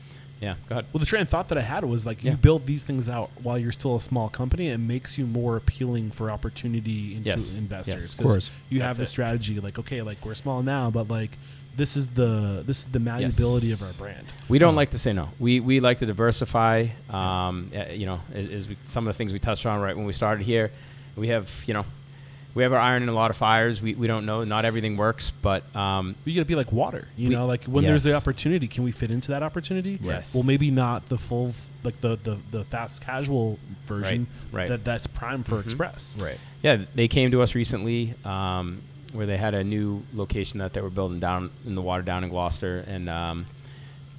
Well, the train of thought that I had was you build these things out while you're still a small company. It makes you more appealing for opportunity into investors. Yes, of course. You have the strategy we're small now, but this is the malleability of our brand. We don't like to say no. We like to diversify. Some of the things we touched on right when we started here, we have our iron in a lot of fires. We don't know. Not everything works, but you got to be like water. When there's the opportunity, can we fit into that opportunity? Yes. Well, maybe not the full the fast casual version. Right. That's prime for Express. Right. Yeah, they came to us recently where they had a new location that they were building down in the water down in Gloucester, and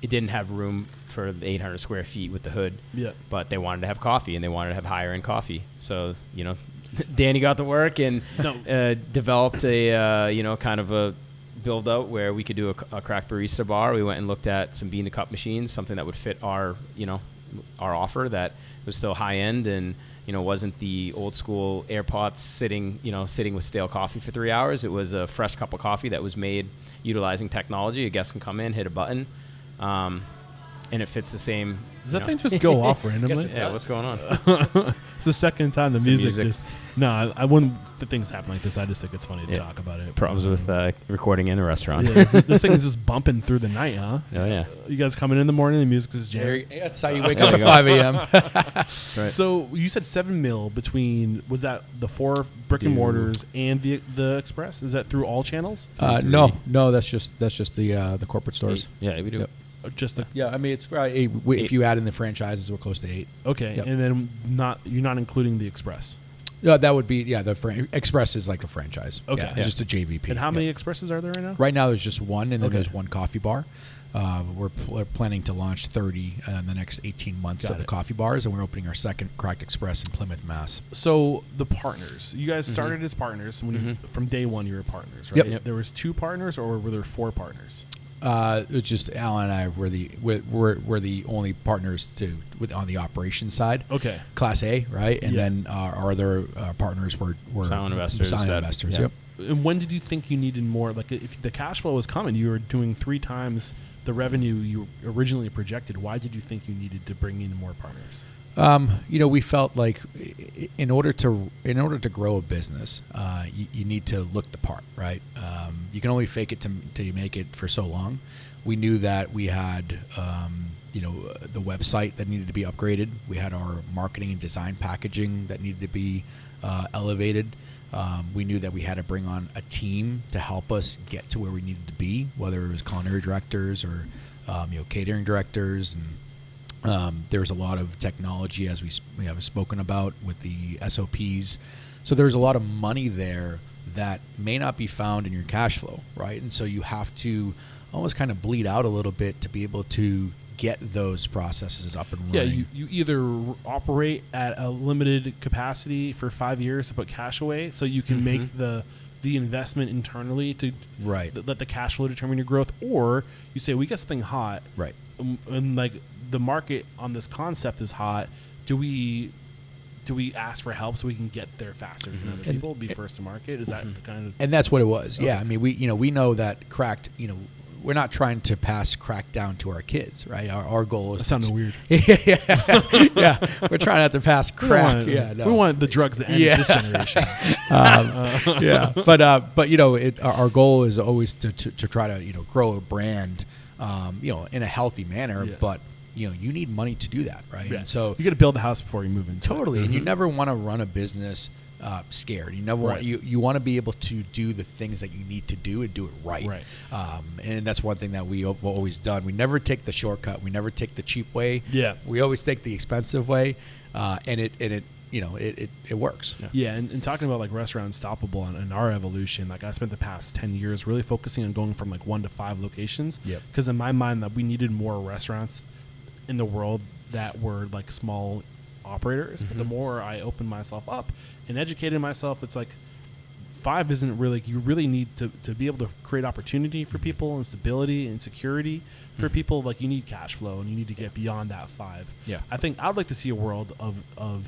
it didn't have room for the 800 square feet with the hood. Yeah. But they wanted to have coffee, and they wanted to have higher end coffee. So Danny got to work and developed a kind of a build out where we could do a cracked barista bar. We went and looked at some bean to cup machines, something that would fit our offer that was still high end and wasn't the old school air pots sitting with stale coffee for 3 hours. It was a fresh cup of coffee that was made utilizing technology. A guest can come in, hit a button, and it fits the same. Does that thing just go off randomly? Yeah, what's going on? It's the second time the music just... No, when the things happen like this, I just think it's funny to talk about it. Problems with recording in a restaurant. Yeah, this thing is just bumping through the night, huh? Oh, yeah. You guys coming in the morning, the music is jamming. That's how you wake up at 5 a.m. Right. So you said $7 million between, was that the 4 brick and mortars and the Express? Is that through all channels? No, that's just the corporate stores. Yeah, we do. Yep. Just I mean, it's probably if you add in the franchises, we're close to 8. Okay, yep. And then you're not including the Express. Yeah, that would be the Express is like a franchise. Okay, it's just a JVP. And how many Expresses are there right now? Right now, there's just one, and then there's one coffee bar. We're planning to launch 30 in the next 18 months of the coffee bars, and we're opening our second Cracked Express in Plymouth, Mass. So the partners, you guys started as partners when from day one. You were partners, right? Yep. There was 2 partners, or were there 4 partners? It was just Alan and I were the only partners on the operations side. Okay. Class A, right? And then our other partners were silent investors. Yep. And when did you think you needed more? Like, if the cash flow was coming, you were doing 3 times the revenue you originally projected. Why did you think you needed to bring in more partners? We felt like in order to grow a business, you need to look the part, right? You can only fake it till you make it for so long. We knew that we had, the website that needed to be upgraded. We had our marketing and design packaging that needed to be elevated. We knew that we had to bring on a team to help us get to where we needed to be, whether it was culinary directors or catering directors, and there's a lot of technology, as we have spoken about, with the SOPs. So there's a lot of money there that may not be found in your cash flow, right? And so you have to almost kind of bleed out a little bit to be able to get those processes up and running. Yeah, you either operate at a limited capacity for 5 years to put cash away, so you can make the investment internally to let the cash flow determine your growth, or you say, we got something hot, right? And like the market on this concept is hot. Do we ask for help so we can get there faster than other people, be first to market? Is that the kind of? And that's what it was. Okay. Yeah, I mean, we know that cracked. We're not trying to pass crack down to our kids, right? Our goal is. That sounded weird. Yeah, we're trying not to pass crack. We want the drugs to end this generation. But our goal is always to try to grow a brand, in a healthy manner. Yeah. But you need money to do that, right? Yeah. And so you got to build the house before you move in. Totally, and you never want to run a business scared. You never want you want to be able to do the things that you need to do and do it right. Right. And that's one thing that we've always done. We never take the shortcut. We never take the cheap way. Yeah. We always take the expensive way, and it works. Yeah, and talking about like Restaurant Unstoppable and our evolution, like I spent the past 10 years really focusing on going from like 1 to 5 locations. Yep. Because in my mind, that we needed more restaurants in the world that were like small operators. But the more I opened myself up and educated myself, it's like 5 isn't really, you really need to be able to create opportunity for people and stability and security for people. Like you need cash flow and you need to get beyond that 5. Yeah. I think I'd like to see a world of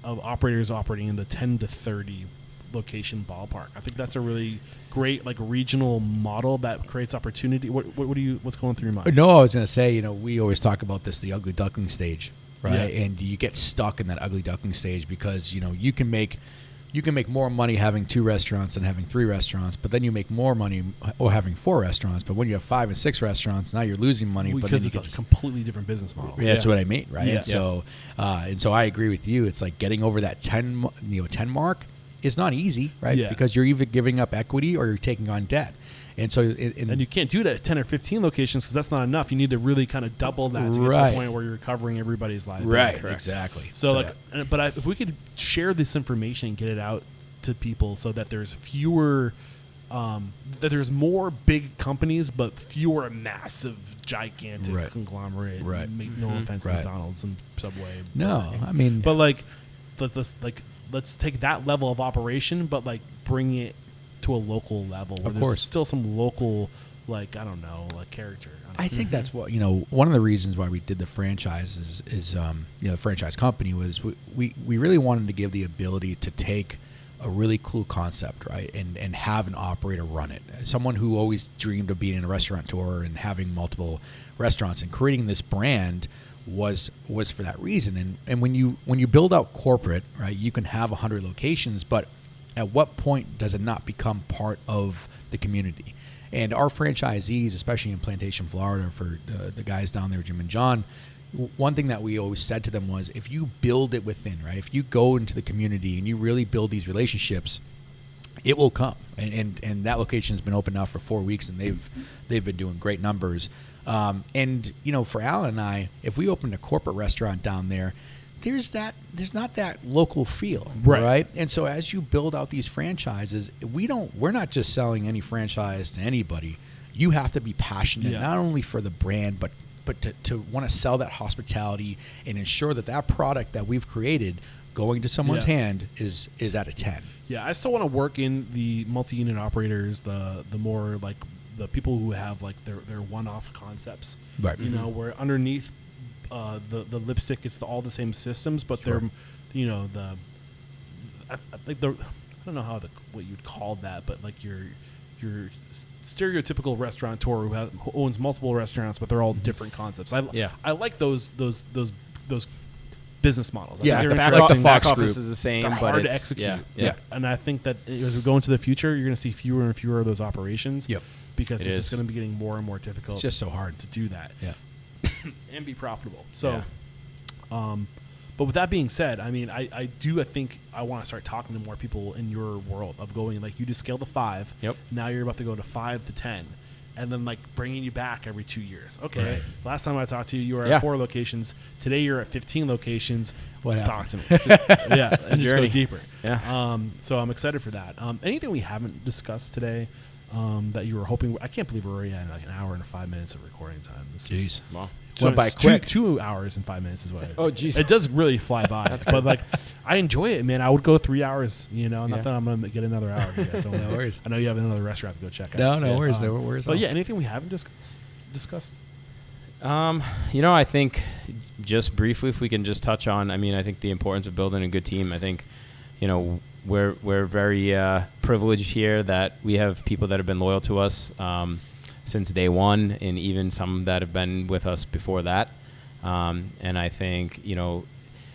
operators operating in the 10 to 30 location ballpark. I think that's a really great like regional model that creates opportunity. What's going through your mind? No, I was going to say, we always talk about this, the ugly duckling stage, right? Yeah. And you get stuck in that ugly duckling stage because, you can make more money having 2 restaurants than having 3 restaurants, but then you make more money or having 4 restaurants. But when you have 5 and 6 restaurants, now you're losing money. Well, but because it's a completely different business model. Yeah, that's what I mean, right? Yeah. And so I agree with you. It's like getting over that 10 mark is not easy, right? Yeah. Because you're either giving up equity or you're taking on debt. And so, and you can't do that at 10 or 15 locations because that's not enough. You need to really kind of double that to get to the point where you're covering everybody's life. Right, exactly. If we could share this information and get it out to people so that there's fewer, that there's more big companies but fewer massive, gigantic conglomerate. Right. No offense to McDonald's and Subway. No, I mean, but let's take that level of operation, but like bring it to a local level where there's still some local, character. I think that's what, one of the reasons why we did the franchise is the franchise company was we really wanted to give the ability to take a really cool concept, right, and have an operator run it. Someone who always dreamed of being a restaurateur and having multiple restaurants and creating this brand was for that reason. And when you build out corporate, right, you can have 100 locations, but at what point does it not become part of the community? And our franchisees, especially in Plantation, Florida, for the guys down there, Jim and John, one thing that we always said to them was, if you build it within, right, if you go into the community and you really build these relationships, it will come. And that location has been open now for 4 weeks, and they've been doing great numbers. And for Alan and I, if we opened a corporate restaurant down there, there's not that local feel, right? And so as you build out these franchises, we're not just selling any franchise to anybody. You have to be passionate not only for the brand, but to want to sell that hospitality and ensure that product that we've created going to someone's hand is at a 10. Yeah, I still want to work in the multi-unit operators, the more like the people who have like their one-off concepts, right? You know, where underneath the lipstick, it's all the same systems, but they're, you know, I don't know what you'd call that, but like your stereotypical restaurateur who owns multiple restaurants, but they're all different concepts. I like those business models. Yeah, the back office is the same, they're but hard it's to execute. Yeah. And I think that as we go into the future, you're going to see fewer and fewer of those operations. Yep. Because it's just going to be getting more and more difficult. It's just so hard to do that. Yeah. And be profitable. So, but with that being said, I mean, I think I want to start talking to more people in your world of going, like, you just scale to 5. Yep. Now you're about to go to 5 to 10. And then, like, bringing you back every 2 years. Okay. Right. Last time I talked to you, you were at 4 locations. Today you're at 15 locations. What Talk to happened? me. Yeah. It's a and just journey. go deeper. Yeah. So I'm excited for that. Anything we haven't discussed today that you were hoping? I can't believe we're already at like an hour and 5 minutes of recording time. Jeez. Wow. Went by quick. 2 hours and 5 minutes is what. Oh, jeez. It does really fly by. But like, I enjoy it, man. I would go 3 hours. You know, not that I'm gonna get another hour. Here, so No worries. I know you have another restaurant to go check out. No worries. No worries. But yeah, anything we haven't discussed? You know, I think just briefly, if we can just touch on, I mean, I think the importance of building a good team. I think, you know, we're very privileged here that we have people that have been loyal to us since day one, and even some that have been with us before that. And I think, you know,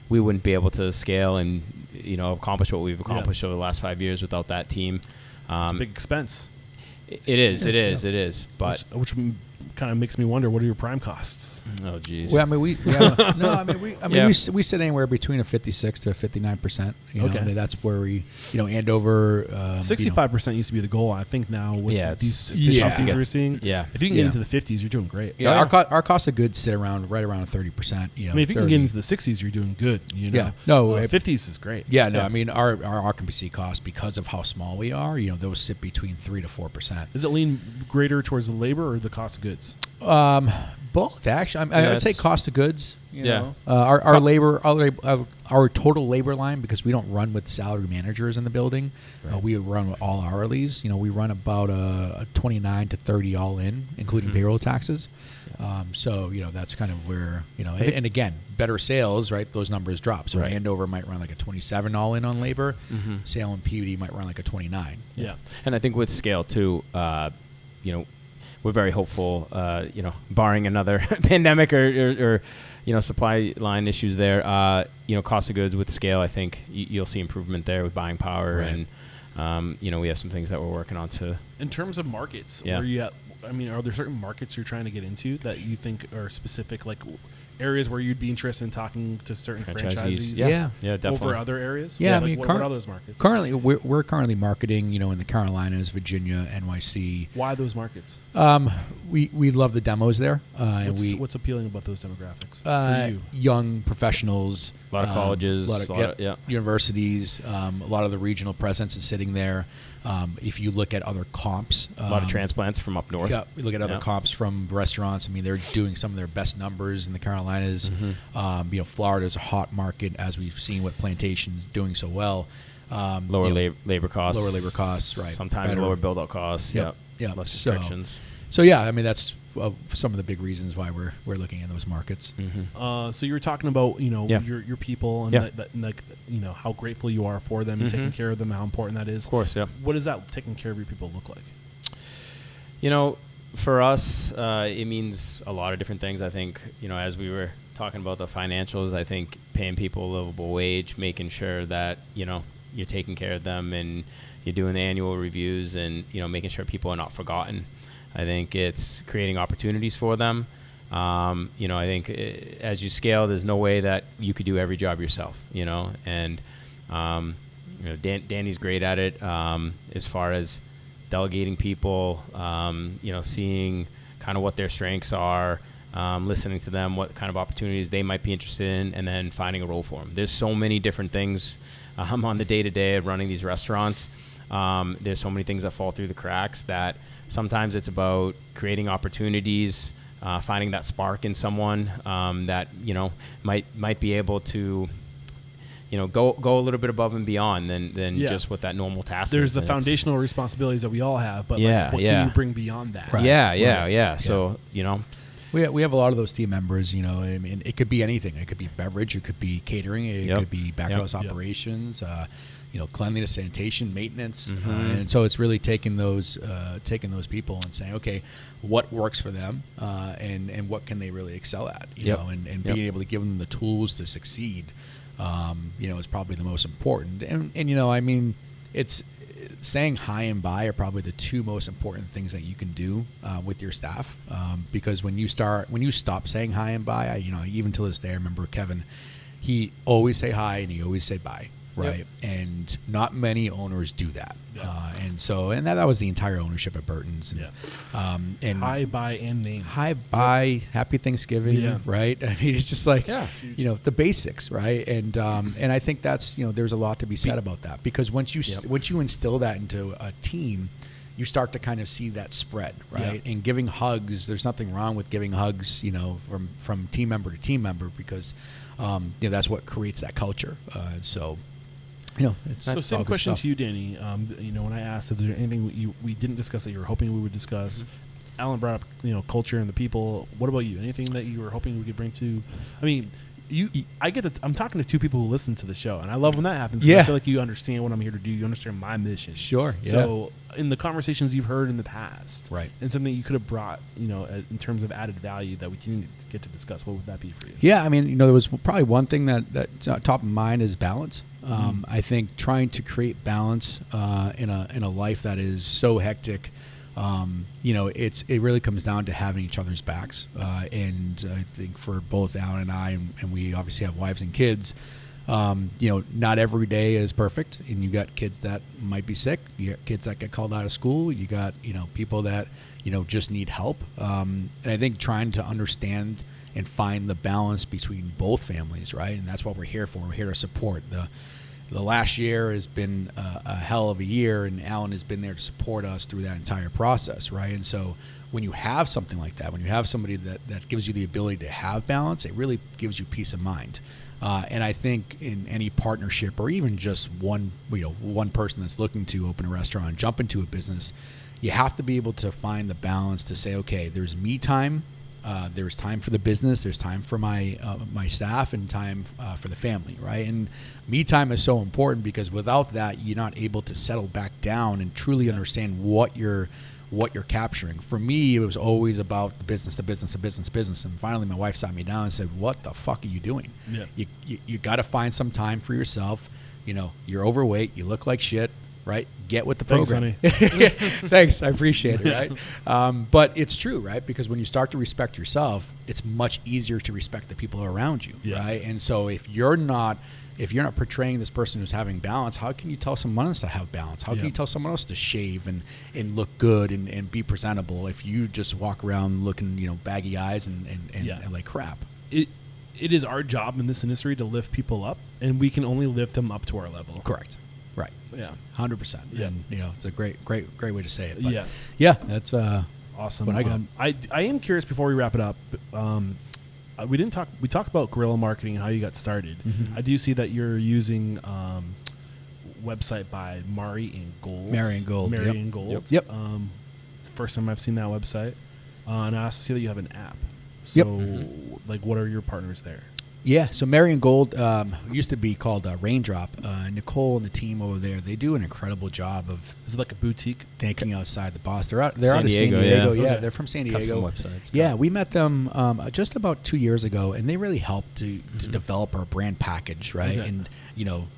we wouldn't be able to scale and, you know, accomplish what we've accomplished over the last 5 years without that team. It's a big expense. It is. But which kind of makes me wonder, what are your prime costs? Oh, geez. Well, I mean, we sit anywhere between a 56 to a 59%. You know, and that's where we, you know, Andover. 65% used to be the goal. I think now with these efficiencies we're seeing, if you can get into the 50s, you're doing great. Yeah, our cost of goods sit right around 30%. You know, I mean, if you can get into the 60s, you're doing good. You know? Yeah, no, 50s is great. Yeah, no, I mean, our occupancy costs, because of how small we are, you know, those sit between 3 to 4%. Does it lean greater towards the labor or the cost of goods? Both, actually. I would say cost of goods. You know. Our total labor line, because we don't run with salary managers in the building. Right. We run with all hourlies. You know, we run about a 29 to 30 all in, including payroll taxes. Yeah. So, you know, that's kind of where, you know, and again, better sales, right? Those numbers drop. So Andover might run like a 27 all in on labor. Salem PUD might run like a 29. Yeah. And I think with scale too, you know, we're very hopeful, you know, barring another pandemic or, you know, supply line issues there, you know, cost of goods with scale, I think you'll see improvement there with buying power. Right. And, you know, we have some things that we're working on too. In terms of markets, where you at, I mean, are there certain markets you're trying to get into that you think are specific, like areas where you'd be interested in talking to certain franchisees? Yeah, definitely. Over other areas? Yeah, I like mean, what are those markets? Currently, we're currently marketing, you know, in the Carolinas, Virginia, NYC. Why those markets? We love the demos there. What's appealing about those demographics for you? Young professionals. A lot of colleges, a lot of universities. A lot of the regional presence is sitting there. If you look at other comps, a lot of transplants from up north. Yeah, we look at other comps from restaurants. I mean, they're doing some of their best numbers in the Carolinas. You know, Florida's a hot market, as we've seen with Plantation's doing so well. Lower labor costs. Right. Sometimes lower build-out costs. Yeah. Less restrictions. So yeah, I mean, that's some of the big reasons why we're looking at those markets. So you were talking about, you know, your people and like, you know, how grateful you are for them and taking care of them, how important that is. Of course, yeah. What does that taking care of your people look like? You know, for us, it means a lot of different things. I think, you know, as we were talking about the financials, I think paying people a livable wage, making sure that, you know, you're taking care of them and you're doing the annual reviews and, you know, making sure people are not forgotten. I think it's creating opportunities for them. You know, I think as you scale, there's no way that you could do every job yourself, you know, and, you know, Danny's great at it as far as delegating people, you know, seeing kind of what their strengths are, listening to them, what kind of opportunities they might be interested in, and then finding a role for them. There's so many different things on the day-to-day of running these restaurants. There's so many things that fall through the cracks that sometimes it's about creating opportunities, finding that spark in someone that, you know, might be able to, go a little bit above and beyond than just what that normal task There's is. the foundational responsibilities that we all have, but what can you bring beyond that? Right. Yeah. So, we have a lot of those team members, I mean, it could be anything. It could be beverage, it could be catering, it could be back house operations, cleanliness, sanitation, maintenance. And so it's really taking those people and saying, okay, what works for them, and what can they really excel at, and being able to give them the tools to succeed, is probably the most important. And I mean, it's saying hi and bye are probably the two most important things that you can do with your staff, because when you stop saying hi and bye, even to this day, I remember Kevin, he always say hi and he always say bye. Right. And not many owners do that. And that was the entire ownership at Burton's. And hi, bye, and name. Hi, bye, happy Thanksgiving. Right. I mean, it's just like, the basics. Right. And I think that's, there's a lot to be said about that, because once you instill that into a team, you start to kind of see that spread, right? And giving hugs, there's nothing wrong with giving hugs, from team member to team member, because, that's what creates that culture. So same question to you, Danny. When I asked if there's anything we didn't discuss that you were hoping we would discuss, Alan brought up, culture and the people. What about you? Anything that you were hoping we could bring to? I mean, I'm talking to two people who listen to the show, and I love when that happens. I feel like you understand what I'm here to do. You understand my mission. Sure. Yeah. So in the conversations you've heard in the past, right, and something you could have brought, in terms of added value that we didn't get to discuss, what would that be for you? Yeah, I mean, there was probably one thing that's top of mind is balance. I think trying to create balance in a life that is so hectic. It really comes down to having each other's backs, and I think for both Alan and I, and we obviously have wives and kids, not every day is perfect, and you got kids that might be sick, you got kids that get called out of school, you got people that just need help, and I think trying to understand and find the balance between both families, right? And that's what we're here for. We're here to support. The last year has been a hell of a year, and Alan has been there to support us through that entire process, right? And so when you have something like that, when you have somebody that gives you the ability to have balance, it really gives you peace of mind. And I think in any partnership, or even just one person that's looking to open a restaurant, jump into a business, you have to be able to find the balance to say, okay, there's me time. There's time for the business. There's time for my staff, and time for the family, right? And me time is so important, because without that, you're not able to settle back down and truly understand what you're capturing. For me, it was always about the business. And finally, my wife sat me down and said, "What the fuck are you doing? Yeah. You got to find some time for yourself. You're overweight. You look like shit." Right? Get with the program. Thanks, honey. Thanks. I appreciate it. Right. But it's true, right? Because when you start to respect yourself, it's much easier to respect the people around you. Yeah. Right. And so if you're not portraying this person who's having balance, how can you tell someone else to have balance? How can you tell someone else to shave and look good and be presentable if you just walk around looking, baggy eyes and like crap? It is our job in this industry to lift people up, and we can only lift them up to our level. Correct. Right. Yeah. 100%. Yeah. And it's a great way to say it. But yeah. That's awesome. What I got. I am curious, before we wrap it up. We talked about guerrilla marketing and how you got started. Mm-hmm. I do see that you're using website by Marian Gold. Marian Gold. Yep. First time I've seen that website. And I also see that you have an app. So what are your partners there? Yeah, so Marian Gold used to be called Raindrop. Nicole and the team over there, they do an incredible job of... Is it like a boutique? Thinking outside the box. They're out of San Diego. Yeah, okay. They're from San Diego. Custom websites. Yeah, we met them just about 2 years ago, and they really helped to develop our brand package, right? Okay. And,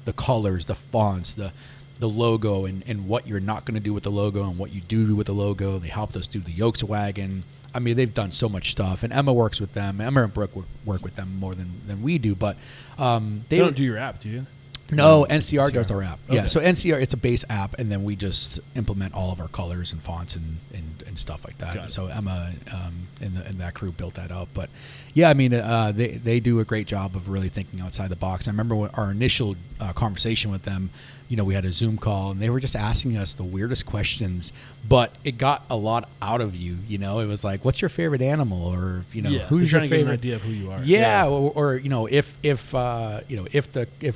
the colors, the fonts, the logo, and what you're not going to do with the logo and what you do with the logo. They helped us do the Yolkswagon. I mean, they've done so much stuff, and Emma works with them. Emma and Brooke work with them more than we do, but they don't do your app, do you? No, NCR does our app. Okay. Yeah, so NCR, it's a base app, and then we just implement all of our colors and fonts and stuff like that. So Emma and that crew built that up. But yeah, I mean, they do a great job of really thinking outside the box. I remember when our initial conversation with them, you know, we had a Zoom call, and they were just asking us the weirdest questions, but it got a lot out of you. You know, it was like, what's your favorite animal, or you know, who's your trying favorite? To get an idea of who you are. Yeah, or you know, if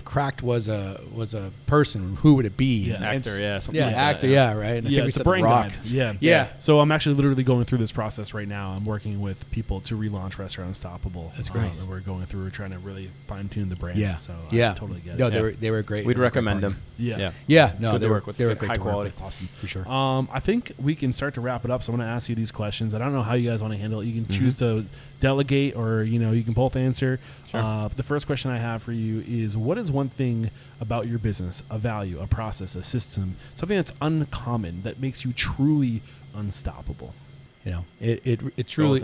Cracked was a person, who would it be? Yeah. Actor, something like actor, that, right. And I yeah, think we it's said a brain The Rock. guide. Yeah. So I'm actually literally going through this process right now. I'm working with people to relaunch Restaurant Unstoppable. That's great. And we're going through. We're trying to really fine tune the brand. Yeah. So yeah, I totally get it. No, they were great. We'd recommend them. Yeah. No, good they to were work with. They were great High to work quality. with. Awesome, for sure. I think we can start to wrap it up. So I'm going to ask you these questions. I don't know how you guys want to handle it. You can choose to delegate, or you know, you can both answer. Sure. The first question I have for you is: what is one thing about your business, a value, a process, a system, something that's uncommon that makes you truly unstoppable? You know, it truly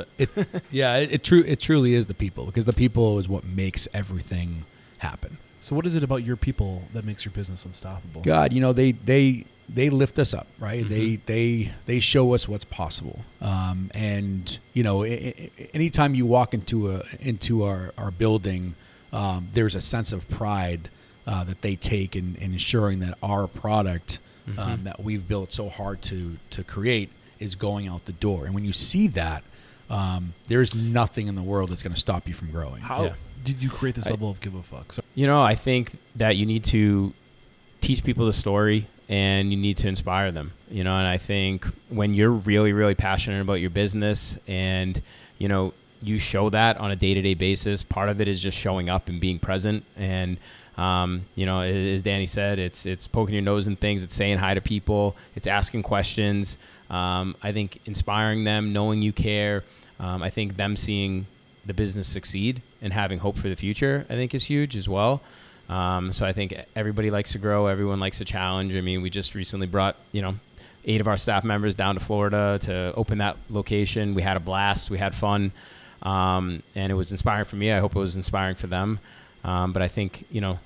it truly is the people, because the people is what makes everything happen. So what is it about your people that makes your business unstoppable? God, you know, they lift us up, right? They show us what's possible. And you know, anytime you walk into our building, there's a sense of pride that they take in ensuring that our product that we've built so hard to create is going out the door. And when you see that, there's nothing in the world that's going to stop you from growing. How did you create this level of give a fuck? You know, I think that you need to teach people the story, and you need to inspire them, you know, and I think when you're really, really passionate about your business, and, you know, you show that on a day-to-day basis, part of it is just showing up and being present. And, you know, as Danny said, it's poking your nose in things, it's saying hi to people, it's asking questions. I think inspiring them, knowing you care, I think them seeing the business succeed and having hope for the future, I think is huge as well. So I think everybody likes to grow. Everyone likes a challenge. I mean, we just recently brought, you know, 8 of our staff members down to Florida to open that location. We had a blast. We had fun. And it was inspiring for me. I hope it was inspiring for them. But I think, you know,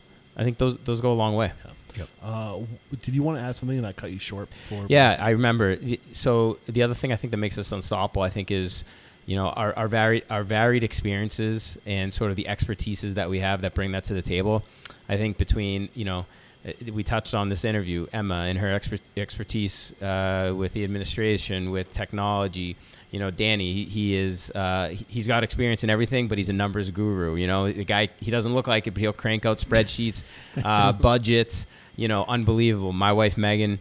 those go a long way. Yep. Did you want to add something that cut you short? Yeah, I remember. So the other thing I think that makes us unstoppable, I think, is, you know, our varied experiences and sort of the expertises that we have that bring that to the table. I think between, you know, we touched on this interview, Emma and her expertise with the administration, with technology. You know, Danny, he's got experience in everything, but he's a numbers guru. You know, the guy, he doesn't look like it, but he'll crank out spreadsheets, budgets. You know, unbelievable. My wife Megan,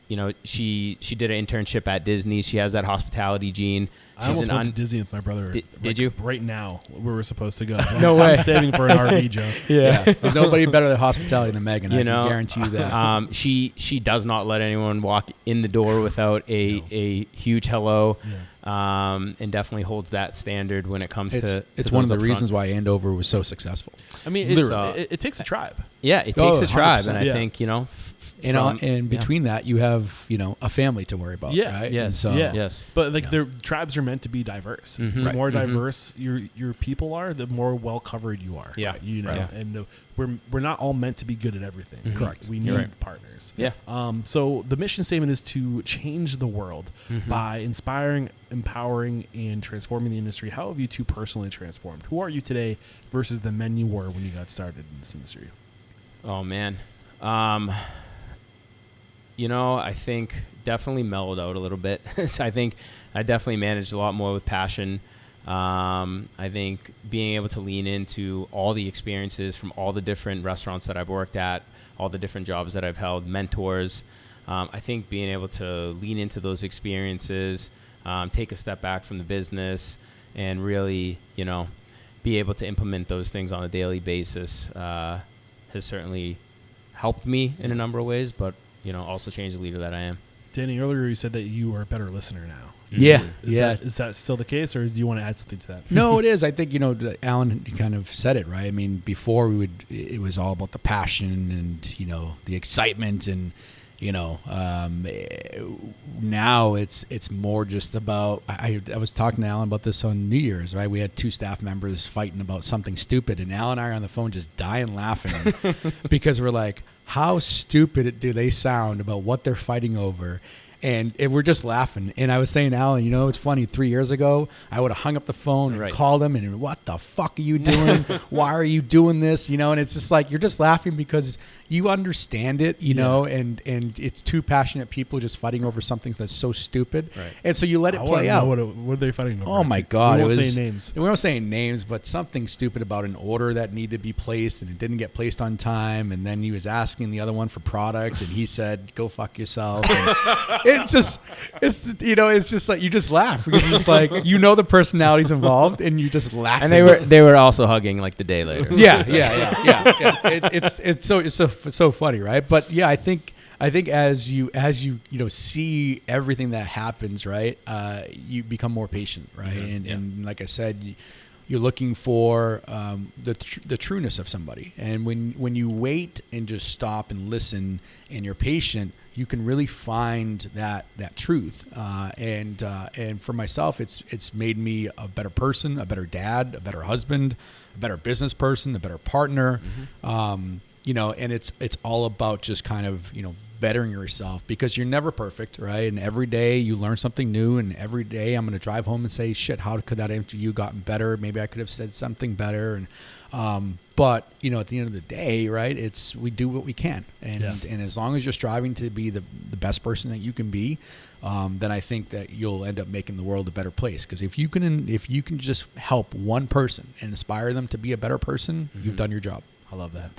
you know, she did an internship at Disney. She has that hospitality gene. I almost went to Disney with my brother. Did you? Right now, we were supposed to go. No way. I'm saving for an RV, Joe. Yeah. There's nobody better than hospitality than Megan. I can guarantee you that. She does not let anyone walk in the door without a huge hello. Yeah. And definitely holds that standard when it comes to it's one of the reasons why Andover was so successful. I mean, it takes a tribe. Yeah, it takes a tribe, and I think, you know, and between that, you have, you know, a family to worry about. Yeah. Right. Yes. Yes. But like their tribes are meant to be diverse. The more diverse your people are, the more well covered you are. Yeah. Right? You know, and we're not all meant to be good at everything. Correct. We need partners. Yeah. So the mission statement is to change the world by inspiring, empowering, and transforming the industry. How have you two personally transformed? Who are you today versus the men you were when you got started in this industry? Oh man. You know, I think definitely mellowed out a little bit. So I think I definitely managed a lot more with passion. I think being able to lean into all the experiences from all the different restaurants that I've worked at, all the different jobs that I've held, mentors. I think being able to lean into those experiences, take a step back from the business, and really, you know, be able to implement those things on a daily basis has certainly helped me in a number of ways, but, you know, also changed the leader that I am. Danny, earlier you said that you are a better listener now. Yeah. Is that still the case, or do you want to add something to that? No, it is. I think, you know, Alan kind of said it, right? I mean, before it was all about the passion and, you know, the excitement and, Now it's more just about, I was talking to Alan about this on New Year's, right? We had 2 staff members fighting about something stupid, and Alan and I are on the phone just dying laughing because we're like, how stupid do they sound about what they're fighting over? And we're just laughing. And I was saying, Alan, it's funny. 3 years ago, I would have hung up the phone and called him and, what the fuck are you doing? Why are you doing this? And it's just like, you're just laughing because you understand it, and it's 2 passionate people just fighting over something that's so stupid. Right. And so you let it play out. What are they fighting over? Oh my God. We won't say names. We won't say names, but something stupid about an order that needed to be placed and it didn't get placed on time. And then he was asking the other one for product and he said, go fuck yourself. And it's just like, you just laugh because it's just like, the personalities involved and you just laugh. And they were also hugging like the day later. Yeah. It's so funny, right? But yeah, I think as you see everything that happens, right, you become more patient, right? And like I said, you're looking for the trueness of somebody, and when you wait and just stop and listen and you're patient, you can really find that truth. And for myself, it's made me a better person, a better dad, a better husband, a better business person, a better partner. And it's all about just kind of, bettering yourself because you're never perfect, right? And every day you learn something new, and every day I'm going to drive home and say, shit, how could that interview gotten better? Maybe I could have said something better. And, but at the end of the day, right, we do what we can. And as long as you're striving to be the best person that you can be, then I think that you'll end up making the world a better place. Because if you can just help one person and inspire them to be a better person, you've done your job. I love that.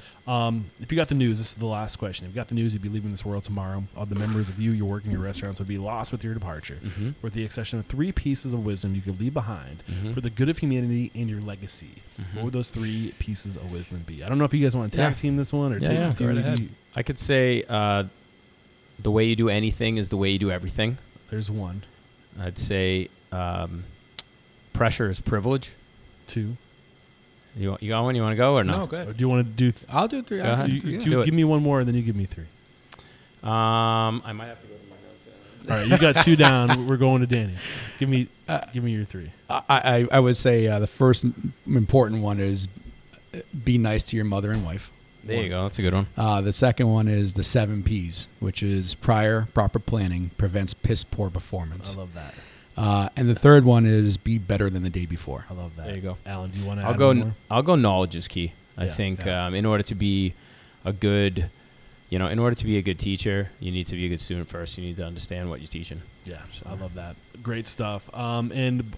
If you got the news, this is the last question. If you got the news, you'd be leaving this world tomorrow. All the memories of you, your work, and your restaurants would be lost with your departure. With the exception of 3 pieces of wisdom you could leave behind for the good of humanity and your legacy. What would those 3 pieces of wisdom be? I don't know if you guys want to tag team this one or go right ahead. I could say the way you do anything is the way you do everything. There's 1. I'd say pressure is privilege. 2. You got one? You want to go or no? No, go ahead. Or do you want to do? I'll do 3. Go ahead. Give me 1 more, and then you give me 3. I might have to go to my notes. All right, you got 2 down. We're going to Danny. Give me your 3. I would say the first important one is be nice to your mother and wife. There you go. That's a good one. The second one is the 7 Ps, which is proper planning prevents piss poor performance. I love that. And the third one is be better than the day before. I love that. There you go. Alan, do you want to add more? I'll go knowledge is key. I think in order to be a good, in order to be a good teacher, you need to be a good student first. You need to understand what you're teaching. Yeah, so. I love that. Great stuff. And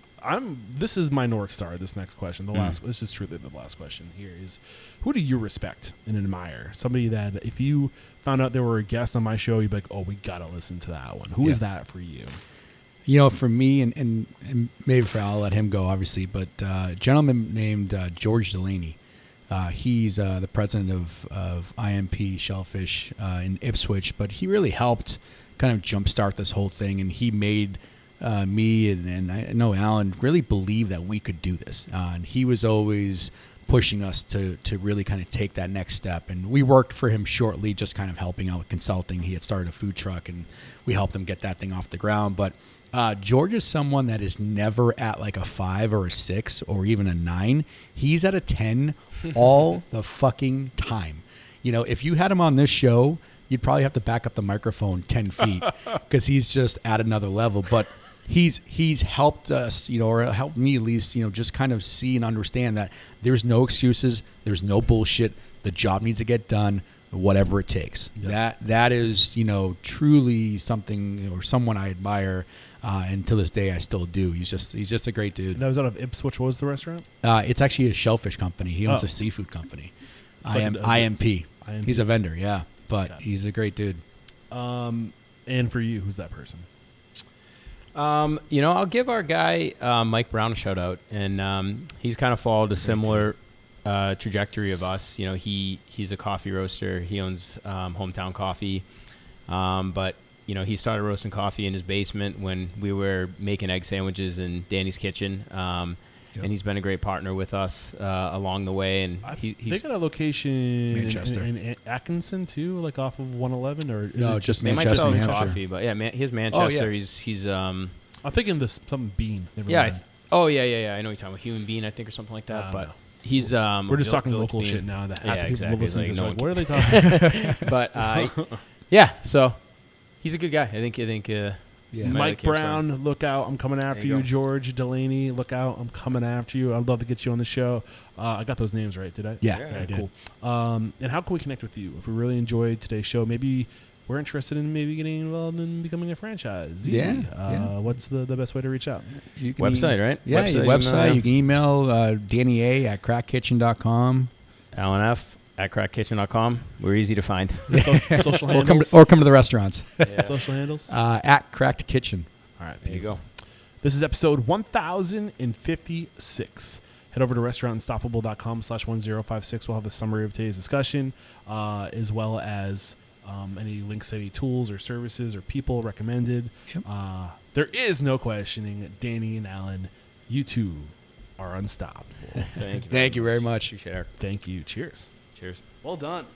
this is my North Star, this next question. This is truly the last question here is, who do you respect and admire? Somebody that if you found out they were a guest on my show, you'd be like, oh, we got to listen to that one. Who is that for you? For me, and maybe I'll let him go, obviously, but a gentleman named George Delaney. He's the president of IMP Shellfish in Ipswich, but he really helped kind of jumpstart this whole thing, and he made me and I know Alan really believe that we could do this. And he was always pushing us to really kind of take that next step. And we worked for him shortly, just kind of helping out with consulting. He had started a food truck, and we helped him get that thing off the ground. But George is someone that is never at like a 5 or a 6 or even a 9. He's at a 10 all the fucking time. If you had him on this show, you'd probably have to back up the microphone 10 feet because he's just at another level. But he's helped us, or helped me at least, just kind of see and understand that there's no excuses, there's no bullshit. The job needs to get done, whatever it takes. Yep. That is, truly something or someone I admire, and to this day I still do. He's just a great dude. And that was out of Ipswich. What was the restaurant? It's actually a shellfish company. He owns a seafood company. IMP. He's a vendor, yeah, but he's a great dude. And for you, who's that person? I'll give our guy Mike Brown a shout out, and he's kind of followed a similar trajectory of us. He's a coffee roaster. He owns Hometown Coffee, but he started roasting coffee in his basement when we were making egg sandwiches in Danny's kitchen. and he's been a great partner with us along the way. And they got a location Manchester. in Atkinson too, like off of 111, or is No, it just they might Manchester, sell his Manchester. coffee, but yeah, he has Manchester. Oh, yeah. He's I'm thinking this some bean. Never yeah. mind. I know what you're talking about, Human Being, I think, or something like that. But know. he's We're just talking Village local Bean. shit now. That Yeah, half the people exactly. listen to Like, this no like, one what are they talking? But yeah, so he's a good guy. I think. Mike Brown, look out! I'm coming after you you. go. George Delaney, look out! I'm coming after you. I'd love to get you on the show. I got those names right, did I? Yeah, I did. Cool. And how can we connect with you if we really enjoyed today's show? Maybe we're interested in maybe getting involved in becoming a franchise. Yeah. What's the best way to reach out? You can Website, right? Yeah, your website. You can email Danny A at crackkitchen.com. Alan F at crackkitchen.com. We're easy to find. Social Or handles. come to the restaurants. Social handles. At Cracked Kitchen. All right. There you go. This is episode 1056. Head over to restaurantunstoppable.com/1056. We'll have a summary of today's discussion, as well as any links to any tools or services or people recommended. Yep. There is no questioning. Danny and Alan, you two are unstoppable. Thank you. Thank you very much. Appreciate it. Thank you. Cheers. Cheers. Well done.